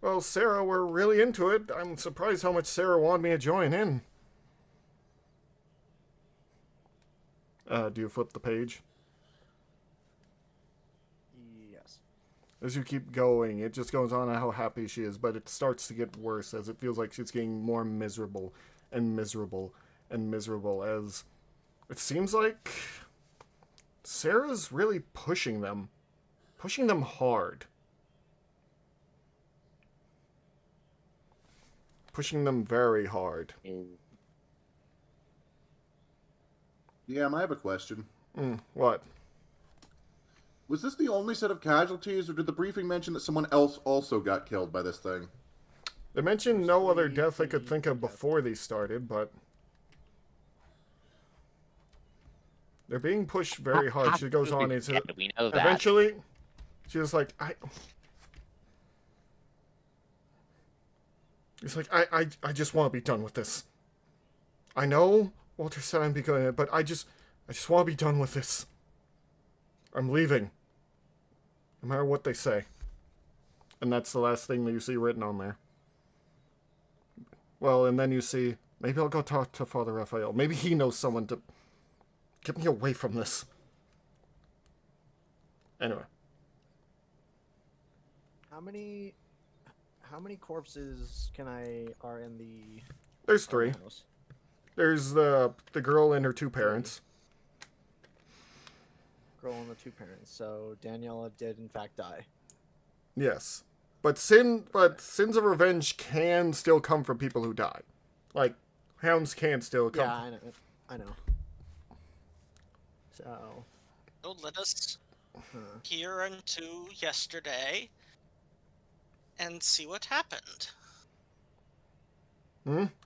well, Sarah were really into it. I'm surprised how much Sarah wanted me to join in. Do you flip the page? Yes. As you keep going, it just goes on how happy she is, but it starts to get worse as it feels like she's getting more miserable and miserable and miserable as it seems like Sarah's really pushing them hard. Pushing them very hard. Yeah, I have a question. What? Was this the only set of casualties, or did the briefing mention that someone else also got killed by this thing? They mentioned no other death I could think of before these started, but they're being pushed very hard. She goes on into Yeah, we know that. eventually she's like it's like I just want to be done with this. I know Walter said I'm becoming it, but I just want to be done with this. I'm leaving. No matter what they say. And that's the last thing that you see written on there. Well, and then you see, maybe I'll go talk to Father Raphael. Maybe he knows someone to get me away from this. Anyway. How many corpses are in the There's 3. house? There's the girl and her 2 parents. Girl and the 2 parents. So Daniela did in fact die. Yes. But sins of revenge can still come from people who die. Like, hounds can still come. Yeah, I know. So, So let us peer into yesterday and see what happened.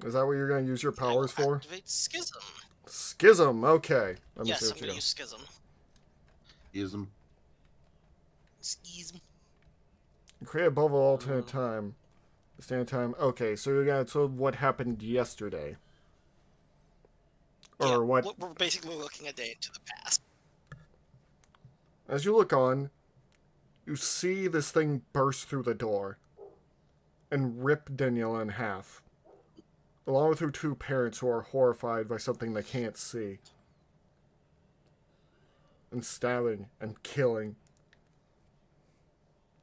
Is that what you're going to use your powers I will for? activate Schism. Schism, okay. Let me Yes, see I'm what you going to got. use Schism. Ism. Schism. Create a bubble alternate time. Stand time. Okay, so you're going to tell what happened yesterday. Or Yeah, what? we're basically looking a day into the past. As you look on, you see this thing burst through the door and rip Daniela in half, along with her 2 parents who are horrified by something they can't see, and stabbing and killing.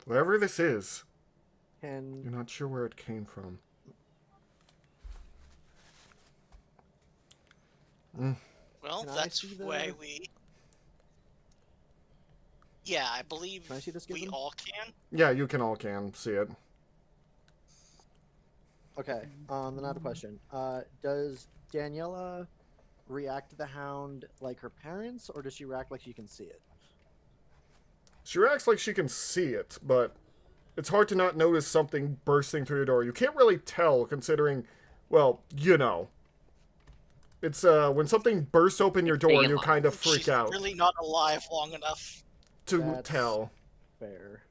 Whatever this is, you're not sure where it came from. Well, Can I that's see the- why we... Yeah, I believe Can I see the we Schism? all can. Yeah, you can see it. Okay, then I have a question. Does Daniela react to the hound like her parents, or does she react like she can see it? She reacts like she can see it, but it's hard to not notice something bursting through your door. You can't really tell, considering, well, you know. It's, when something bursts open your door, you kind of freak She's out really not alive long enough. to That's tell. Fair.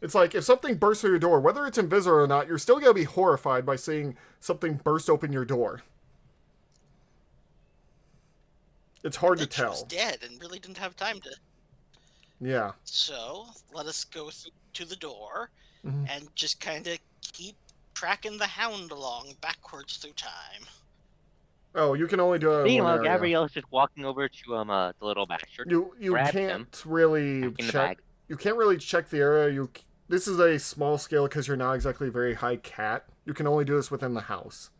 It's like, if something bursts through your door, whether it's invisible or not, you're still going to be horrified by seeing something burst open your door. It's hard to She was tell. dead and really didn't have time to... Yeah. So, let us go to the door Mhm. and just kind of keep tracking the hound along backwards through time. Oh, you can only do it in one Meanwhile, area. Gabrielle's just walking over to the little bastard. You grabs can't him, really back in the check. bag. You can't really check the area. This is a small scale because you're not exactly a very high cat. You can only do this within the house.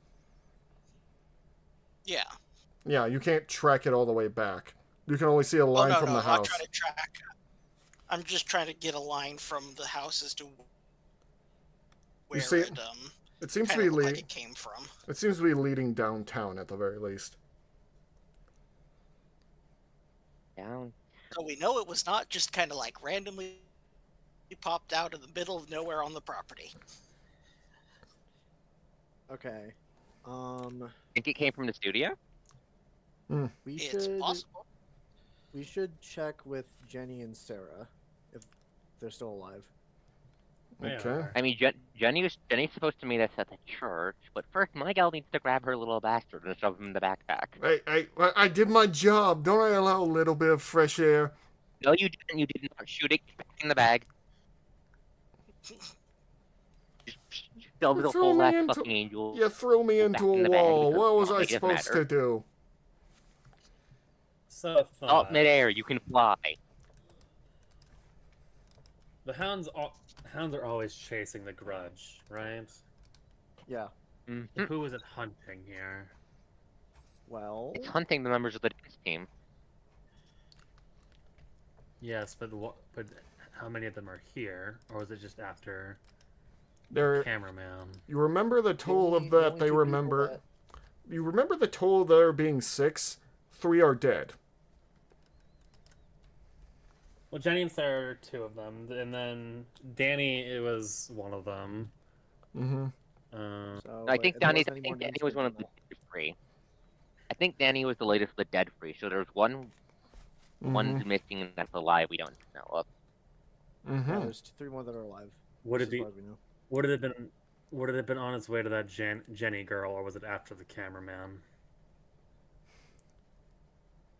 Yeah. Yeah, you can't track it all the way back. You can only see a line from the I'm house. not trying to track. I'm just trying to get a line from the house as to where see- it It seems to kind be of looked like it came from. It seems to be leading downtown at the very least. Down. So we know it was not just kind of like randomly popped out in the middle of nowhere on the property. Okay. Think it came from the studio? We It's should possible. we should check with Jenny and Sarah if they're still alive. Okay. I mean, Jenny's supposed to meet us at the church, but first my gal needs to grab her little bastard and shove him in the backpack. I did my job. Don't I allow a little bit of fresh air? No, you didn't. You did not shoot it. Get back in the bag. Shove the threw whole me ass into- fucking angel. You threw me back into in a the bag wall. because What was it I doesn't supposed matter. to do? So, Up midair, you can fly. the hounds are always chasing the grudge, right? Yeah. Mhm. Who is it hunting here? Well, It's hunting the members of the dance team. Yes, but But how many of them are here, or is it just after There. cameraman? You remember the total only- of the that only they 2 people remember. that- You remember the total of there being 6? 3 are dead. Well, Jenny and Sarah are 2 of them, and then Danny it was one of them. Mm-hmm. So, I but think if there Danny. wasn't I any think more Danny names was one of the dead free. I think Danny was the latest of the dead free. So there's one missing that's alive. We don't know of. Yeah, there's 3 more that are alive. Would just it as be? far as we know. Would it have been? Would it have been on its way to that Jenny girl, or was it after the cameraman?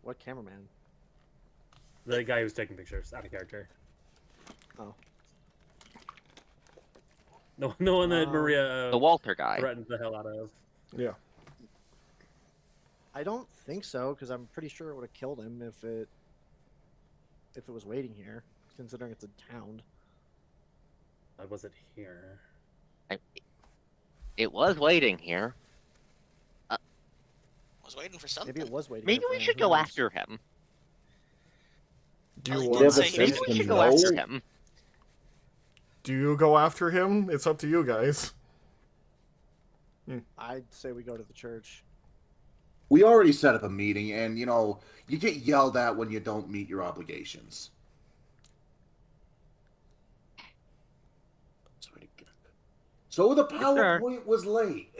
What cameraman? The guy who's taking pictures, out of character. Oh. No one that Maria The Walter guy. threatened the hell out of. Yeah. I don't think so, because I'm pretty sure it would have killed him if it was waiting here, considering it's a town. Why was it here? It was waiting here. Was waiting for something. Maybe it was waiting. Maybe here for we him, should who go knows? after him. Do Well, you he want did the say he Maybe sense we to should go after know? him. Do you go after him? It's up to you guys. I'd say we go to the church. We already set up a meeting, and you get yelled at when you don't meet your obligations. So the PowerPoint was late.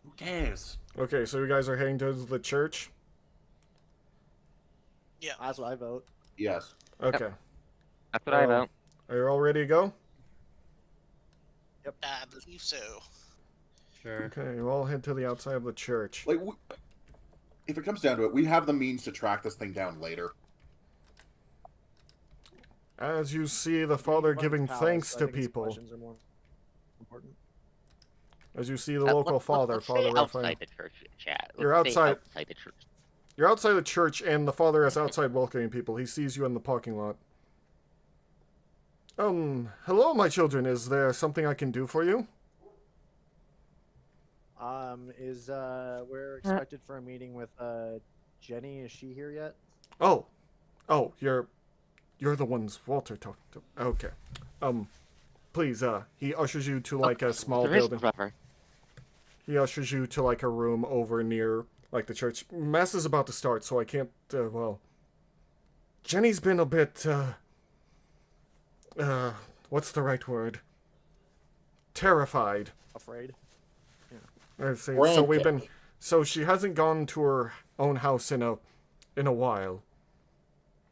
Who cares? Okay, so you guys are heading to the church? Yeah. That's what I vote. Yes. Okay. That's what I Well, vote. Are you all ready to go? I believe so. Sure. Okay, you all head to the outside of the church. Like, if it comes down to it, we have the means to track this thing down later. As you see the father Running giving palace, thanks I to think his people. questions are more important. As you see the local father, let's Father stay Raphael. outside the church chat. You're Let's stay outside. outside the church. You're outside the church, and the father is outside welcoming people. He sees you in the parking lot. Hello, my children. Is there something I can do for you? We're expected for a meeting with Jenny. Is she here yet? Oh, you're the ones Walter talked to. Okay. Please, he ushers you to like a small There is building. clever. He ushers you to like a room over near like the church. Mass is about to start, so I can't. Jenny's been a bit. What's the right word? Terrified. Afraid. I see. So we've been. So she hasn't gone to her own house in a while.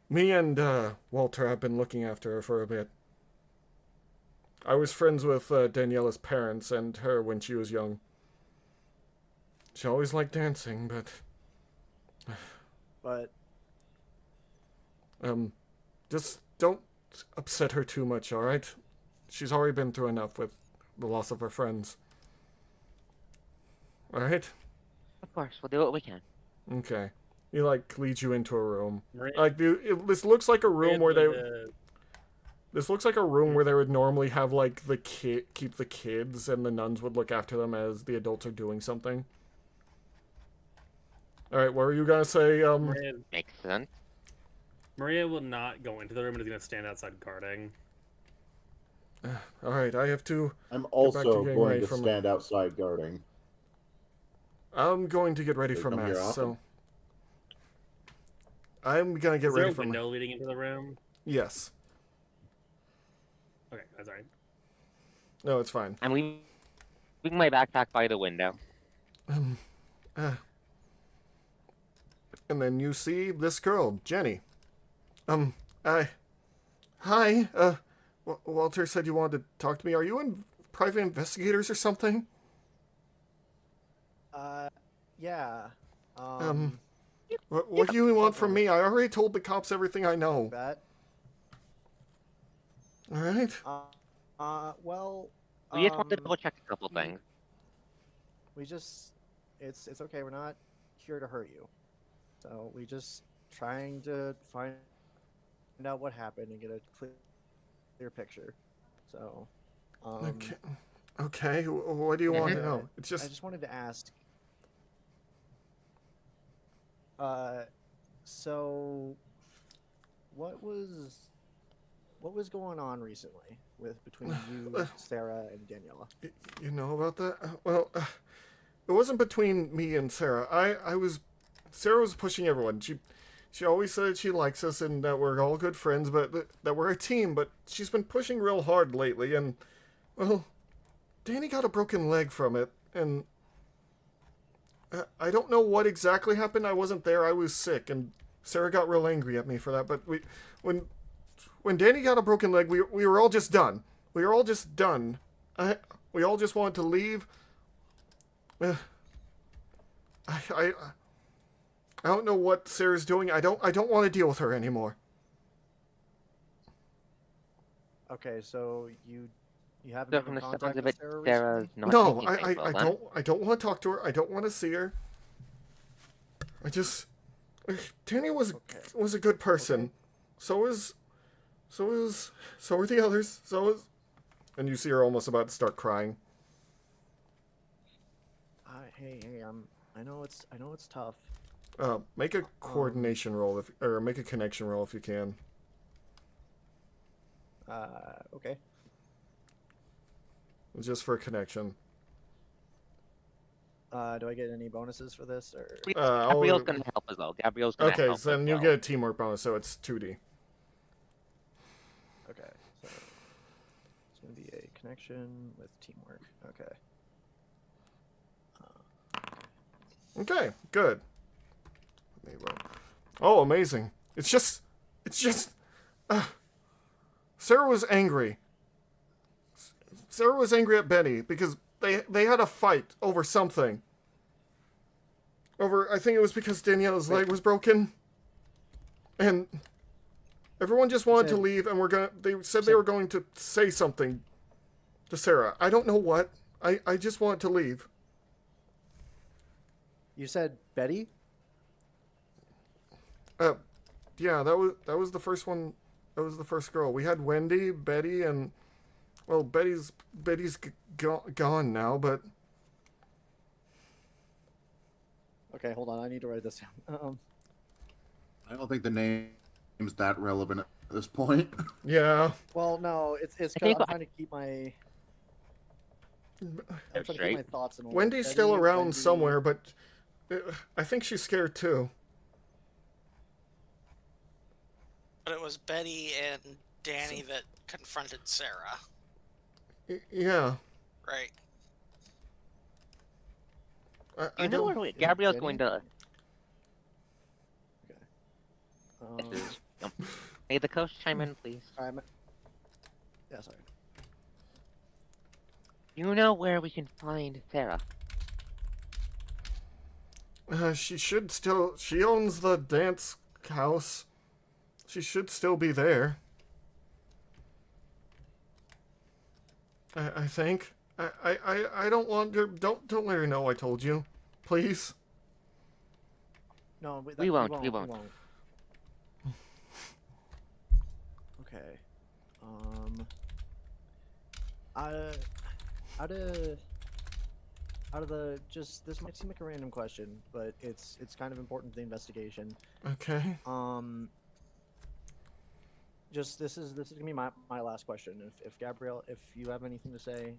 Me and Walter have been looking after her for a bit. I was friends with Daniela's parents and her when she was young. She always liked dancing, But just don't upset her too much, alright? She's already been through enough with the loss of her friends. Alright? Of course, we'll do what we can. Okay. He, like, leads you into a room. Maria, Like, this looks like a room where they... the- This looks like a room where they would normally have, like, keep the kids, and the nuns would look after them as the adults are doing something. Alright, what were you gonna say, Maria, Makes sense. Maria will not go into the room and is going to stand outside guarding. Alright, I have to... I'm to also getting going ready to for my- stand outside guarding. I'm going to get ready They for come here Mass, so... often? I'm gonna get Is there ready a for window leading into the room? Yes. Okay, that's alright. No, it's fine. I'm leaving my backpack by the window. And then you see this girl, Jenny. Hi, Walter said you wanted to talk to me. Are you in private investigators or something? Yeah. What do you want from me? I already told the cops everything I know. That. Alright? Well. We just wanted to double check a couple things. We just, it's okay. We're not here to hurt you. So we just trying to find out what happened and get a clear picture. So, Okay, what do you want to Mhm. know? It's I just... just wanted to ask. So, what was going on recently between you, Sarah, and Daniela? You know about that? Well, it wasn't between me and Sarah. Sarah was pushing everyone. She always said she likes us and that we're all good friends, but that we're a team. But she's been pushing real hard lately, and well, Danny got a broken leg from it, and I don't know what exactly happened. I wasn't there. I was sick, and Sarah got real angry at me for that. But when Danny got a broken leg, we were all just done. We were all just done. We all just wanted to leave. I don't know what Sarah's doing. I don't want to deal with her anymore. Okay, so you You haven't So been from in the sounds contact of with it, Sarah Sarah's recently? not No, taking things well then. I don't want to talk to her. I don't want to see her. I just Danny was a good person. Okay. So were the others. And you see her almost about to start crying. Hey, I know it's tough. Make a coordination roll or make a connection roll if you can. Okay. Just for a connection. Do I get any bonuses for this or? Gabrielle's gonna help as well. Gabrielle's gonna Okay, help so then as you well. get a teamwork bonus, so it's 2D. Okay, so it's gonna be a connection with teamwork. Okay. Okay, good. Let me roll. Oh, amazing. It's just Sarah was angry. Sarah was angry at Benny because they had a fight over something. I think it was because Daniela's leg was broken. And everyone just wanted to leave and they said they were going to say something to Sarah. I don't know what. I just wanted to leave. You said Betty? Yeah, that was the first one. That was the first girl. We had Wendy, Betty, and well, Betty's gone now, but Okay, hold on. I need to write this down. I don't think the name's that relevant at this point. yeah. Well, no, it's I because think I'm trying to keep my thoughts in order. Wendy's Betty, still around Wendy- somewhere, but I think she's scared too. But it was Betty and Danny that confronted Sarah, Yeah. right? I You know don't. where Gabrielle's Benny? going to. Um, May the coach chime in, please. yeah, sorry. You know where we can find Sarah. She should still. She owns the dance house. She should still be there. I think. I don't want her. Don't let her know I told you, please. No, We won't. Okay. Out of the just this might seem like a random question, but it's kind of important to the investigation. Okay. Just this is gonna be my last question. If Gabrielle, if you have anything to say,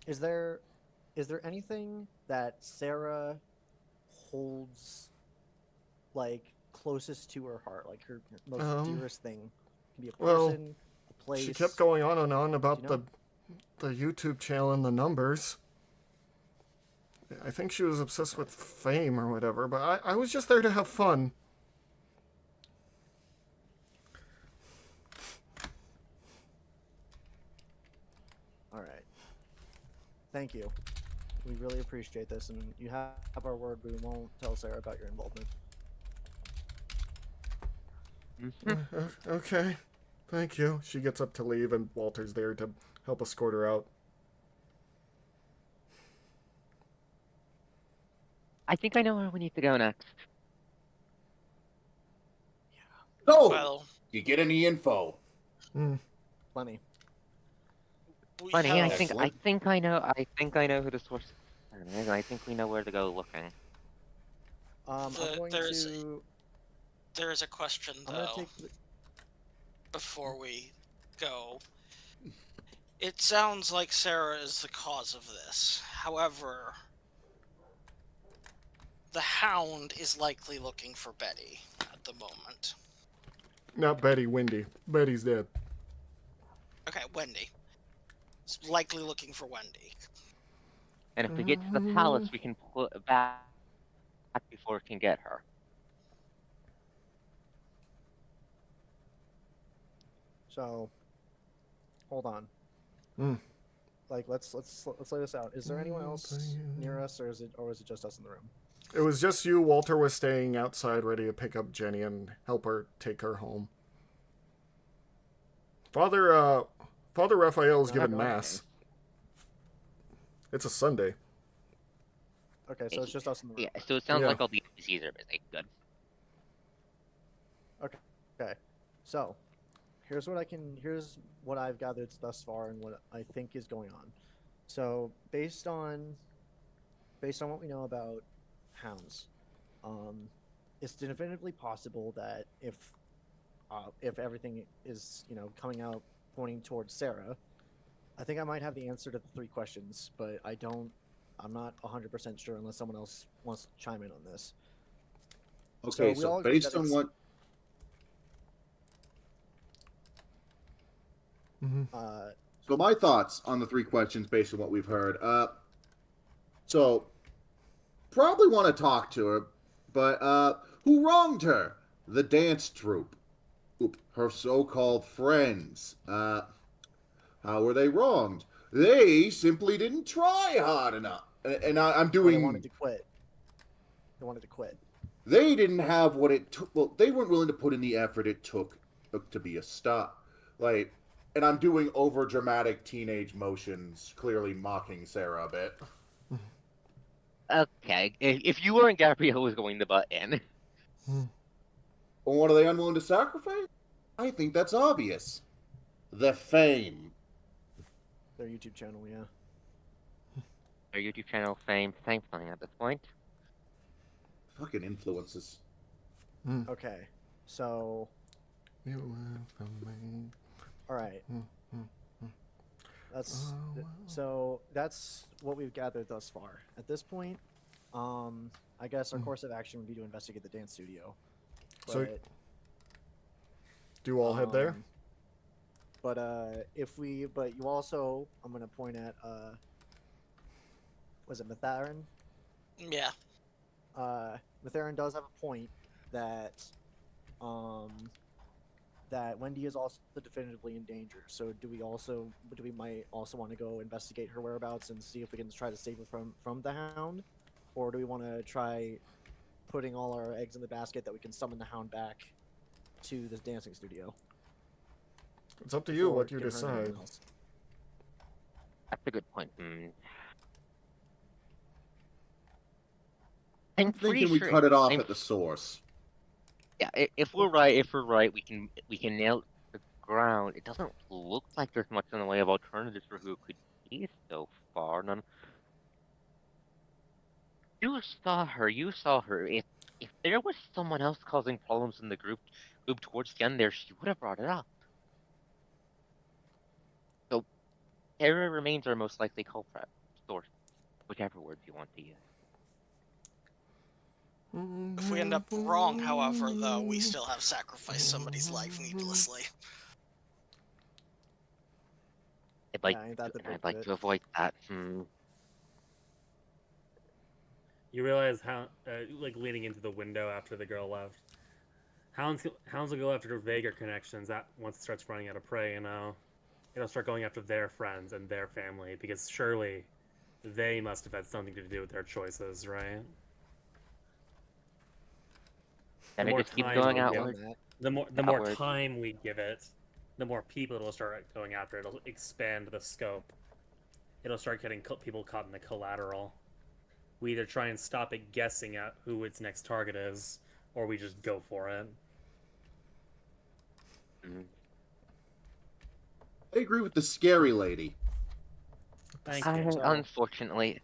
is there anything that Sarah holds like closest to her heart, like her most dearest thing? It can be a well, person, a place. She kept going on and on about you know? the YouTube channel and the numbers. I think she was obsessed with fame or whatever, but I was just there to have fun. All right. Thank you. We really appreciate this, and you have our word. We won't tell Sarah about your involvement. Okay. Thank you. She gets up to leave, and Walter's there to help escort her out. I think I know where we need to go next. So, Well, you get any info? Plenty. we Funny, I have, think I know who the source is. I think we know where to go looking. I'm going there's- to. there's a question I'm gonna though take. The, before we go. It sounds like Sarah is the cause of this. However, the Hound is likely looking for Betty at the moment. Not Betty, Wendy. Betty's dead. Okay, Wendy. It's likely looking for Wendy. And if we get to the palace, we can pull it back before it can get her. so, hold on. Like, let's lay this out. Is there anyone else near us, or is it just us in the room? It was just you. Walter was staying outside ready to pick up Jenny and help her take her home. Father Raphael is I have giving no mass. It's a Sunday. Okay, so it's just us in the room. Yeah, so it sounds Yeah. like all the NPCs are busy. Good. Okay, so here's what I've gathered thus far and what I think is going on. So based on what we know about hounds, it's definitively possible that if everything is coming out pointing towards Sarah, I think I might have the answer to the 3 questions, but I'm not 100% sure unless someone else wants to chime in on this. Okay, we so all agree based that on it's- what So my thoughts on the 3 questions based on what we've heard. So probably want to talk to her, but who wronged her? The dance troupe. Her so-called friends. How were they wronged? They simply didn't try hard enough. And I'm Or doing. they wanted to quit. They didn't have what it took. Well, they weren't willing to put in the effort it took to be a star. Like, and I'm doing over dramatic teenage motions, clearly mocking Sarah a bit. Okay, if you weren't, Gabrielle was going to butt in. Well, what are they unwilling to sacrifice? I think that's obvious. The fame. Their YouTube channel, yeah. Our YouTube channel fame, thankfully at this point. Fucking influences. Okay, so all right. That's what we've gathered thus far. At this point, I guess our course of action would be to investigate the dance studio. But, So, do you all head there? But you also, I'm gonna point at was it Matharin? Yeah. Matharin does have a point that that Wendy is also definitively in danger. So do we might also want to go investigate her whereabouts and see if we can try to save her from the Hound, or do we want to try putting all our eggs in the basket that we can summon the Hound back to this dancing studio? It's up to you Or what you give her anything decide. else? That's a good point. I'm thinking we cut it off at the source. Yeah, if we're right, we can nail the ground. It doesn't look like there's much in the way of alternatives for who it could be so far. None. You saw her. If there was someone else causing problems in the group towards the end there, she would have brought it up. So, error remains our most likely culprit. Source, whichever word you want to use. If we end up wrong, however, though, we still have sacrificed somebody's life needlessly. I'd like, ain't that the I'd big like bit? to avoid that. You realize how, like, leaning into the window after the girl left. Hounds will go after vaguer connections once it starts running out of prey, It'll start going after their friends and their family, because surely they must have had something to do with their choices, right? And The it more just keeps time going we outward. give the more Outward. time we give it, the more people it'll start going after. It'll expand the scope. It'll start getting people caught in the collateral. We either try and stop it guessing at who its next target is, or we just go for it. I agree with the scary lady. Thank I you. unfortunately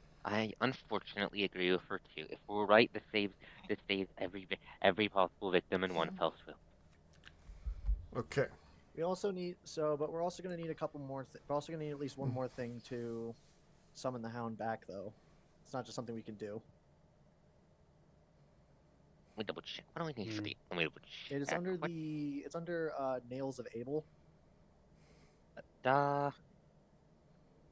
agree with her too. If we're right, this saves every possible victim in one fell swoop. Okay. We also need but we're also going to need a couple more. We're also going to need at least one more thing to summon the Hound back, though. It's not just something we can do. Let me double check. What do we need for the? Let me double check. It is under It's under Nails of Abel.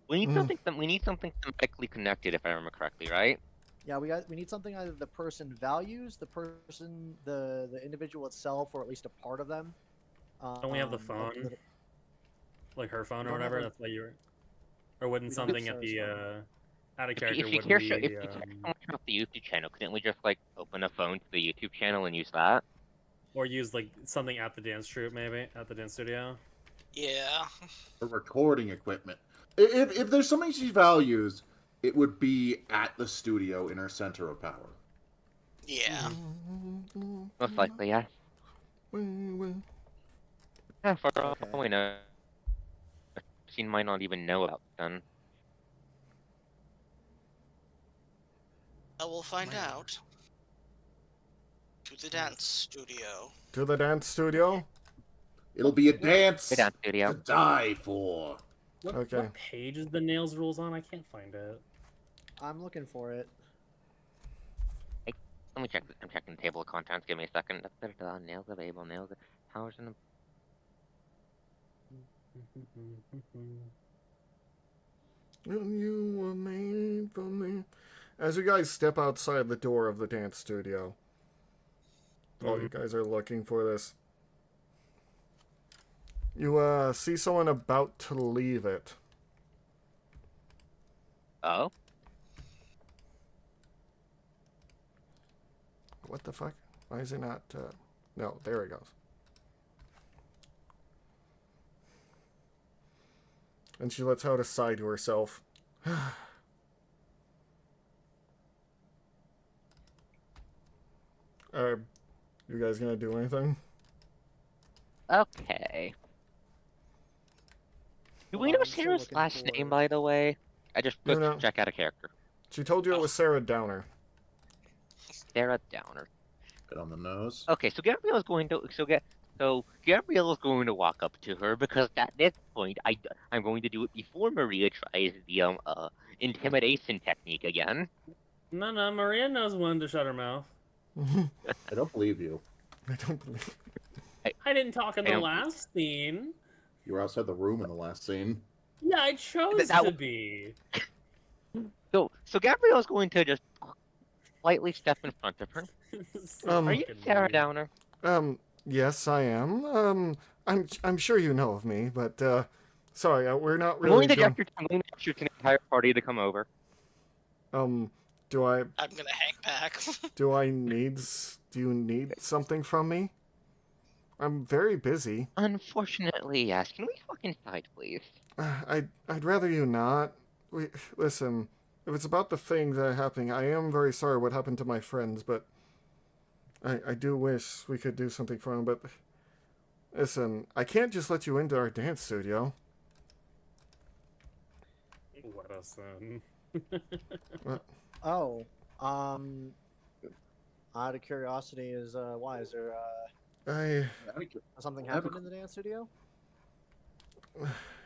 We need something. We need something thematically connected, if I remember correctly, right? Yeah, we need something either the person values, the individual itself, or at least a part of them. Don't we have the phone? Like her phone or whatever? That's why you were. Or wouldn't We don't have something at Sarah's the phone. out of If character you wouldn't care be so much about the YouTube channel, couldn't we just like open a phone to the YouTube channel and use that? or use like something at the dance troupe, maybe at the dance studio? Yeah. or recording equipment. If there's something she values, it would be at the studio in her center of power. Yeah. Most likely, yeah. Yeah, for all Okay. we know, she might not even know about them. We'll find out. To the dance studio. To the dance studio? It'll be a dance Sit down, studio. to die for. Okay. What page is the nails rules on? I can't find it. I'm looking for it. Let me check. I'm checking the table of contents. Give me a second. Nails available. Nails. Powers in the. You were made for me. As you guys step outside the door of the dance studio, while you guys are looking for this, you see someone about to leave it. Oh. What the fuck? Why is it not? No, there it goes. And she lets out a sigh to herself. You guys gonna do anything? Okay. Do we Hold know on, I'm still Sarah's looking last for- name, by the way? I just You put know. check out a character. She told you it was Sarah Downer. Sarah Downer. Bit on the nose. Okay, so Gabrielle's going to Gabrielle's going to walk up to her because at this point I'm going to do it before Maria tries the intimidation technique again. No, Maria knows when to shut her mouth. I don't believe you. I don't believe. I didn't talk in I the don't- last scene. You were outside the room in the last scene. Yeah, I chose That to w- be. So Gabrielle's going to just slightly step in front of her. Are you Fucking Sarah weird. Downer? Yes, I am. I'm sure you know of me, but sorry, we're not I'm really going to doing. gesture to the entire party to come over. Do I I'm gonna hang back. do you need something from me? I'm very busy. Unfortunately, yes. Can we walk inside, please? I'd rather you not. Listen, if it's about the things that are happening, I am very sorry what happened to my friends, but I do wish we could do something for them, but listen, I can't just let you into our dance studio. Let us in. Oh, out of curiosity, why is there something I have a- happened in the dance studio?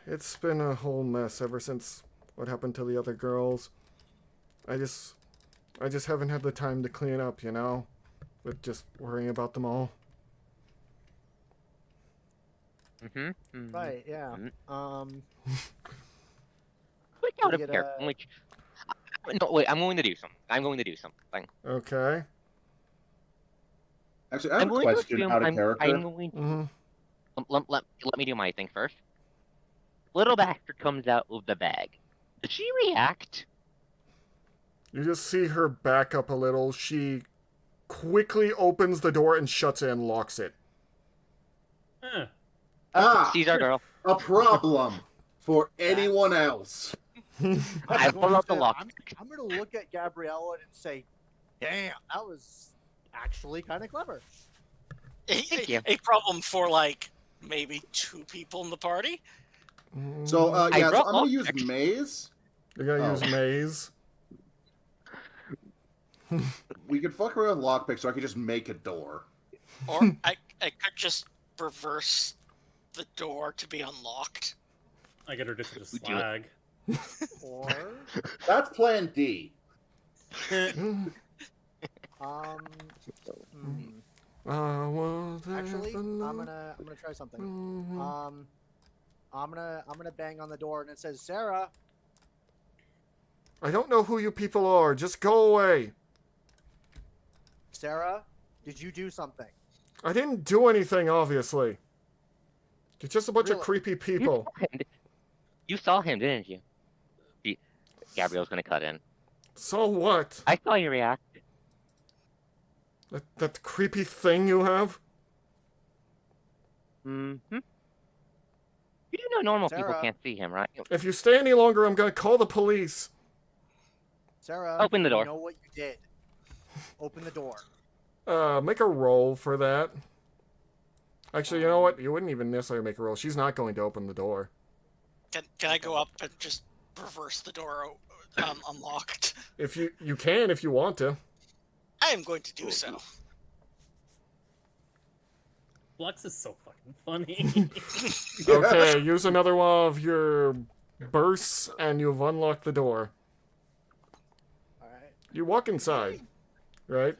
It's been a whole mess ever since what happened to the other girls. I just haven't had the time to clean up, you know, with just worrying about them all. Right, yeah. Quick out We of get, character. No, wait. I'm going to do something. Okay. Actually, I have I'm a going to question assume out of I'm character. going to Mm-hmm. let me do my thing first. Little bastard comes out of the bag. Does she react? You just see her back up a little. She quickly opens the door and shuts it and locks it. Huh. Ah! She's our girl. A problem for anyone else. I pull out the lock. I'm gonna look at Gabriella and say, "Damn, that was actually kind of clever." Thank you. A problem for like maybe 2 people in the party. So, I yeah, so brought I'm gonna lock use picks. maze. You're gonna Oh. use maze. We could fuck around with lockpick so I could just make a door. Or I could just reverse the door to be unlocked. I get her just to We do it. slag. Or, That's plan D. hmm, actually, I'm gonna try something. I'm gonna bang on the door and it says, "Sarah." I don't know who you people are. Just go away. Sarah, did you do something? I didn't do anything, obviously. You're just a bunch of Really? creepy people. You saw him, didn't you? Gabrielle's gonna cut in. So what? I saw you react. That creepy thing you have? Mm-hmm. You do know normal people Sarah. can't see him, right? If you stay any longer, I'm gonna call the police. Sarah, Open the door. We know what you did. Open the door. Make a roll for that. Actually, you know what? You wouldn't even necessarily make a roll. She's not going to open the door. Can I go up and just reverse the door unlocked? If you can, if you want to. I am going to do so. Flux is so fucking funny. Okay, use another one of your bursts, and you've unlocked the door. Alright. You walk inside, right?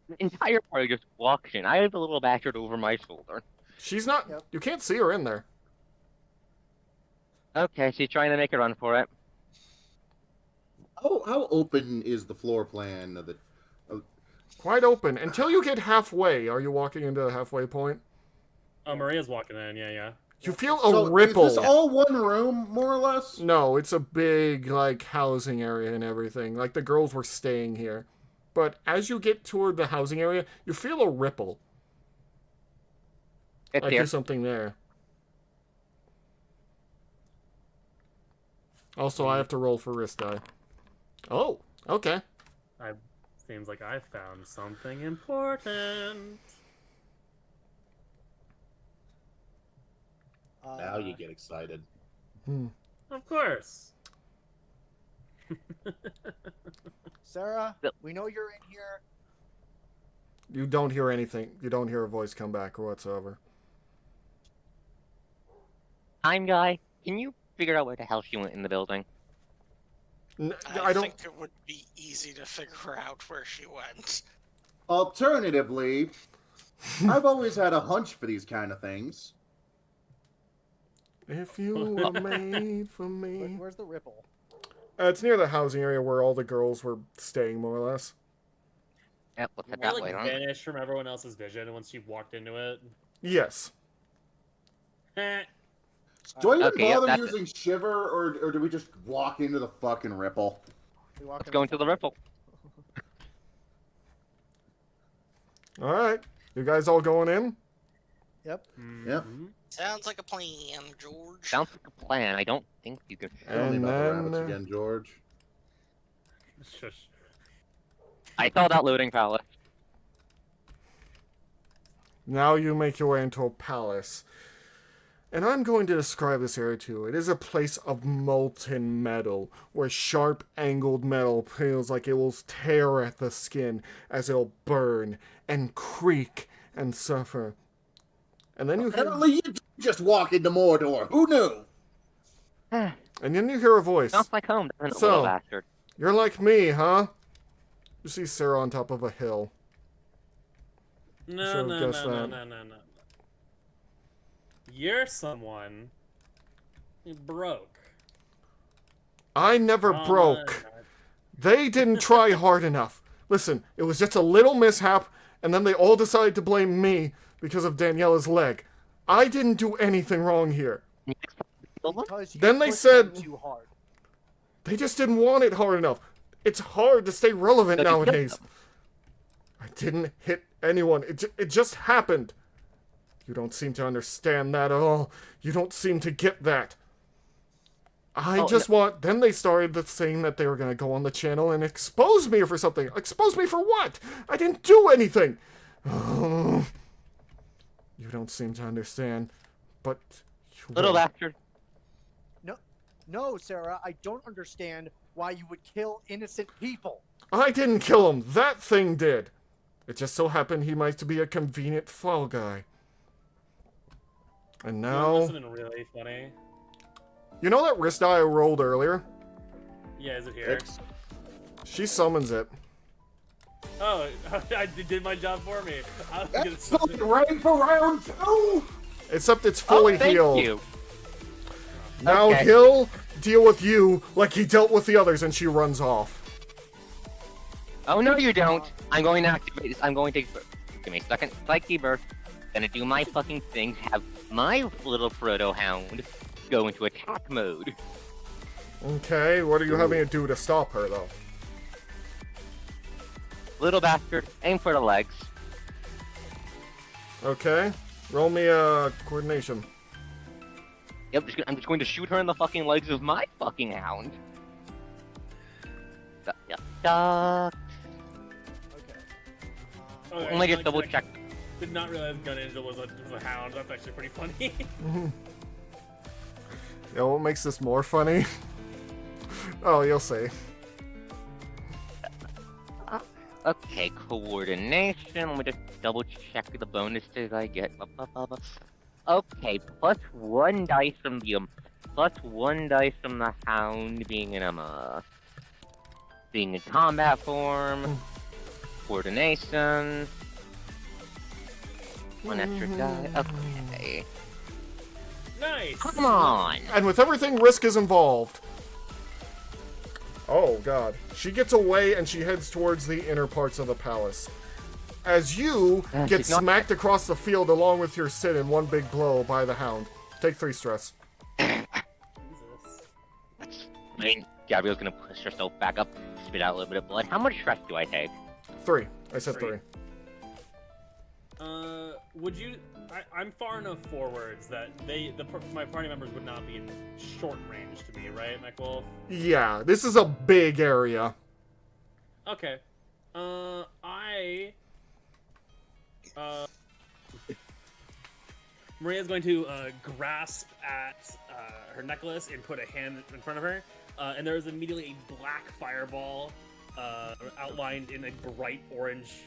The entire party just walks in. I have a little bastard over my shoulder. She's not. Yep. You can't see her in there. Okay, she's trying to make a run for it. How open is the floor plan of the? Quite open until you get halfway. Are you walking into the halfway point? Oh, Maria's walking in. Yeah. You feel a So ripple. is this all one room, more or less? No, it's a big like housing area and everything. Like the girls were staying here. But as you get toward the housing area, you feel a ripple. It's Like here. there's something there. Also, I have to roll for wrist die. Oh, okay. Seems like I found something important. Now you get excited. Of course. Sarah, Yep. we know you're in here. You don't hear anything. You don't hear a voice come back or whatsoever. Time guy, can you figure out where the hell she went in the building? I don't. think it would be easy to figure out where she went. Alternatively, I've always had a hunch for these kind of things. If you were made for me. Where's the ripple? It's near the housing area where all the girls were staying, more or less. Yep, let's head Or that like way, huh? vanished from everyone else's vision once she walked into it. Yes. Eh. Do I even Okay, yep, bother that's using shiver, or do we just walk into the fucking ripple? We walk Let's in go into the ripple. All right. You guys all going in? Yep. Yep. Mhm. Sounds like a plan, George. Sounds like a plan. I don't think you can. Tell me And about the then, rabbits again, George. Shush. I saw that loading pallet. Now you make your way into a palace. And I'm going to describe this area to you. It is a place of molten metal, where sharp angled metal feels like it will tear at the skin as it'll burn and creak and suffer. And then you hear, Apparently, you did just walk into Mordor. Who knew? and then you hear a voice. Sounds like home, doesn't it, So- little bastard? You're like me, huh? You see Sarah on top of a hill. No, Should've no, guessed no, no, that. no, no, no. You're someone who broke. I never Oh, broke. no. They didn't try hard enough. Listen, it was just a little mishap, and then they all decided to blame me because of Daniela's leg. I didn't do anything wrong here. Because you Then they pushed them said- too hard. They just didn't want it hard enough. It's hard to stay relevant So you killed nowadays. them. I didn't hit anyone. It just happened. You don't seem to understand that at all. You don't seem to get that. I Oh, just want... Then they started saying that they were going to go on the channel and expose me for something. Expose me for what? I didn't do anything. You don't seem to understand. But... you Little will. bastard. No, Sarah, I don't understand why you would kill innocent people. I didn't kill him. That thing did. It just so happened he might be a convenient fall guy. And You now... know, this has been really funny. You know that wrist die I rolled earlier? Yeah, is it here? She summons it. Oh, I did my job for me. I was gonna That's fucking right for round 2! Except it's fully Oh, thank healed. you. Now Okay. he'll deal with you like he dealt with the others, and she runs off. Oh no, you don't. I'm going to activate this. I'm going to give me a second. Psyche burst. Gonna do my fucking thing. Have my little proto hound go into attack mode. Okay, what are you having to do to stop her, though? Little bastard, aim for the legs. Okay, roll me a coordination. Yep, I'm just going to shoot her in the fucking legs with my fucking hound. Yeah. Okay. Okay, Let me just not double connect- check. Did not realize Gun Angel was a hound. That's actually pretty funny. Yeah, what makes this more funny? Oh, you'll see. Okay, coordination. Let me just double check the bonuses I get. Okay, +1 dice from the hound being in combat form. Coordination. 1 extra die. Okay. Nice. Come on. And with everything, risk is involved. Oh, God. She gets away and she heads towards the inner parts of the palace. As you get she's not- smacked across the field along with your Sid in one big blow by the hound. Take 3 stress. Jesus. I mean, Gabrielle's gonna push herself back up, spit out a little bit of blood. How much stress do I take? 3. I said 3. 3. Would you? I'm far enough forwards that my party members would not be in short range to me, right, McWolf? Yeah, this is a big area. Okay. Maria's going to grasp at her necklace and put a hand in front of her, and there is immediately a black fireball outlined in a bright orange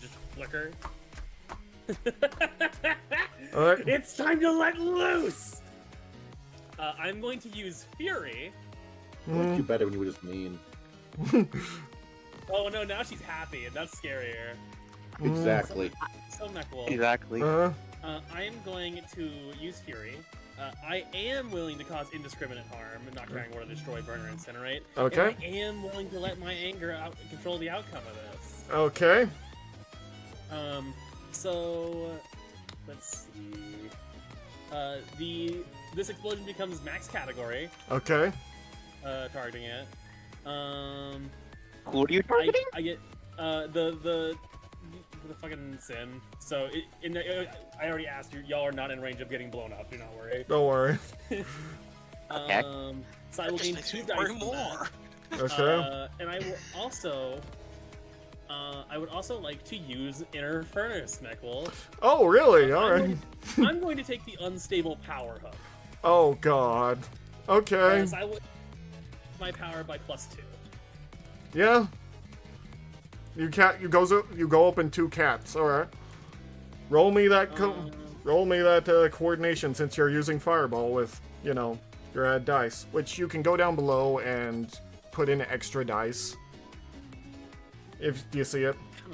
just flicker. Alright. It's time to let loose! I'm going to use Fury. I like you better when you were just mean. Oh no, now she's happy, and that's scarier. Exactly. So McWolf. Exactly. I am going to use Fury. I am willing to cause indiscriminate harm, not carrying water, destroy, burn, or incinerate. Okay. And I am willing to let my anger control the outcome of this. Okay. So let's see. This explosion becomes max category. Okay. Targeting it. Who are you targeting? I get the fucking sim. So I already asked you. Y'all are not in range of getting blown up. Do not worry. Don't worry. Okay. So I That will just gain makes 2 me dice worry from more. that. Okay. And I will also. I would also like to use Inner Furnace, McWolf. Oh, really? Alright. I'm going to take the unstable power hook. Oh, God. Okay. As I would my power by +2. Yeah. You go up in 2 cats. Alright. Roll me that coordination since you're using Fireball with, your add dice. Which you can go down below and put in extra dice. Do you see it? I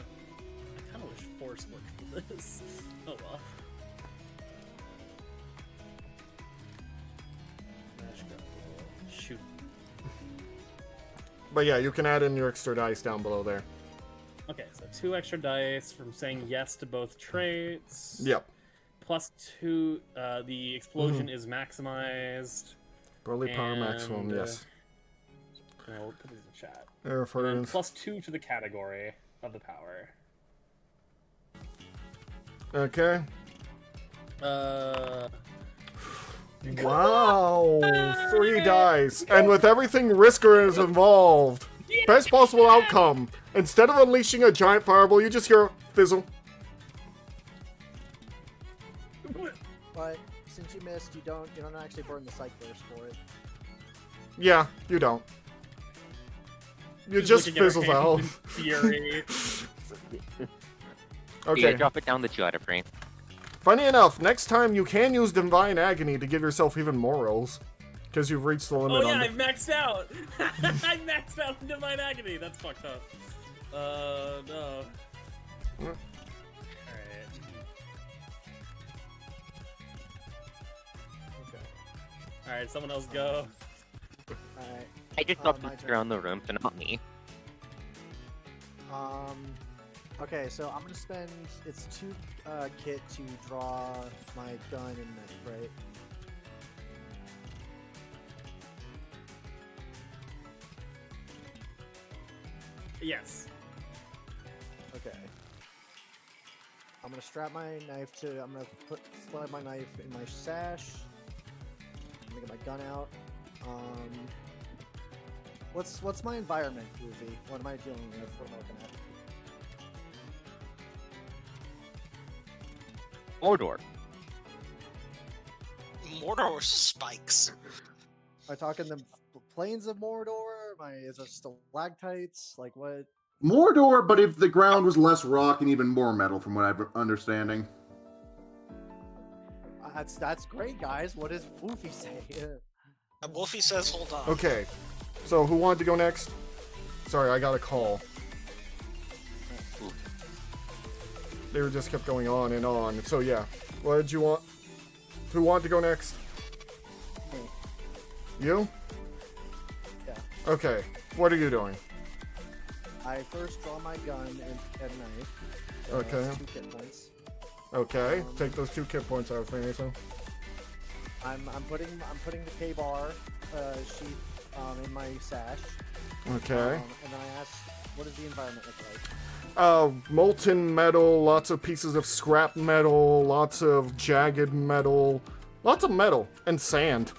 kind of wish Force worked for this. Oh well. Shoot. But yeah, you can add in your extra dice down below there. Okay, so 2 extra dice from saying yes to both traits. Yep. +2, the explosion is maximized. Broly power And, maximum, yes. We'll put these in chat. Air And furnace. +2 to the category of the power. Okay. Uh, Wow. 3 dice. And with everything Risker is involved. Best possible outcome. Instead of unleashing a giant fireball, you just hear a fizzle. But since you missed, you don't actually burn the Psych Burst for it. Yeah, you don't. It just looking at her fizzles hand out. in Fury. Okay. Yeah, drop it down the 2 out of 3. Funny enough, next time you can use Divine Agony to give yourself even more rolls. Because you've reached the limit Oh yeah, on I've maxed out! I maxed out in Divine Agony! That's fucked up. No. Alright. Okay. Alright, someone else go. Alright. I just dropped my this turn. around the room, so not me. Okay, so I'm gonna spend it's 2 kit to draw my gun and knife, right? Yes. Okay. I'm gonna strap my knife to. I'm gonna slide my knife in my sash. Let me get my gun out. What's my environment, Goofy? What am I dealing with? What am I looking at? Mordor. Mordor spikes. Am I talking the plains of Mordor? Is it stalactites? Like what? Mordor, but if the ground was less rock and even more metal, from what I'm understanding. That's great, guys. What does Woofy say? Wolfie says, hold on. Okay, so who wanted to go next? Sorry, I got a call. They were just kept going on and on. So yeah, what did you want? Who wanted to go next? Me. You? Yeah. Okay, what are you doing? I first draw my gun and knife. Okay. That's 2 kit points. Okay, take those 2 kit points out of me, so. I'm putting the K-bar sheet in my sash. Okay. And then I ask, what does the environment look like? Molten metal, lots of pieces of scrap metal, lots of jagged metal, lots of metal, and sand.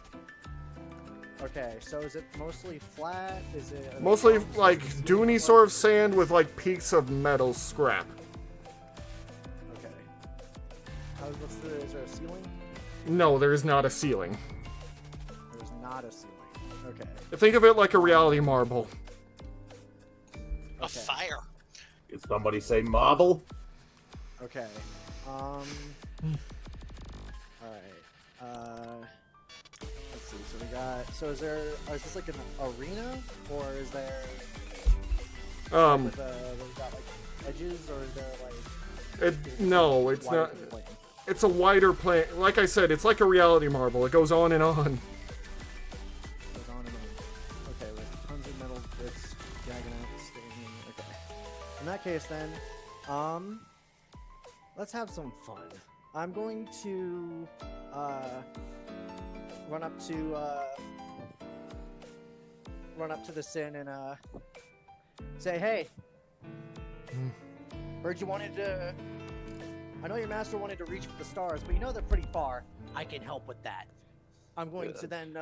Okay, so is it mostly flat? Is it Mostly like is it duney sort of sand with like peaks of metal scrap. Okay. Is there a ceiling? No, there is not a ceiling. There's not a ceiling. Okay. Think of it like a reality marble. A fire. Did somebody say marble? Okay. All right. Let's see. So we got. So is this like an arena, or is there? With, we got like edges, or is there like? No, it's wider not. plane? It's a wider plane. Like I said, it's like a reality marble. It goes on and on. Goes on and on. Okay, with tons of metal bits jagging out, sticking in. Okay. In that case, then, let's have some fun. I'm going to run up to the Sin and say, "Hey, heard you wanted to. I know your master wanted to reach for the stars, but you know they're pretty far. I can help with that." I'm going to then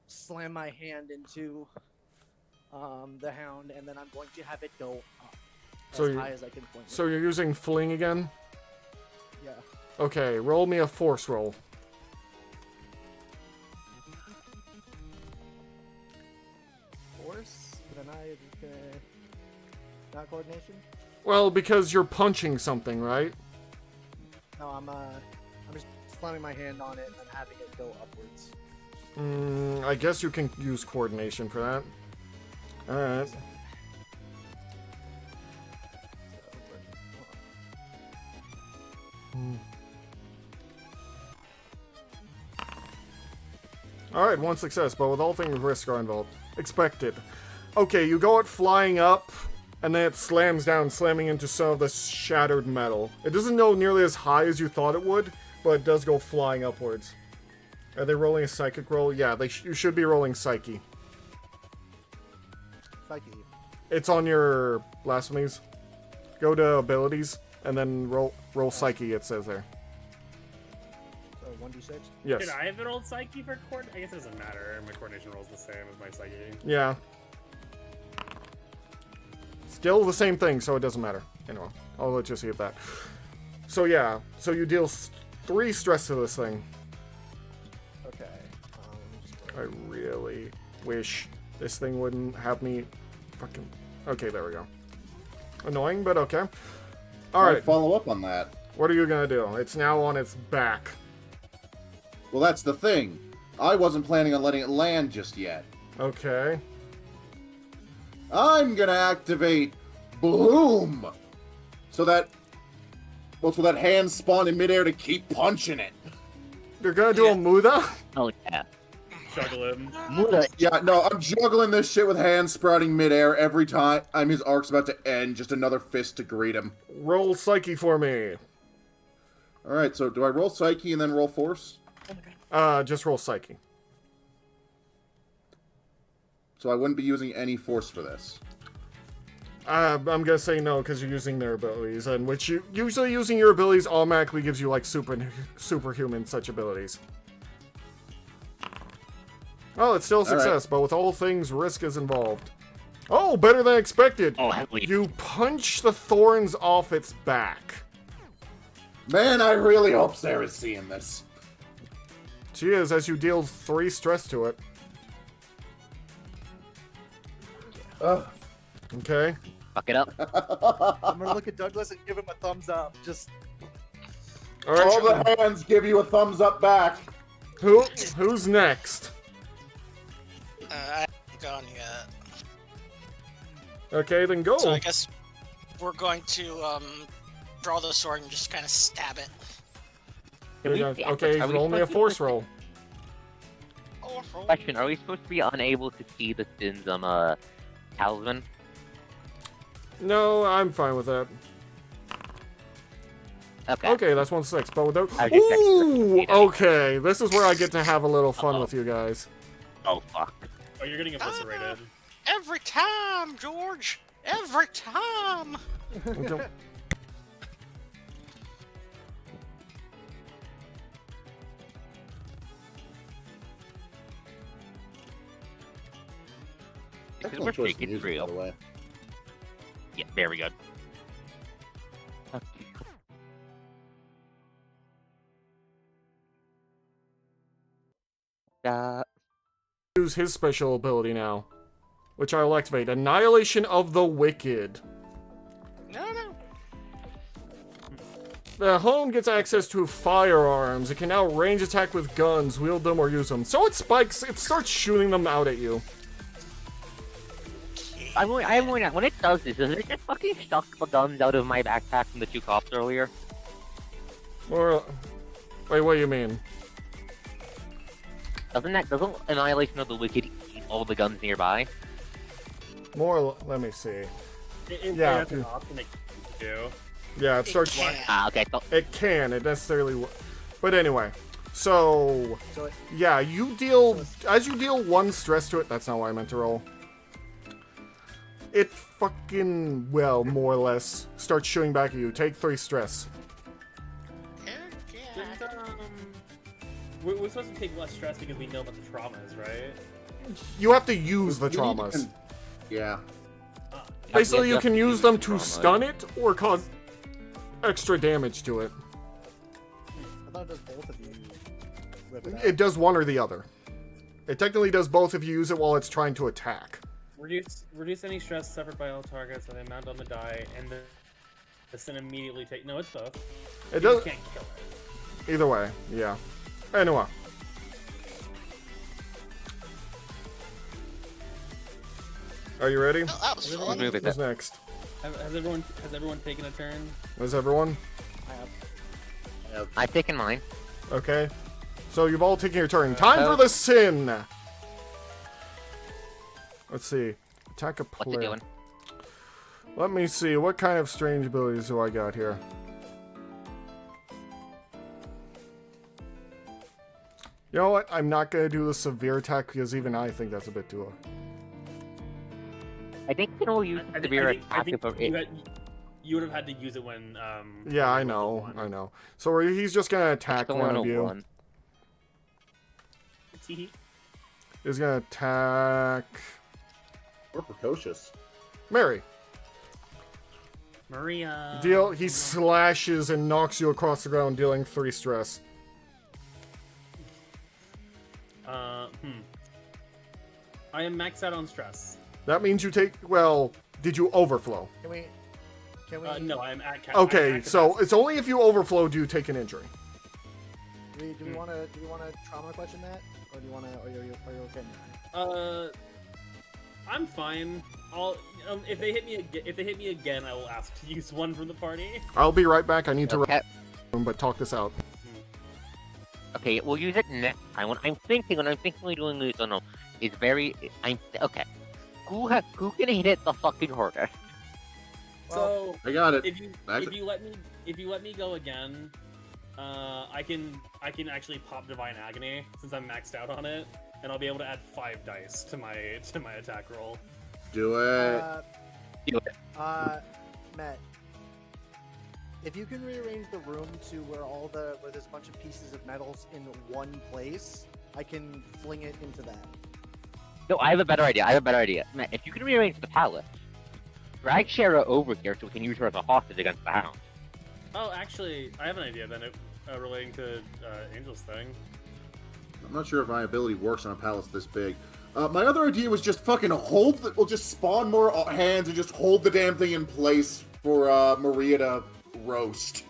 slam my hand into the hound, and then I'm going to have it go up as high as I can point it. So you're using fling again? Yeah. Okay, roll me a force roll. Force? Then not coordination? Well, because you're punching something, right? No, I'm just slamming my hand on it and then having it go upwards. I guess you can use coordination for that. Alright. Alright, 1 success, but with all things risk are involved. Expected. Okay, you go it flying up, and then it slams down, slamming into some of the shattered metal. It doesn't go nearly as high as you thought it would, but it does go flying upwards. Are they rolling a psychic roll? Yeah, you should be rolling psyche. Psyche. It's on your blasphemies. Go to abilities, and then roll psyche, it says there. So 1d6? Yes. Did I have an old psyche for I guess it doesn't matter. My coordination roll's the same as my psyche. Yeah. Still the same thing, so it doesn't matter. Anyway, I'll let you see it that. So yeah, so you deal 3 stress to this thing. Okay. I really wish this thing wouldn't have me fucking... Okay, there we go. Annoying, but okay. Alright. Follow up on that. What are you gonna do? It's now on its back. Well, that's the thing. I wasn't planning on letting it land just yet. Okay. I'm gonna activate Bloom! So that hand spawn in midair to keep punching it. You're gonna do a Muda? Oh yeah. Juggle him. Yeah, no, I'm juggling this shit with hands sprouting midair every time his arc's about to end. Just another fist to greet him. Roll Psyche for me. Alright, so do I roll Psyche and then roll Force? Just roll Psyche. So I wouldn't be using any Force for this. I'm gonna say no because you're using their abilities, and which usually using your abilities automatically gives you like superhuman such abilities. Oh, it's still a right. success, but with all things, risk is involved. Oh, better than expected. Oh, heavily. You punch the thorns off its back. Man, I really hope Sarah's seeing this. She is, as you deal 3 stress to it. Ugh. Okay. Fuck it up. I'm gonna look at Douglas and give him a thumbs up. Just All right. All the hands give you a thumbs up back. Who's next? I haven't gone yet. Okay, then go. So I guess we're going to draw the sword and just kind of stab it. Okay, roll me a force roll. Question: are we supposed to be unable to see the Sin's talisman? No, I'm fine with that. Okay. Okay, that's 1-6, but without. I just Ooh, extra- okay. This is where I get to have a little fun with you guys. Oh fuck. Oh, you're getting eviscerated. Every time, George! Every time! Okay. Because we're Excellent choice of freaking music, real. by the way. Yeah, very good. Use his special ability now, which I will activate. Annihilation of the Wicked. No. The home gets access to firearms. It can now range attack with guns, wield them, or use them. So it spikes, it starts shooting them out at you. I'm wondering, when it does this, does it just fucking suck the guns out of my backpack from the 2 cops earlier? Or, wait, what do you mean? Doesn't Annihilation of the Wicked eat all the guns nearby? More, let me see. Yeah, Yeah, that's if an you- option it can do. Yeah, it starts. can't. Ah, okay. So, It can. It necessarily. But anyway, so so it, yeah, you deal as you deal 1 stress to it. That's not what I meant to roll. It fucking more or less starts shooting back at you. Take 3 stress. Didn't, we're supposed to take less stress because we know about the traumas, right? You have to use the You need to traumas. Yeah. Basically, you have can to use them the to trauma. stun it or cause extra damage to it. I thought it does both of you. Rip it out. It does one or the other. It technically does both if you use it while it's trying to attack. Reduce any stress suffered by all targets and the amount on the die, and the sin immediately take. No, it's both. It You does just can't kill it. either way. Yeah. Anyway. Are you ready? Oh, that was Everyone fun. move it. Who's next? Has everyone taken a turn? Was everyone? I have. I've taken mine. Okay. So you've all taken your turn. Time for the sin! Let's see. Attack a What's it player. doing? Let me see. What kind of strange abilities do I got here? You know what? I'm not going to do the severe attack because even I think that's a bit too... I think you can only use I severe think attack if you would have had to use it when. Yeah, I when you know. rolled the I know. So he's just going to attack the one of you. 101. one. He's going to attack... We're precocious. Mary. Maria. He slashes and knocks you across the ground, dealing 3 stress. I am maxed out on stress. That means you take... Well, did you overflow? Can we? No, I am at. Okay, so it's only if you overflow do you take an injury. Do we want to trauma question that, or do you want to? Are you okay now? I'm fine. I'll if they hit me again, I will ask to use one from the party. I'll be right back. I need to Okay. but talk this out. Okay, we'll use it next time. When I'm thinking we're doing this, no, it's very. Okay. Who can hit it the fucking hardest? So I got it. if you Back if you let me go again, I can actually pop Divine Agony since I'm maxed out on it, and I'll be able to add 5 dice to my attack roll. Do it. Do it. Matt, if you can rearrange the room to where there's a bunch of pieces of metals in one place, I can fling it into that. No, I have a better idea. Matt, if you can rearrange the palace, drag Shara over here so we can use her as a hostage against the Hound. Oh, actually, I have an idea then relating to Angel's thing. I'm not sure if my ability works on a palace this big. My other idea was just fucking we'll just spawn more hands and just hold the damn thing in place for Maria to roast.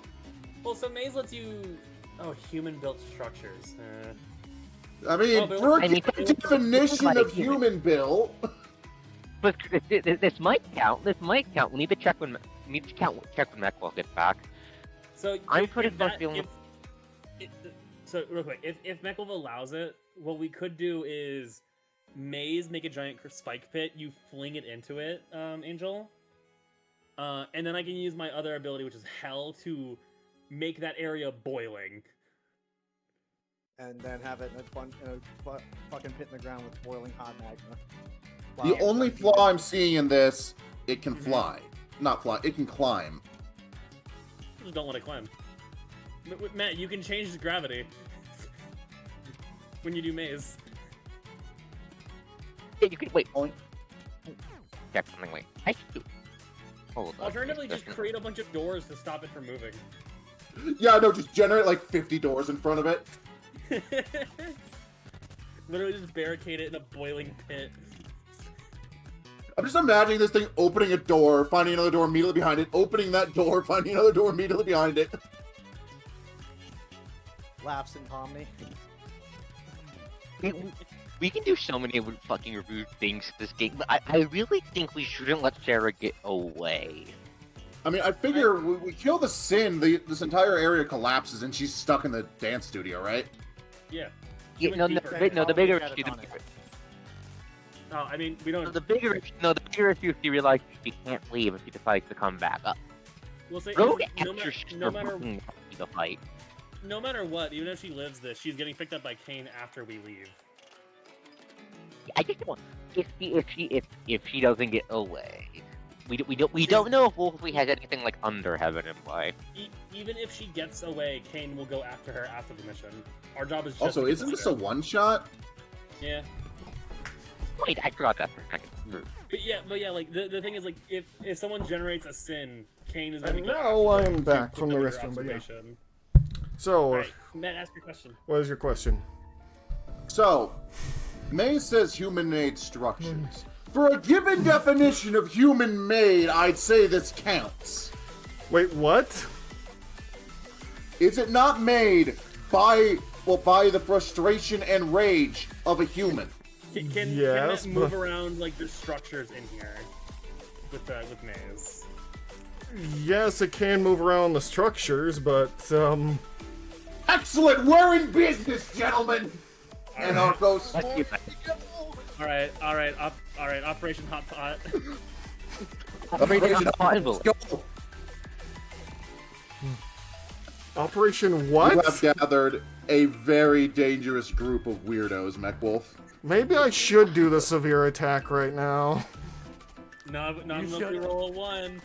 Well, so Maze lets you... Oh, human-built structures. I mean, for a definition of human built. But this might count. This might count. We need to check when Meckwell gets back. So I'm if- pretty if much that- feeling. So real quick, if Meckwell allows it, what we could do is Maze make a giant spike pit. You fling it into it, Angel. And then I can use my other ability, which is Hell, to make that area boiling. And then have it in a fucking pit in the ground with boiling hot magma. The Wow. only flaw I'm seeing in this, it can fly. Not fly, it can climb. Just don't let it climb. Matt, you can change the gravity when you do Maze. Yeah, you can wait. Only- Check something. Wait. I should do. Hold on. Alternatively, just create a bunch of doors to stop it from moving. Yeah, no, just generate like 50 doors in front of it. Literally just barricade it in a boiling pit. I'm just imagining this thing opening a door, finding another door immediately behind it, opening that door, finding another door immediately behind it. Laughs in Pomni. We can do so many fucking rude things to this game, but I really think we shouldn't let Sarah get away. I mean, I figure we kill the Sin, this entire area collapses and she's stuck in the dance studio, right? Yeah. Yeah, Even no, deeper. the bigger Probably issue, catatonic. Oh, I mean, we don't. the bigger issue is she realizes she can't leave if she decides to come back up. We'll say Rogue no, fight. no matter what, even if she lives this, she's getting picked up by Cain after we leave. I just want if she doesn't get away. We don't know if Wolfie has anything like under heaven in play. Even if she gets away, Cain will go after her after the mission. Our job is just Also, to get isn't the this a ship. one-shot? Yeah. Wait, I forgot that for a second. But yeah, like the thing is, like, if someone generates a sin, Cain is going to And go now after I'm her back to from the fulfill restroom, your but yeah. observation. So, Alright, Matt, ask your question. what is your question? So, May says human-made structures. For a given definition of human-made, I'd say this counts. Wait, what? Is it not made by the frustration and rage of a human? Can Yes, Matt move but- around like the structures in here with Maze? Yes, it can move around the structures, but, Excellent! We're in business, gentlemen! And our ghost. Let's keep All right, Operation Hot Pot. Operation Let's go! Operation You what? have gathered a very dangerous group of weirdos, MechWolf. Maybe I should do the severe attack right now. Not unless we should- roll a 1.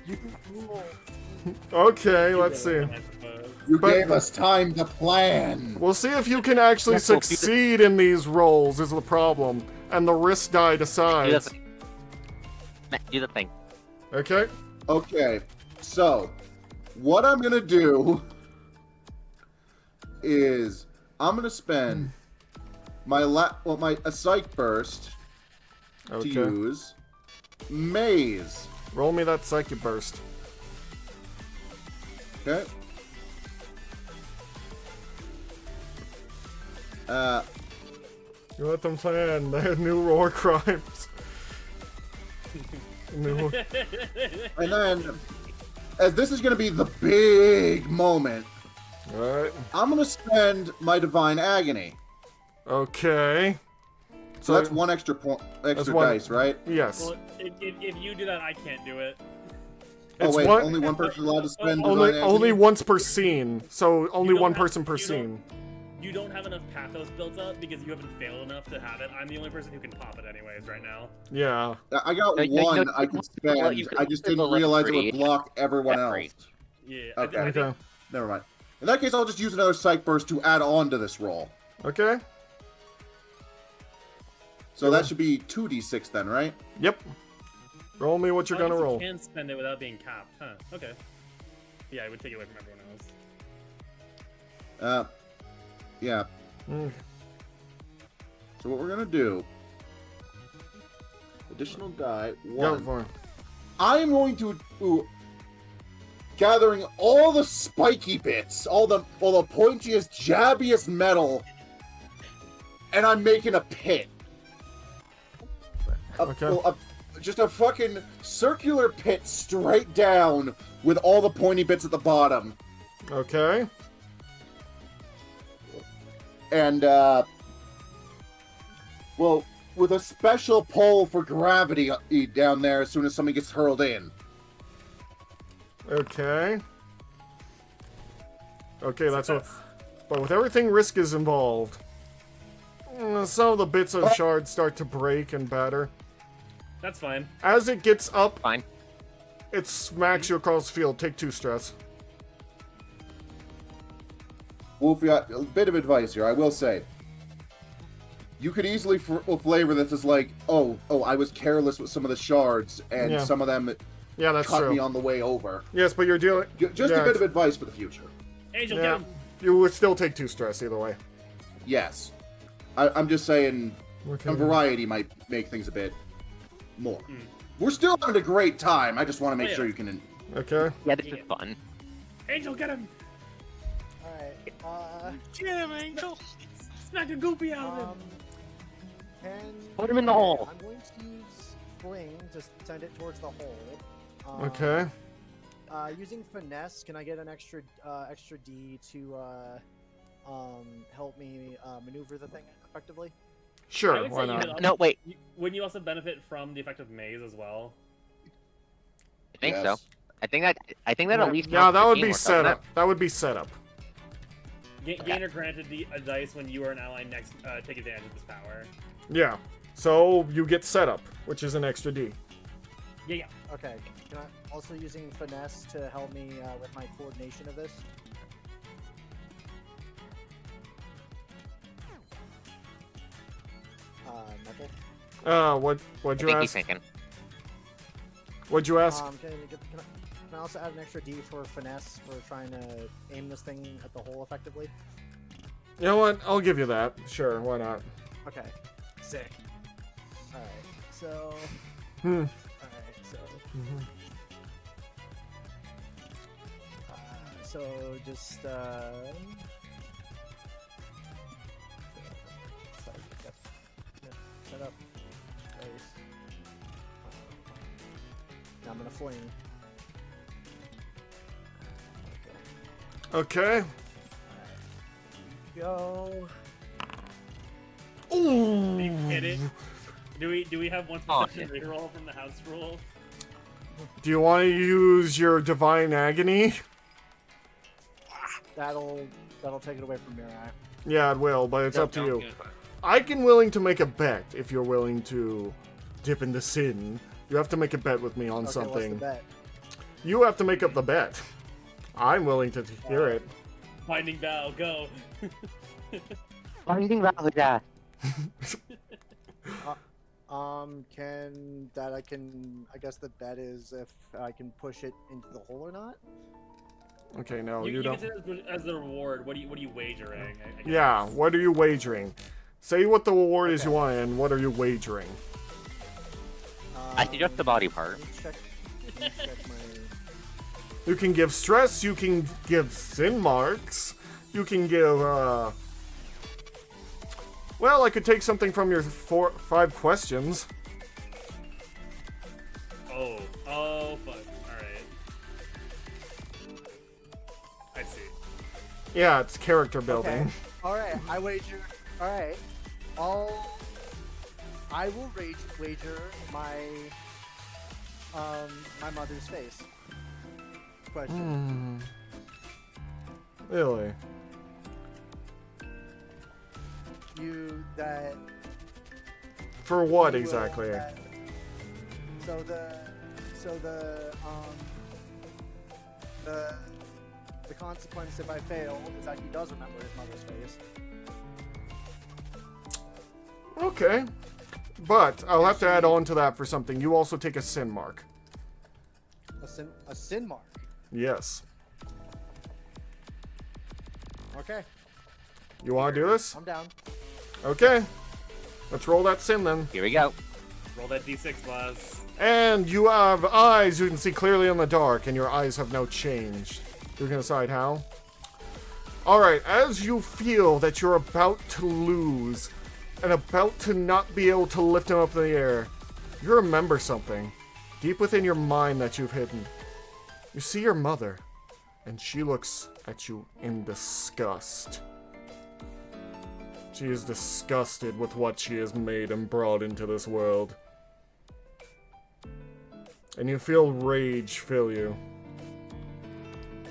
Okay, let's see. I suppose. You But- gave us time to plan. We'll see if you can actually Yes, we'll do the- succeed in these rolls is the problem. And the risk die Do the decides. thing. Matt, do the thing. Okay? Okay, so what I'm gonna do is I'm gonna spend my a psych burst to Okay. use Maze. Roll me that psychic burst. Okay. You let them plan. They had new war crimes. New... And then, as this is gonna be the big moment, Alright. I'm gonna spend my divine agony. Okay. So that's one extra That's extra one- dice, right? Yes. Well, if you do that, I can't do it. Oh It's wait, one- only one person allowed to spend divine Only, agony? only once per scene. So only don't one have- person per you don't- scene. You don't have enough pathos built up because you haven't failed enough to have it. I'm the only person who can pop it anyways right now. Yeah. I got No, no, one no, I could well, spend. you could I just spend didn't the realize it three. would block everyone else. Separate. Yeah. Okay. I think, Okay. Never mind. In that case, I'll just use another psych burst to add on to this roll. Okay. So that should be 2d6 then, right? Yep. Roll me what you're Oh, I gonna guess roll. You can spend it without being capped, huh? Okay. Yeah, I would take it away from everyone else. Yeah. Mm. So what we're gonna do? Additional die. Go 1. for it. I am going to gathering all the spiky bits, all the pointiest, jabbiest metal, and I'm making a pit. Okay. Just a fucking circular pit straight down with all the pointy bits at the bottom. Okay. And, well, with a special pull for gravity down there as soon as something gets hurled in. Okay. Okay, that's what. But with everything risk is involved, some of the bits of shards start to break and batter. That's fine. As it gets up, Fine. it smacks you across the field. Take 2 stress. Wolfie, a bit of advice here, I will say. You could easily flavor this as like, oh, I was careless with some of the shards, and Yeah. some of them Yeah, that's cut true. me on the way over. Yes, but you're dealing. Just yeah, a bit of advice for the future. Angel, Yeah, get him! you would still take 2 stress either way. Yes. I'm just saying, Okay. some variety might make things a bit more. We're still having a great time, I just want to make Oh, yeah. sure you can... Okay. Yeah, this is fun. Angel, get him! Alright, Jim, Angel. Smack a goopy out of him! and Put him in the hole. I'm going to use Fling to send it towards the hole. Okay. Using finesse, can I get an extra D to help me maneuver the thing effectively? I Sure. would Why say you not? would No, wait. Wouldn't you also benefit from the effect of maze as well? I think Yes. so. I think that at least. Yeah, helps that the would teamwork, be doesn't it? setup. That would be setup. Gainer granted a dice when you or an ally next take advantage of this power. Yeah. So you get setup, which is an extra D. Yeah. Okay. Can I also using finesse to help me with my coordination of this? Metal. What'd you I think he's ask? thinking. What'd you ask? Can I also add an extra D for finesse for trying to aim this thing at the hole effectively? You know what? I'll give you that. Sure. Why not? Okay. Sick. Alright, so... Hmm. Alright, so... So, just, set up. Place. Now I'm gonna fling. Okay. Go. Ooh. You hit it. Do we have one Oh, perception reroll from the house rule? Do you want to use your divine agony? That'll take it away from Mirai. Yeah, it will, but it's No, up to don't you. use that. I can willing to make a bet if you're willing to dip into sin. You have to make a bet with me on Okay, something. what's the bet? You have to make up the bet. I'm willing to hear it. Binding bow, go. Binding Valida. I guess the bet is if I can push it into the hole or not. Okay, no, you you don't. get it as the reward. What are you wagering? I guess. Yeah, what are you wagering? Say what the reward is you Okay. want and what are you wagering? I suggest the body part. Let me check my... You can give stress, you can give sin marks, you can give, well, I could take something from your 5 questions. Oh, fuck. Alright. I see. Yeah, it's character building. Okay. Alright, I wager... Alright. I will wager my... my mother's face. Question. Really? That... For what you will- exactly? So the consequence if I fail is that he does remember his mother's face. Okay. But I'll have to add on to that for something. You also take a sin mark. A sin mark. Yes. Okay, You want to do this? I'm down. Okay. Let's roll that sin then. Here we go. Roll that d6, Buzz. And you have eyes you can see clearly in the dark, and your eyes have now changed. You're gonna decide how? Alright, as you feel that you're about to lose, and about to not be able to lift him up in the air, you remember something deep within your mind that you've hidden. You see your mother, and she looks at you in disgust. She is disgusted with what she has made and brought into this world. And you feel rage fill you.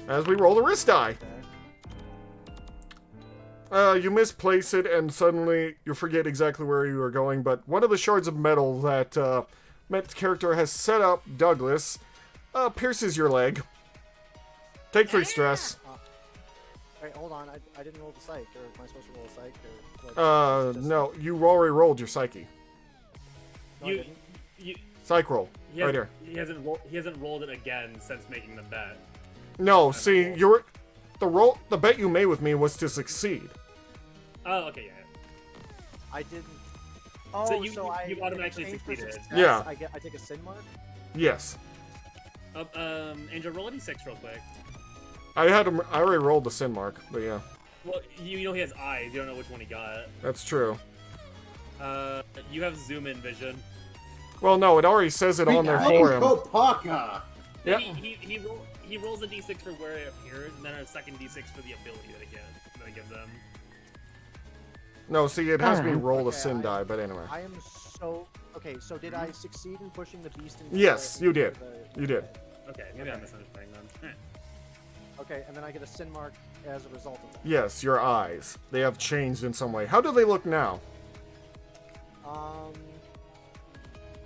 As we roll the wrist die. You misplace it and suddenly you forget exactly where you are going, but one of the shards of metal that Met's character has set up, Douglas, pierces your leg. Take 3 stress. Wait, hold on. I didn't roll the psych, or am I supposed to roll a psych? Or what? No, you already rolled your psyche. No, I didn't. Psych roll. He Right hasn't- here. He hasn't rolled it again since making the bet. No, see, the bet you made with me was to succeed. Oh, okay, yeah. I didn't. Oh, So you I automatically in exchange for succeeded. success, Yeah. I take a sin mark. Yes. Angel, roll a d6 real quick. I already rolled the sin mark, but yeah. Well, you know he has eyes. You don't know which one he got. That's true. You have zoom in vision. Well, no, it already says it on there for him. Kopaka! Yeah. He rolls a d6 for where it appears, and then a second d6 for the ability that it gives them. No, see, it has me roll a Okay, sin die, but anyway. I am so okay. So did I succeed in pushing the beast into? Yes, you did. the- You did. Okay, maybe I'm misunderstanding them. Alright. Okay, and then I get a sin mark as a result of that. Yes, your eyes. They have changed in some way. How do they look now?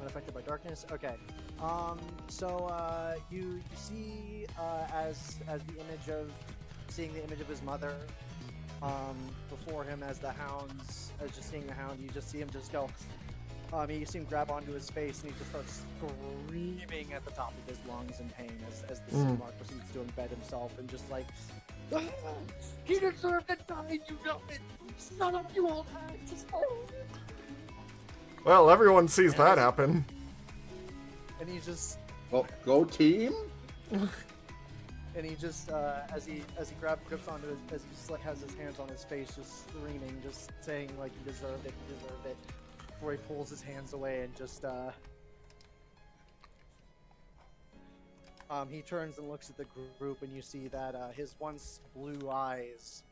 Unaffected by darkness. Okay. You see as the image of seeing the image of his mother before him as the hounds, as just seeing the hound, you just see him just go. You see him grab onto his face, and he just starts screaming at the top of his lungs in pain as the sin mark proceeds to embed himself, and just like, "Ah, he deserved to die, you know it! Son of you old hags!" Well, everyone sees that happen. And he just, Well, go team? and he just, as he grips onto his, as he just like has his hands on his face, just screaming, just saying like he deserved it, before he pulls his hands away and just, he turns and looks at the group, and you see that his once blue eyes,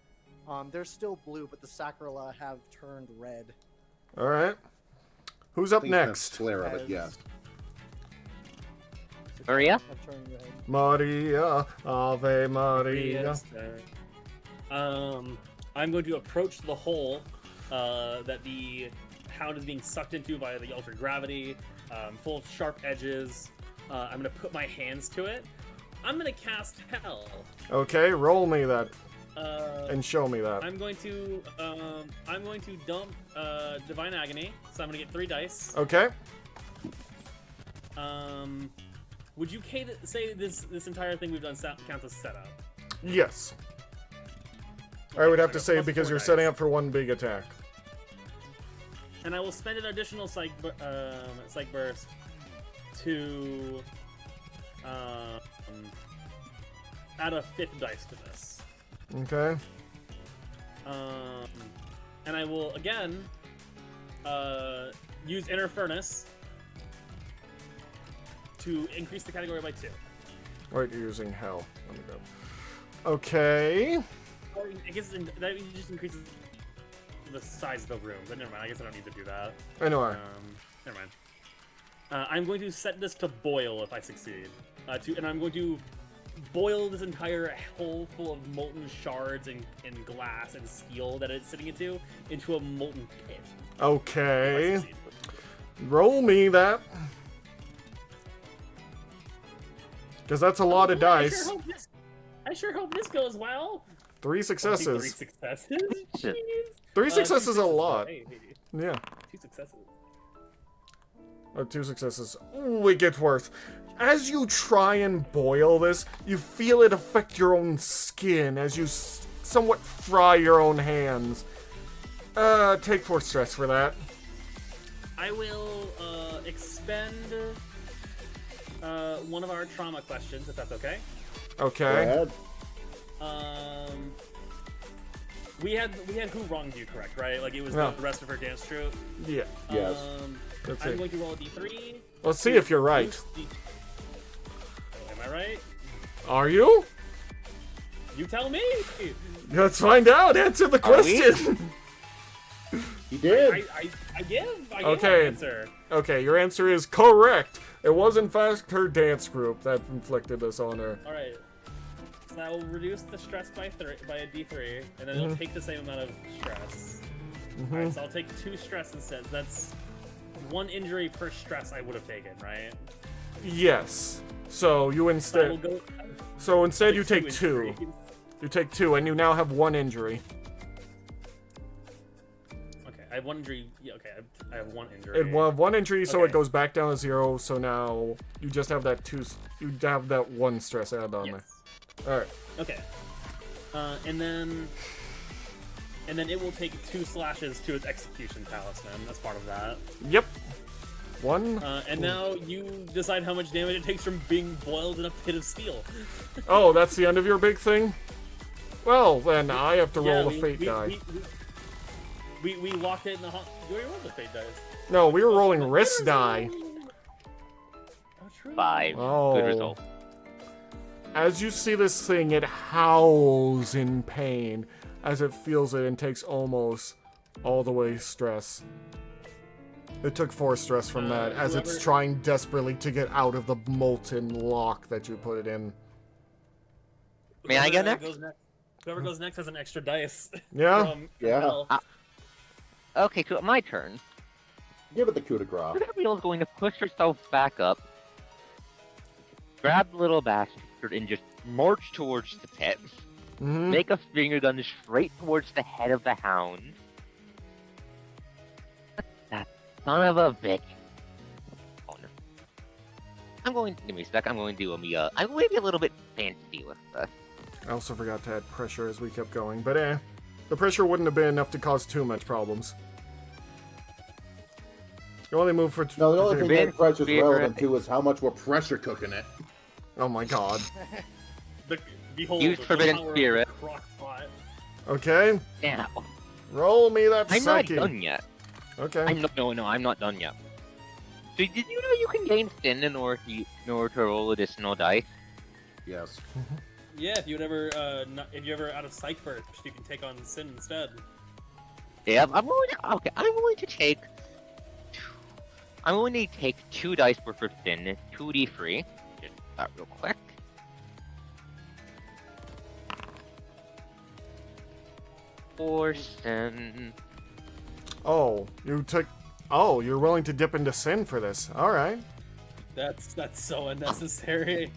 they're still blue, but the sacrala have turned red. All right. Who's up Think that's next? Flare of it, As- yeah. Maria? Have turned red. Maria, Ave Maria. I'm going to approach the hole that the hound is being sucked into by the ultra gravity, full of sharp edges. I'm going to put my hands to it. I'm going to cast Hell. Okay, roll me that Uh, and show me that. I'm going to dump Divine Agony, so I'm going to get 3 dice. Okay. Would you say this entire thing we've done counts as setup? Yes. I would have to so I say got because +4 you're dice. setting up for one big attack. And I will spend an additional psych burst to add a 5th dice to this. Okay. And I will again use Inner Furnace to increase the category by 2. Wait, you're using hell. Let me go. Okay. Or I guess that just increases the size of the room. But never mind. I guess I don't need to do that. Anyway. Never mind. I'm going to set this to boil if I succeed. And I'm going to boil this entire hole full of molten shards and glass and steel that it's sitting into a molten pit. If I Okay. succeed. Roll me that. Because that's a lot of dice. I sure hope this goes well. 3 3 successes. successes? Jeez. 3 2 successes is a lot. Hey, Yeah. 2 successes. 2 successes. Ooh, it gets worse. As you try and boil this, you feel it affect your own skin as you somewhat fry your own hands. Take 4 stress for that. I will expend one of our trauma questions, if that's okay. Go Okay. ahead. We had who wronged you, correct? Right? Like it was No. the rest of her dance troupe. Yeah. Yes. Let's I'm see. going to roll a d3. Let's see if you're right. Boost the- Am I right? Are you? You tell me. Let's find out. Answer the Are we? question. He did. I give Okay. my answer. Okay, your answer is correct. It was in fact her dance group that inflicted this on her. All right. So that will reduce the stress by a d3, and then it'll take the same amount of stress. All right, so I'll take 2 stress instead. So that's 1 injury per stress I would have taken, right? Yes. So you So I will instead. go. So instead you two take 2. injuries. You take 2, and you now have 1 injury. Okay, I have 1 injury. Yeah, okay, I have 1 injury. It will have 1 injury, so it Okay. goes back down to 0. So now you just have that 2. You have that 1 stress add on Yes. there. All right. Okay. And then it will take 2 slashes to its execution talisman as part of that. Yep. 1. And now you decide how much damage it takes from being boiled in a pit of steel. Oh, that's the end of your big thing? Well, then I have to roll the fate die. We locked it in the we rolled the fate dice. No, we were rolling risk die. Oh, true. 5. Oh. Good result. As you see this thing, it howls in pain as it feels it and takes almost all the way stress. It took 4 stress from that as it's whoever- trying desperately to get out of the molten lock that you put it in. May I go Whoever next? Whoever goes next has an extra dice. Yeah? From Yeah. hell. Okay, cool. My turn. Give it the coup de grace. Gabrielle is going to push herself back up, grab the little bastard, and just march towards the pit. Mm-hmm. Make a finger gun straight towards the head of the hound. That son of a bitch. Oh, no. I'm going. Give me a sec. I'm going to do I'm going to be a little bit fancy with this. I also forgot to add pressure as we kept going, but the pressure wouldn't have been enough to cause too much problems. You only move for... No, the only thing that pressure's Favorite. relevant to is how much we're pressure cooking it. Oh my god. Behold, Use the Forbidden power of Spirit. the crockpot. Okay, Now, roll me that I'm psyche. not done yet. Okay. I'm not done yet. So did you know you can gain sin in order to roll additional dice? Yes. Yeah, if you ever out of psych burst, you can take on sin instead. Yeah, I'm going to take 2 dice worth of sin, 2d3. Just that real quick. For sin. Oh, you're willing to dip into sin for this. Alright. That's so unnecessary.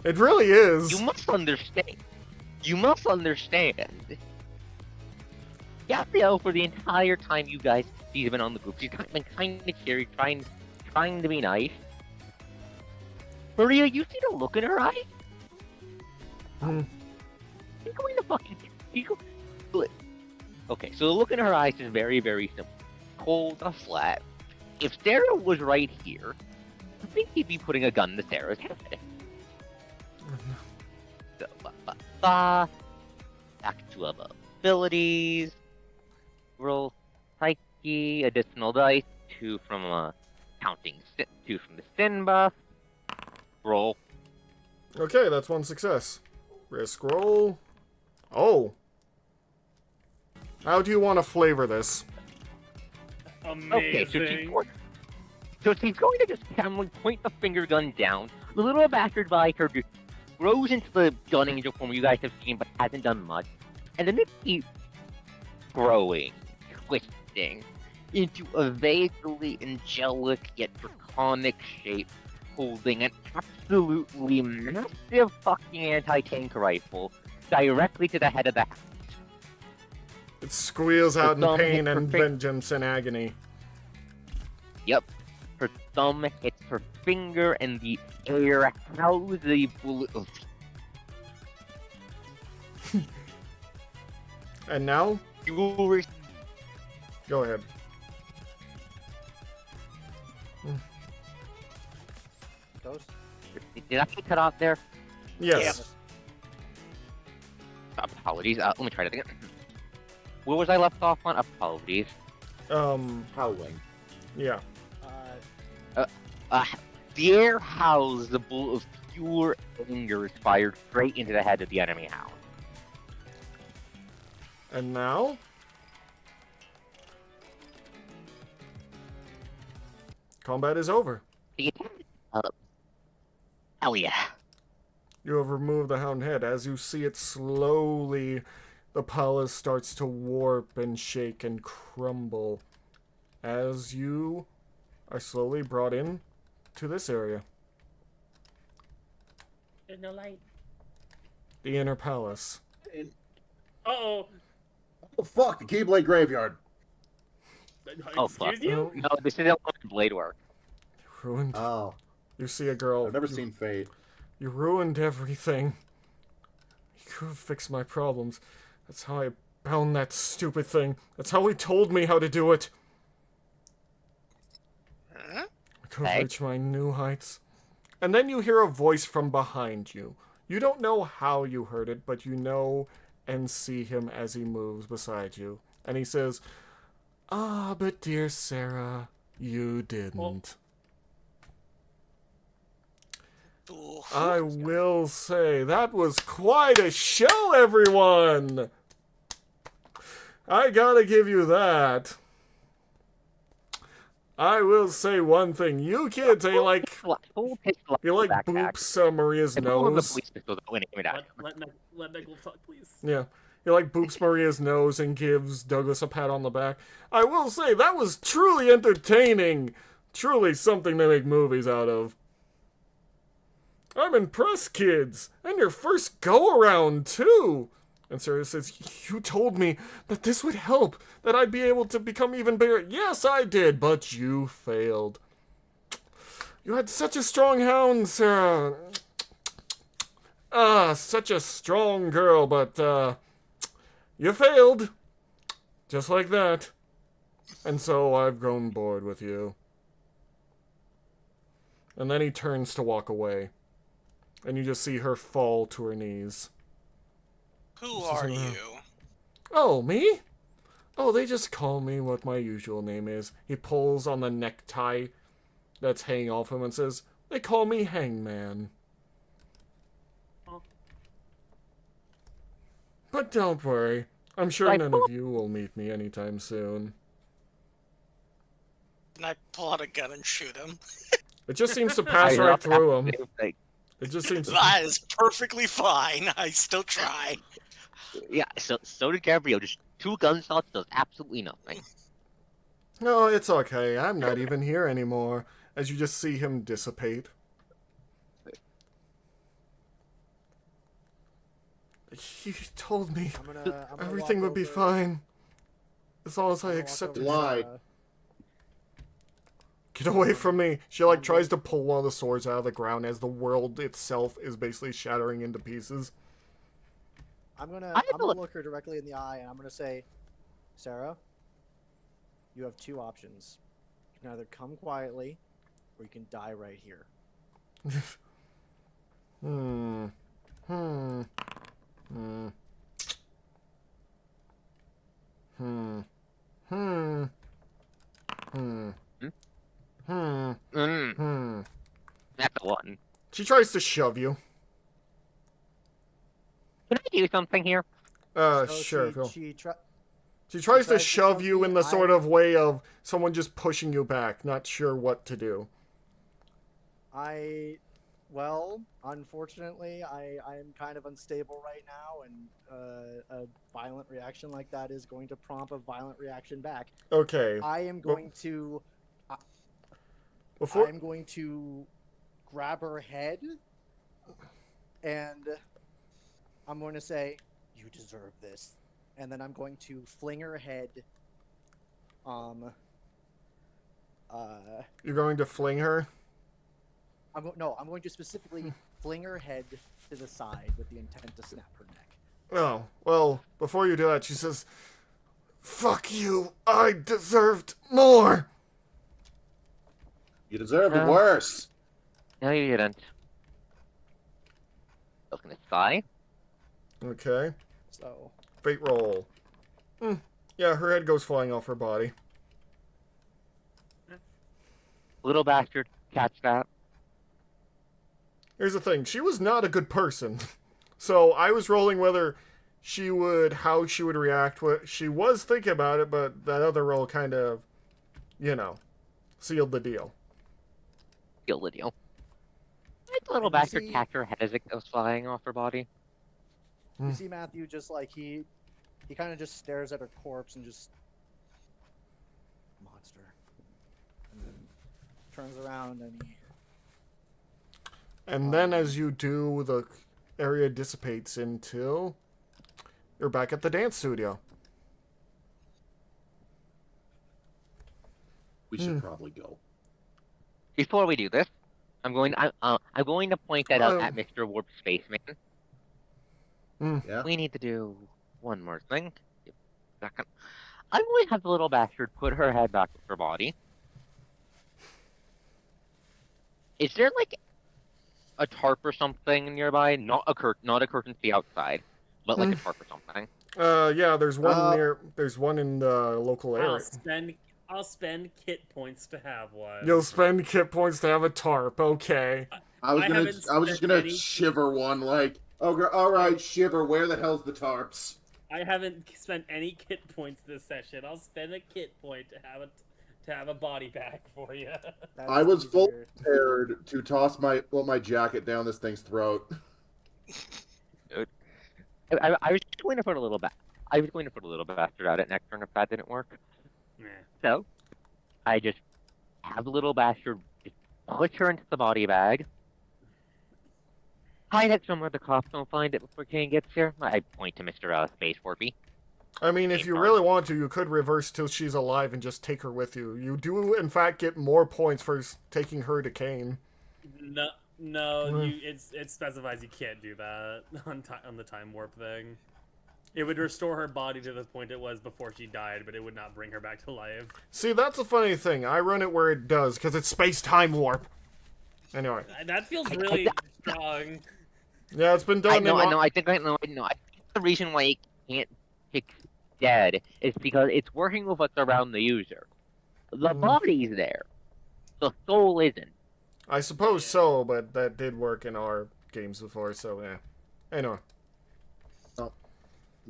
It really is. You must understand. Gabrielle, for the entire time you guys she's been on the group, she's been kind of cheery, trying to be nice. Maria, you see the look in her eye? Hmm. She's going to fucking. Okay, so the look in her eyes is very, very simple. Cold, a flat. If Sarah was right here, I think he'd be putting a gun to Sarah's head. So, back to abilities. Roll psyche, additional dice, 2 from counting, 2 from the sin buff. Roll. Okay, that's 1 success. Risk roll. Oh. How do you want to flavor this? Amazing. Okay, so she's going to just point the finger gun down. The little bastard by her just grows into the gun angel form you guys have seen, but hasn't done much. And then it keeps growing, twisting into a vaguely angelic yet draconic shape, holding an absolutely massive fucking anti-tank rifle directly to the head of the house. It squeals out in thumb pain hit and perfect. vengeance and agony. Yep. her thumb hits her finger in the air. How the bullet... And now, You will receive go ahead. Ghost? Did I get cut off there? Yes. Apologies. Let me try that again. Where was I left off on? Apologies. Howling. Yeah. The air howls. The bullet of pure anger is fired straight into the head of the enemy hound. And now, combat is over. Hell yeah. You have removed the hound head. As you see it slowly, the palace starts to warp and shake and crumble as you are slowly brought in to this area, There's no light. the inner palace. Uh-oh. Oh, fuck, the Keyblade Graveyard. Oh, fuck. Excuse you? No, this isn't blade work. Ruined. Oh, You see a girl. I've never seen Fate. You ruined everything. You could have fixed my problems. That's how I bound that stupid thing. That's how he told me how to do it. Huh? I could have Hey. reached my new heights. And then you hear a voice from behind you. You don't know how you heard it, but you know and see him as he moves beside you. And he says, "Ah, but dear Sarah, you didn't." Ooh. I will say, that was quite a show, everyone! I gotta give you that. I will say one thing. You kids, you like Boops Maria's nose. Let Nichols talk, please. Yeah. You like Boops Maria's nose and gives Douglas a pat on the back. I will say, that was truly entertaining. Truly something to make movies out of. I'm impressed, kids. And your first go-around, too. And Sarah says, "You told me that this would help, that I'd be able to become even bigger." Yes, I did, but you failed. You had such a strong hound, Sarah. Such a strong girl, but, you failed. Just like that. And so I've grown bored with you. And then he turns to walk away. And you just see her fall to her knees. Who are you? Oh, me? Oh, they just call me what my usual name is. He pulls on the necktie that's hanging off him and says, "They call me Hangman." Oh. But don't worry. I'm sure Like, none of you will meet me anytime soon. And I pull out a gun and shoot him. It just seems to pass right through him. It just seems to... That is perfectly fine. I still try. Yeah, so did Gabriel. Just 2 gunshots does absolutely nothing. No, it's okay. I'm not even here anymore. As you just see him dissipate. He told me I'm gonna everything walk would be over- fine. As long as I'm I gonna walk accepted over it. to, Lied. Get away from me. She like tries to pull one of the swords out of the ground as the world itself is basically shattering into pieces. I'm gonna I have a look. look her directly in the eye and I'm gonna say, "Sarah, you have 2 options. You can either come quietly or you can die right here." Hmm. Hmm. Hmm. Hmm. Hmm. Hmm. Hmm. Hmm. That's the one. She tries to shove you. Can I do something here? So Sure. Phil. She She tries to tries to shove shove you me, in the sort I- of way of someone just pushing you back, not sure what to do. Well, unfortunately, I'm kind of unstable right now, and a violent reaction like that is going to prompt a violent reaction back. Okay. I am going to Before I'm going to grab her head, and I'm going to say, "You deserve this," and then I'm going to fling her head You're going to fling her? I'm going to specifically fling her head to the side with the intent to snap her neck. Oh, well, before you do that, she says, "Fuck you, I deserved more." You deserved No. worse. No, you didn't. Look in the sky. Okay, So fate roll. Yeah, her head goes flying off her body. Little bastard, catch that. Here's the thing, she was not a good person. So I was rolling whether how she would react. She was thinking about it, but that other roll kind of, sealed the deal. Kill the deal. Like the little And you bastard see- catch her head as it goes flying off her body. you see Matthew just like he kind of just stares at her corpse and just monster, and then turns around and he And then as you do, the area dissipates until you're back at the dance studio. We should probably go. Before we do this, I'm going to point that out Oh. at Mr. Warp Spaceman. Yeah. We need to do one more thing. Second. I'm going to have the little bastard put her head back in her body. Is there like a tarp or something nearby? Not a curtain to the outside, but like a tarp or something. Yeah, there's one there's one in the local area. I'll spend kit points to have one. You'll spend kit points to have a tarp, okay. I was haven't just spent gonna any- shiver one like, okay, all right, shiver. Where the hell's the tarps? I haven't spent any kit points this session. I'll spend a kit point to have a body bag for you. That I is was full easier. prepared to toss my jacket down this thing's throat. I was going to put a little bastard at it next turn if that didn't work. Nah. So, I just have the little bastard just push her into the body bag. Hide it somewhere the cops don't find it before Cain gets here. I point to Mr. Space Warpy. I mean, if Hey, you Mark. really want to, you could reverse till she's alive and just take her with you. You do, in fact, get more points for taking her to Cain. No, it specifies you can't do that on the time warp thing. It would restore her body to the point it was before she died, but it would not bring her back to life. See, that's a funny thing. I run it where it does, because it's space-time warp. Anyway. That feels really strong. Yeah, it's been done I know. in... I think the reason why you can't pick dead is because it's working with what's around the user. The body's there. The soul isn't. I suppose so, but that did work in our games before, so yeah. Anyway.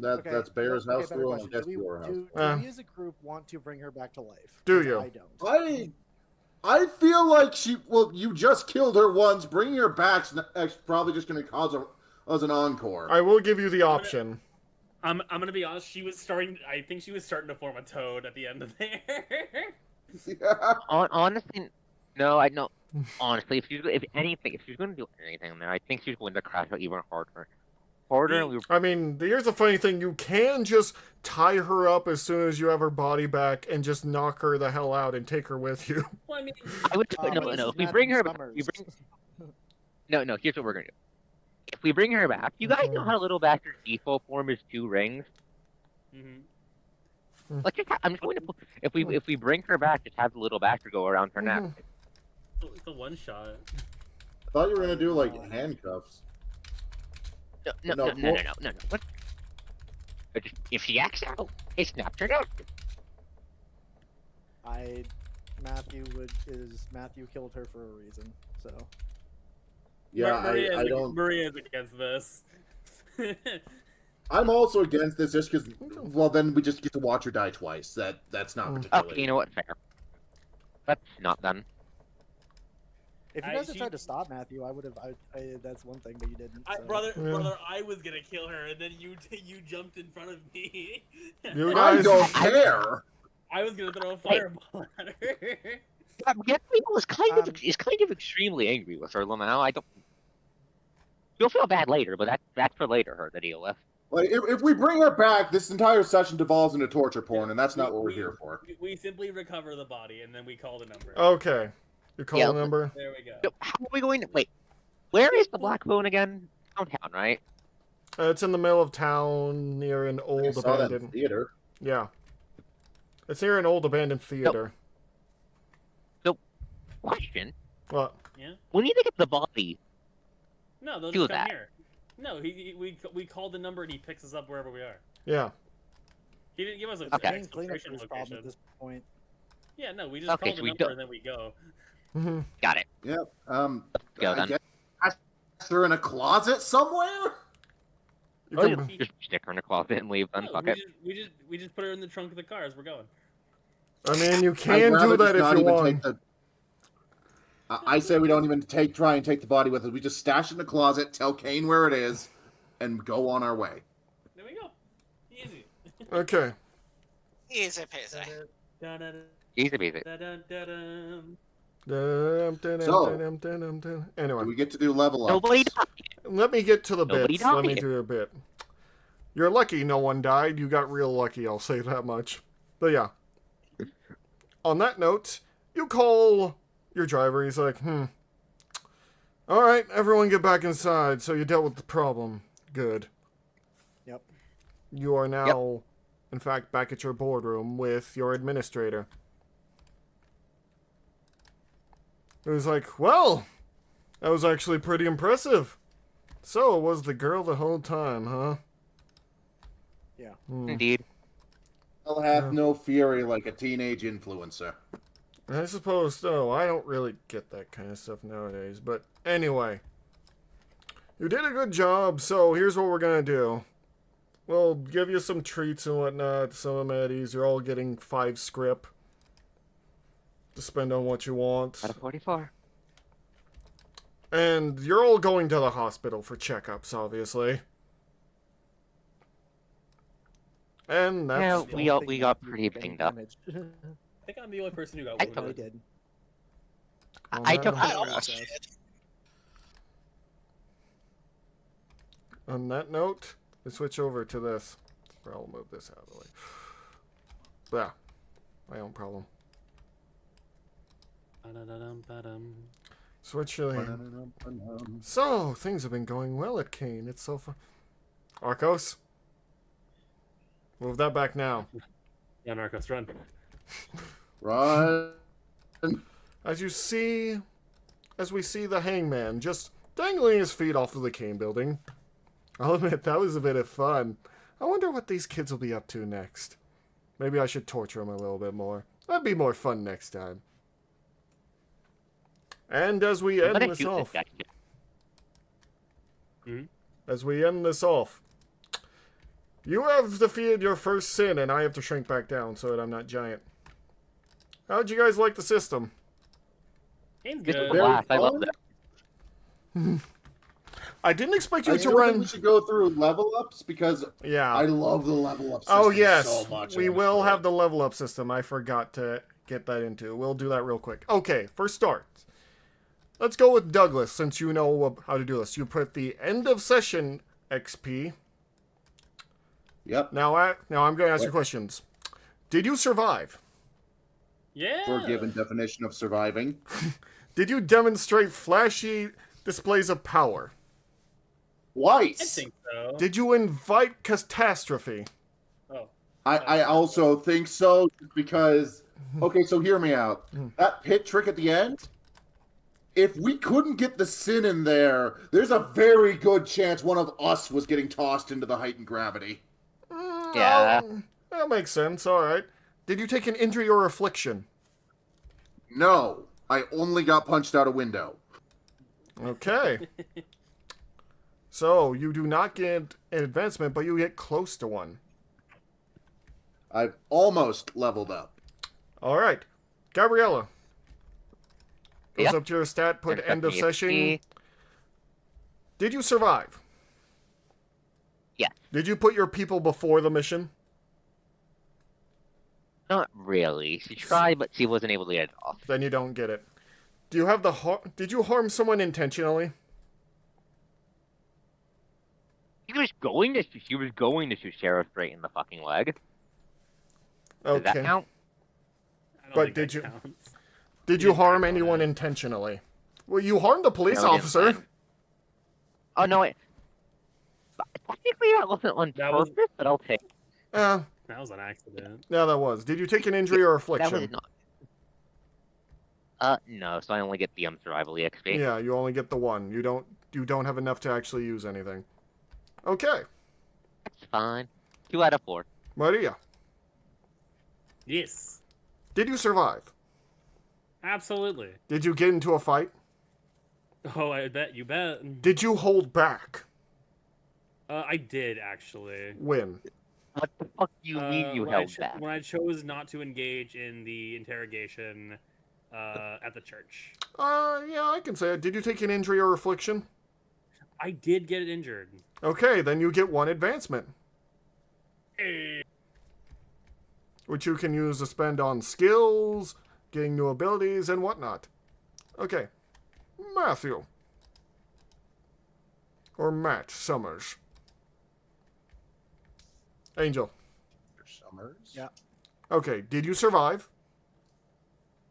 Okay, That's Bear's okay, house better rule, and question. I guess your house. Do we as a group want to bring her back to life? Do 'Cause you? I don't. I feel like you just killed her once. Bringing her back's probably just going to cause us an encore. I will give you the option. I'm gonna be honest. I think she was starting to form a toad at the end of there. Yeah. Honestly, no. I know. Honestly, if she's going to do anything there, I think she's going to crash out even harder. I mean, here's the funny thing. You can just tie her up as soon as you have her body back and just knock her the hell out and take her with you. Well, I mean, I would this no. is If we Matthew bring her, Summers. no. Here's what we're gonna do. If we bring her back, you guys know how little bastard's default form is 2 rings. mhm. Like, I'm just going to. If we bring her back, just have the little bastard go around her neck. It's a one shot. I thought you were going to do like handcuffs. No. What? But if she acts out, it snaps her neck. Matthew killed her for a reason, so. Yeah, Maria I don't. Maria's against this. I'm also against this just because, well, then we just get to watch her die twice. That's not particularly. Okay, you know what? Fair. That's not done. If you I- guys had she- tried to stop Matthew, I would have. That's one thing, but you didn't. So. Brother, I was gonna kill her, and then you jumped in front of me. You I guys... don't care. I was gonna throw a fireball at her. People is kind of extremely angry with her now. I don't. You'll feel bad later, but that's for later her to deal with. Like, if we bring her back, this entire session devolves into torture porn, and that's not what we're here for. We simply recover the body and then we call the number. Okay. You call Yeah, the number? There we go. So how are we going to wait? Where is the Black Bone again? Downtown, right? It's in the middle of town near an I old saw that in abandoned. theater. Yeah. It's near an old abandoned theater. Question: What? Yeah. we need to get the body. No, they'll Do just come that. here. No, we called the number and he picks us up wherever we are. Yeah. He didn't give us a Okay. Clean up exfiltration this problem at location. this point. Yeah, no, we just Okay, call so the we number don't- and then we go. Mm-hmm. Got it. Yep. Go I then. guess her in a closet somewhere. You Oh, can- you just stick her in a closet and leave them. No, Fuck we it. just put her in the trunk of the car as we're going. I mean, you I'd can rather do that just if not you even want. take the. I say we don't even try and take the body with us. We just stash it in the closet, tell Cain where it is, and go on our way. There we go. Easy. Okay. Easy peasy. Easy peasy. Anyway, Do we get to do level up? Nobody died. let me get to the Nobody bits. Let me died. do a bit. You're lucky no one died. You got real lucky, I'll say that much. But yeah. On that note, you call your driver. He's like, Alright, everyone get back inside. So you dealt with the problem. Good. Yep. You are now, in fact, back at your boardroom with your administrator. It was like, well, that was actually pretty impressive. So it was the girl the whole time, huh? Yeah. Indeed. Hell hath no fury like a teenage influencer. I suppose so. I don't really get that kind of stuff nowadays. But anyway, you did a good job, so here's what we're going to do. We'll give you some treats and whatnot, some amenities. You're all getting 5 script to spend on what you want. Out of 44. And you're all going to the hospital for checkups, obviously. And that's... Yeah, we got pretty banged up. I think I'm the only person who got I wounded. They did. I took I the almost process. did. On that note, we switch over to this. I'll move this out of the way. Yeah, my own problem. Switching. So, things have been going well at Cain. It's so fun. Arcos? Move that back now. Yeah, Narcos, run. Run. As we see the hangman just dangling his feet off of the Cain building. I'll admit, that was a bit of fun. I wonder what these kids will be up to next. Maybe I should torture them a little bit more. That'd be more fun next time. And as we end this off... As we end this off, you have defeated your first sin, and I have to shrink back down so that I'm not giant. How'd you guys like the system? Game's This was good. a Very blast. I love fun. that. I didn't expect I you to still think run... we should go through level ups because Yeah. I love the level up system Oh, yes. so much. We will have the level up system. I forgot to get that into. We'll do that real quick. Okay, for start. Let's go with Douglas, since you know how to do this. You put the end of session XP. Yep. Now I'm going to ask you What? questions. Did you survive? Yeah. Forgiven definition of surviving. Did you demonstrate flashy displays of power? I Twice. think so. Did you invite catastrophe? Oh. I also think so because okay, so hear me out. That pit trick at the end, if we couldn't get the sin in there, there's a very good chance one of us was getting tossed into the heightened gravity. Yeah. That makes sense. All right. Did you take an injury or affliction? No, I only got punched out a window. Okay. So, you do not get an advancement, but you get close to one. I've almost leveled up. All right. Gabriella. Goes Yep. up to your stat, put There's end of definitely a session. key. Did you survive? Yeah. Did you put your people before the mission? Not really. She tried, but she wasn't able to get it off. Then you don't get it. Do you have the did you harm someone intentionally? You was going to shoot Sheriff straight in the fucking leg. Does that Okay. count? I don't But think did that you- counts. Did You you didn't harm act on anyone it. intentionally? Well, you harmed a police No, I didn't officer. plan. Oh no, technically that wasn't on That was- purpose, but I'll take. Uh, That was an accident. yeah, that was. Did you take an injury or That affliction? was not. No, so I only get the survival EXP. Yeah, you only get the one. You don't have enough to actually use anything. Okay, That's fine. 2 out of 4. Maria, Yes, did you survive? absolutely. Did you get into a fight? Oh, I bet you bet. Did you hold back? I did actually. When? What the fuck do you mean you when held back? When I chose not to engage in the interrogation at the church. Yeah, I can say it. Did you take an injury or affliction? I did get injured. Okay, then you get 1 advancement, Eh, which you can use to spend on skills, getting new abilities, and whatnot. Okay, Matthew. Or Matt Summers. Angel. Summers. Yeah. Okay, did you survive?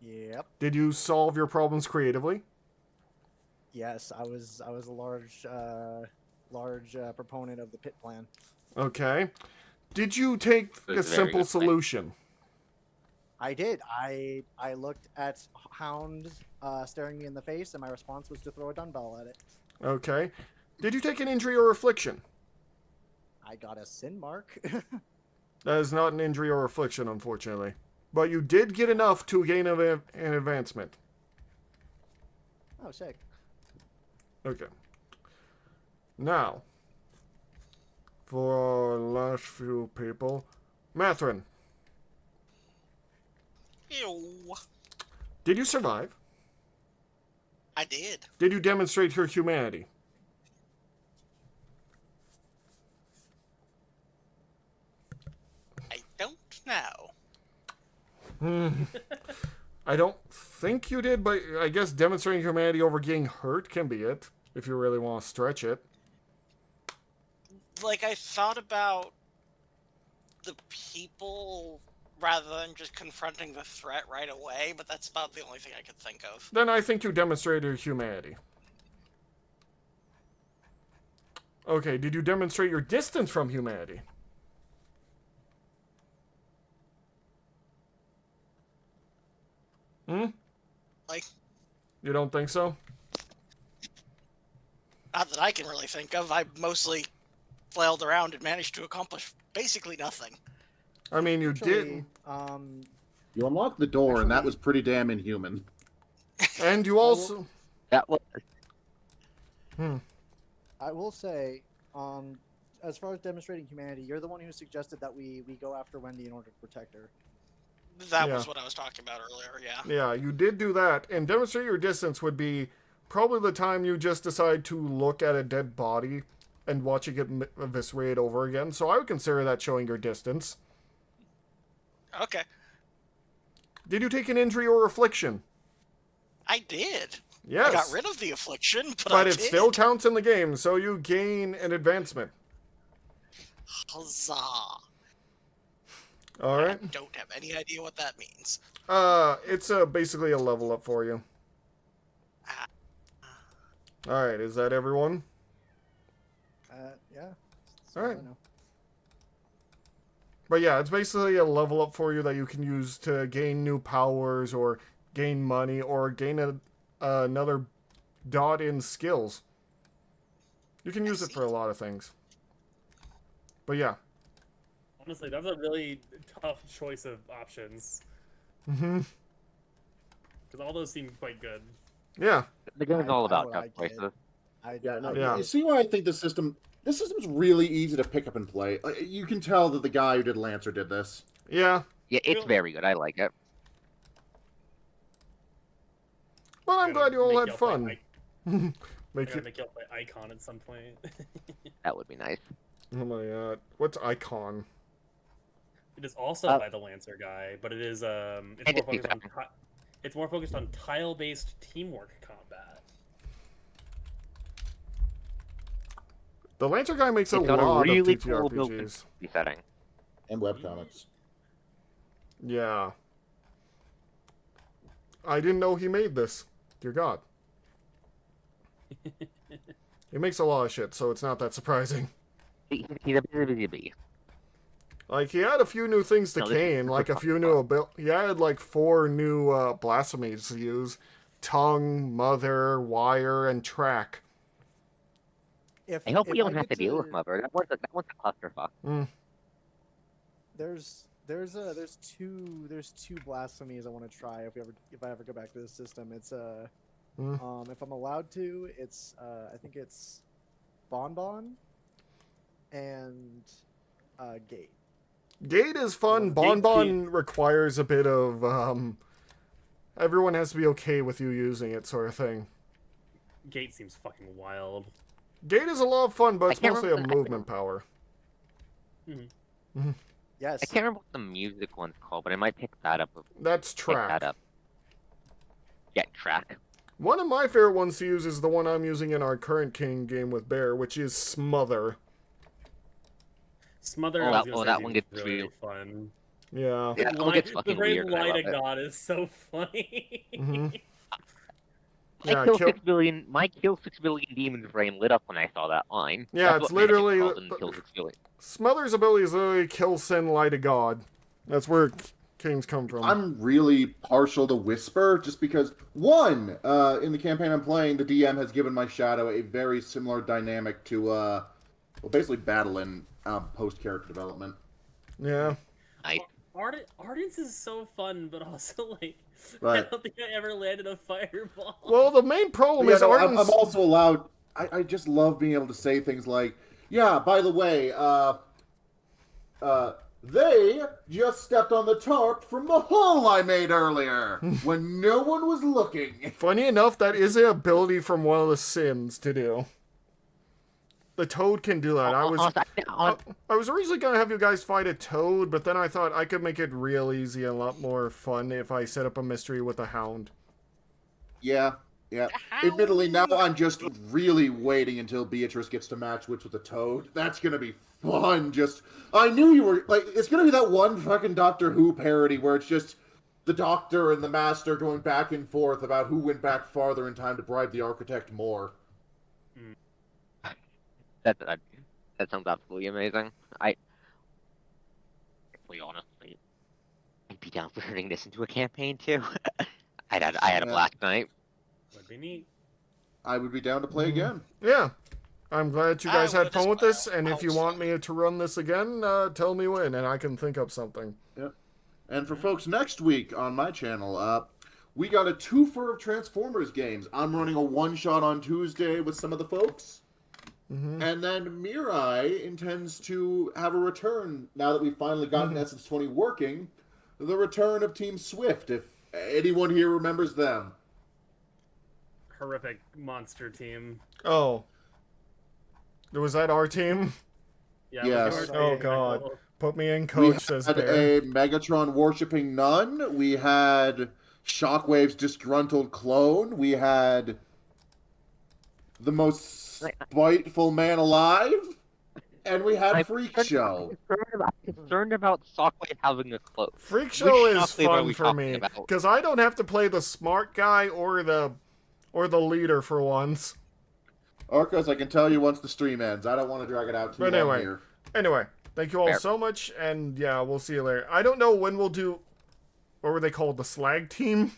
Yep. Did you solve your problems creatively? Yes, I was a large proponent of the pit plan. Okay. Did you take a That's a very simple good thing. solution? I did. I looked at Hound staring me in the face, and my response was to throw a dumbbell at it. Okay. Did you take an injury or affliction? I got a sin mark. That is not an injury or affliction, unfortunately. But you did get enough to gain an advancement. Oh, sick. Okay. Now, for our last few people, Mathrin, Ew. did you survive? I did. Did you demonstrate your humanity? I don't know. I don't think you did, but I guess demonstrating humanity over getting hurt can be it, if you really want to stretch it. Like, I thought about the people rather than just confronting the threat right away, but that's about the only thing I could think of. Then I think you demonstrated your humanity. Okay, did you demonstrate your distance from humanity? Like, You don't think so? not that I can really think of. I mostly flailed around and managed to accomplish basically nothing. I mean, you Actually, did. You unlocked the door, and that Actually- was pretty damn inhuman. And you also... That was I will say, as far as demonstrating humanity, you're the one who suggested that we go after Wendy in order to protect her. That Yeah. was what I was talking about earlier, yeah. Yeah, you did do that. And demonstrate your distance would be probably the time you just decide to look at a dead body and watch it get eviscerated over again. So I would consider that showing your distance. Okay. Did you take an injury or affliction? I did. Yes. I got rid of the affliction, but But I it did. still counts in the game, so you gain an advancement. Huzzah. Alright. I don't have any idea what that means. It's basically a level up for you. Ah. Alright, is that everyone? Yeah. Alright. I know. But yeah, it's basically a level up for you that you can use to gain new powers or gain money or gain another dot in skills. You can use it for a lot of things. But yeah. Honestly, that's a really tough choice of options Mm-hmm. because all those seem quite good. Yeah. the game's I all know about what tough I did. choices. Yeah, no, Yeah. You see why I think this system's really easy to pick up and play. Like, you can tell that the guy who did Lancer did this. Yeah. Yeah, it's Really? very good. I like it. Well, I'm glad you all had Make y'all fun. play I Make gotta you... make y'all play Icon at some point. That would be nice. Oh my god. What's Icon? It is also Uh, by the Lancer guy, but it is it's And more it's focused on different. it's more focused on tile-based teamwork combat. The Lancer guy makes a It's got a lot really of cool built-in TTRPGs. setting. And webcomics. Yeah. I didn't know he made this. Dear God. He makes a lot of shit, so it's not that surprising. He's a busy bee. Like, he had a few new things to No, this is Cain, super like a fun few new he had like 4 new blasphemies to use. Tongue, Mother, Wire, and Track. I hope we don't have get to deal with Mother. That one's a clusterfuck. Mm. There's two blasphemies I want to try if I ever go back to this system. It's if I'm allowed to, it's I think it's Bonbon and Gate. Gate is fun. Well, Bonbon requires a bit of everyone has to be okay with you using it, sort of thing. Gate seems fucking wild. Gate is a lot of fun, but it's can't mostly a remember- movement power. Yes. I can't remember what the music one's called, but I might pick that up. That's Pick that Track. up. Yeah, track. One of my favorite ones to use is the one I'm using in our current King game with Bear, which is Smother. Smother. Oh, I was that- gonna oh, say, that seems one gets really real. fun. Yeah. Yeah, that one gets The fucking very weird, and I light love of it. God is so funny. hmm My Yeah, kill kill- 6 billion. My kill 6 billion demons brain lit up when I saw that line. Yeah, That's it's what Magic literally calls them, kill 6 billion. Smother's ability is literally kill, sin, light of God. That's where Kings come from. I'm really partial to Whisper, just because, one, in the campaign I'm playing, the DM has given my Shadow a very similar dynamic to, well, basically battle in post-character development. Yeah. Nice. Ardence is so fun, but also like I Right. don't think I ever landed a fireball. Well, the main problem Yeah, is no, Arden's... I'm also allowed. I just love being able to say things like, "Yeah, by the way, they just stepped on the tarp from the hole I made earlier when no one was looking." Funny enough, that is an ability from one of the Sins to do. The Toad can do that. I was originally going to have you guys fight a Toad, but then I thought I could make it real easy and a lot more fun if I set up a mystery with a Hound. Yeah. Admittedly, now I'm just really waiting until Beatrice gets to match wits with a Toad. That's gonna be fun. I knew you were like, it's gonna be that one fucking Doctor Who parody where it's just the Doctor and the Master going back and forth about who went back farther in time to bribe the Architect more. That sounds absolutely amazing. Honestly, I'd be down for turning this into a campaign too. I had a blast night. Would be neat. I would be down to play again. Yeah. I'm glad you I guys had would fun as with this, well. and if you want me to run this again, tell me when, and I can think up something. And for folks next week on my channel, we got a twofer of Transformers games. I'm running a one-shot on Tuesday with some of the folks. Mm-hmm. And then Mirai intends to have a return, now that we've finally gotten Essence 20 working, the return of Team Swift, if anyone here remembers them. Horrific monster team. Oh. Was that our team? Yeah. Yes. it was Oh, our team. God. Put me in, We coach, says had Bear. a Megatron worshipping nun. We had Shockwave's disgruntled clone. We had the most spiteful man alive. And we had Freak Show. I'm concerned about Shockwave having a clone. Freak Show Which is Shockwave are fun we for talking me, about? because I don't have to play the smart guy or the leader for once. Arcos, I can tell you once the stream ends. I don't want to drag it out too But long anyway. here. Anyway, thank you all Fair. so much, and yeah, we'll see you later. I don't know when we'll do, what were they called, the Slag team?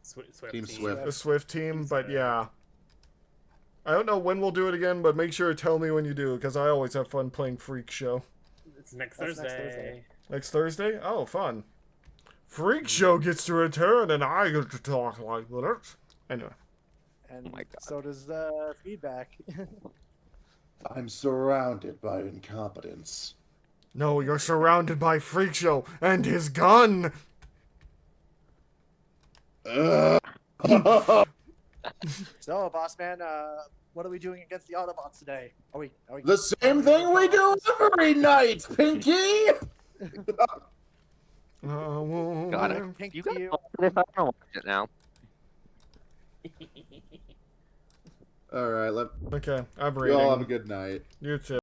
Swift Team team. Swift. The Swift team, but Swift. yeah. I don't know when we'll do it again, but make sure to tell me when you do, because I always have fun playing Freak Show. It's next That's Thursday. next Thursday. Next Thursday? Oh, fun. Freak Show gets to return, and I get to talk like that. Anyway. And Oh my God. so does feedback. I'm surrounded by incompetence. No, you're surrounded by Freak Show and his gun! So, boss man, what are we doing against the Autobots today? Are we The same thing we do every night, Pinky! God, Pink you to got you. this. I don't watch it now. All right, Okay, I'm you reading. all have a good night. You too.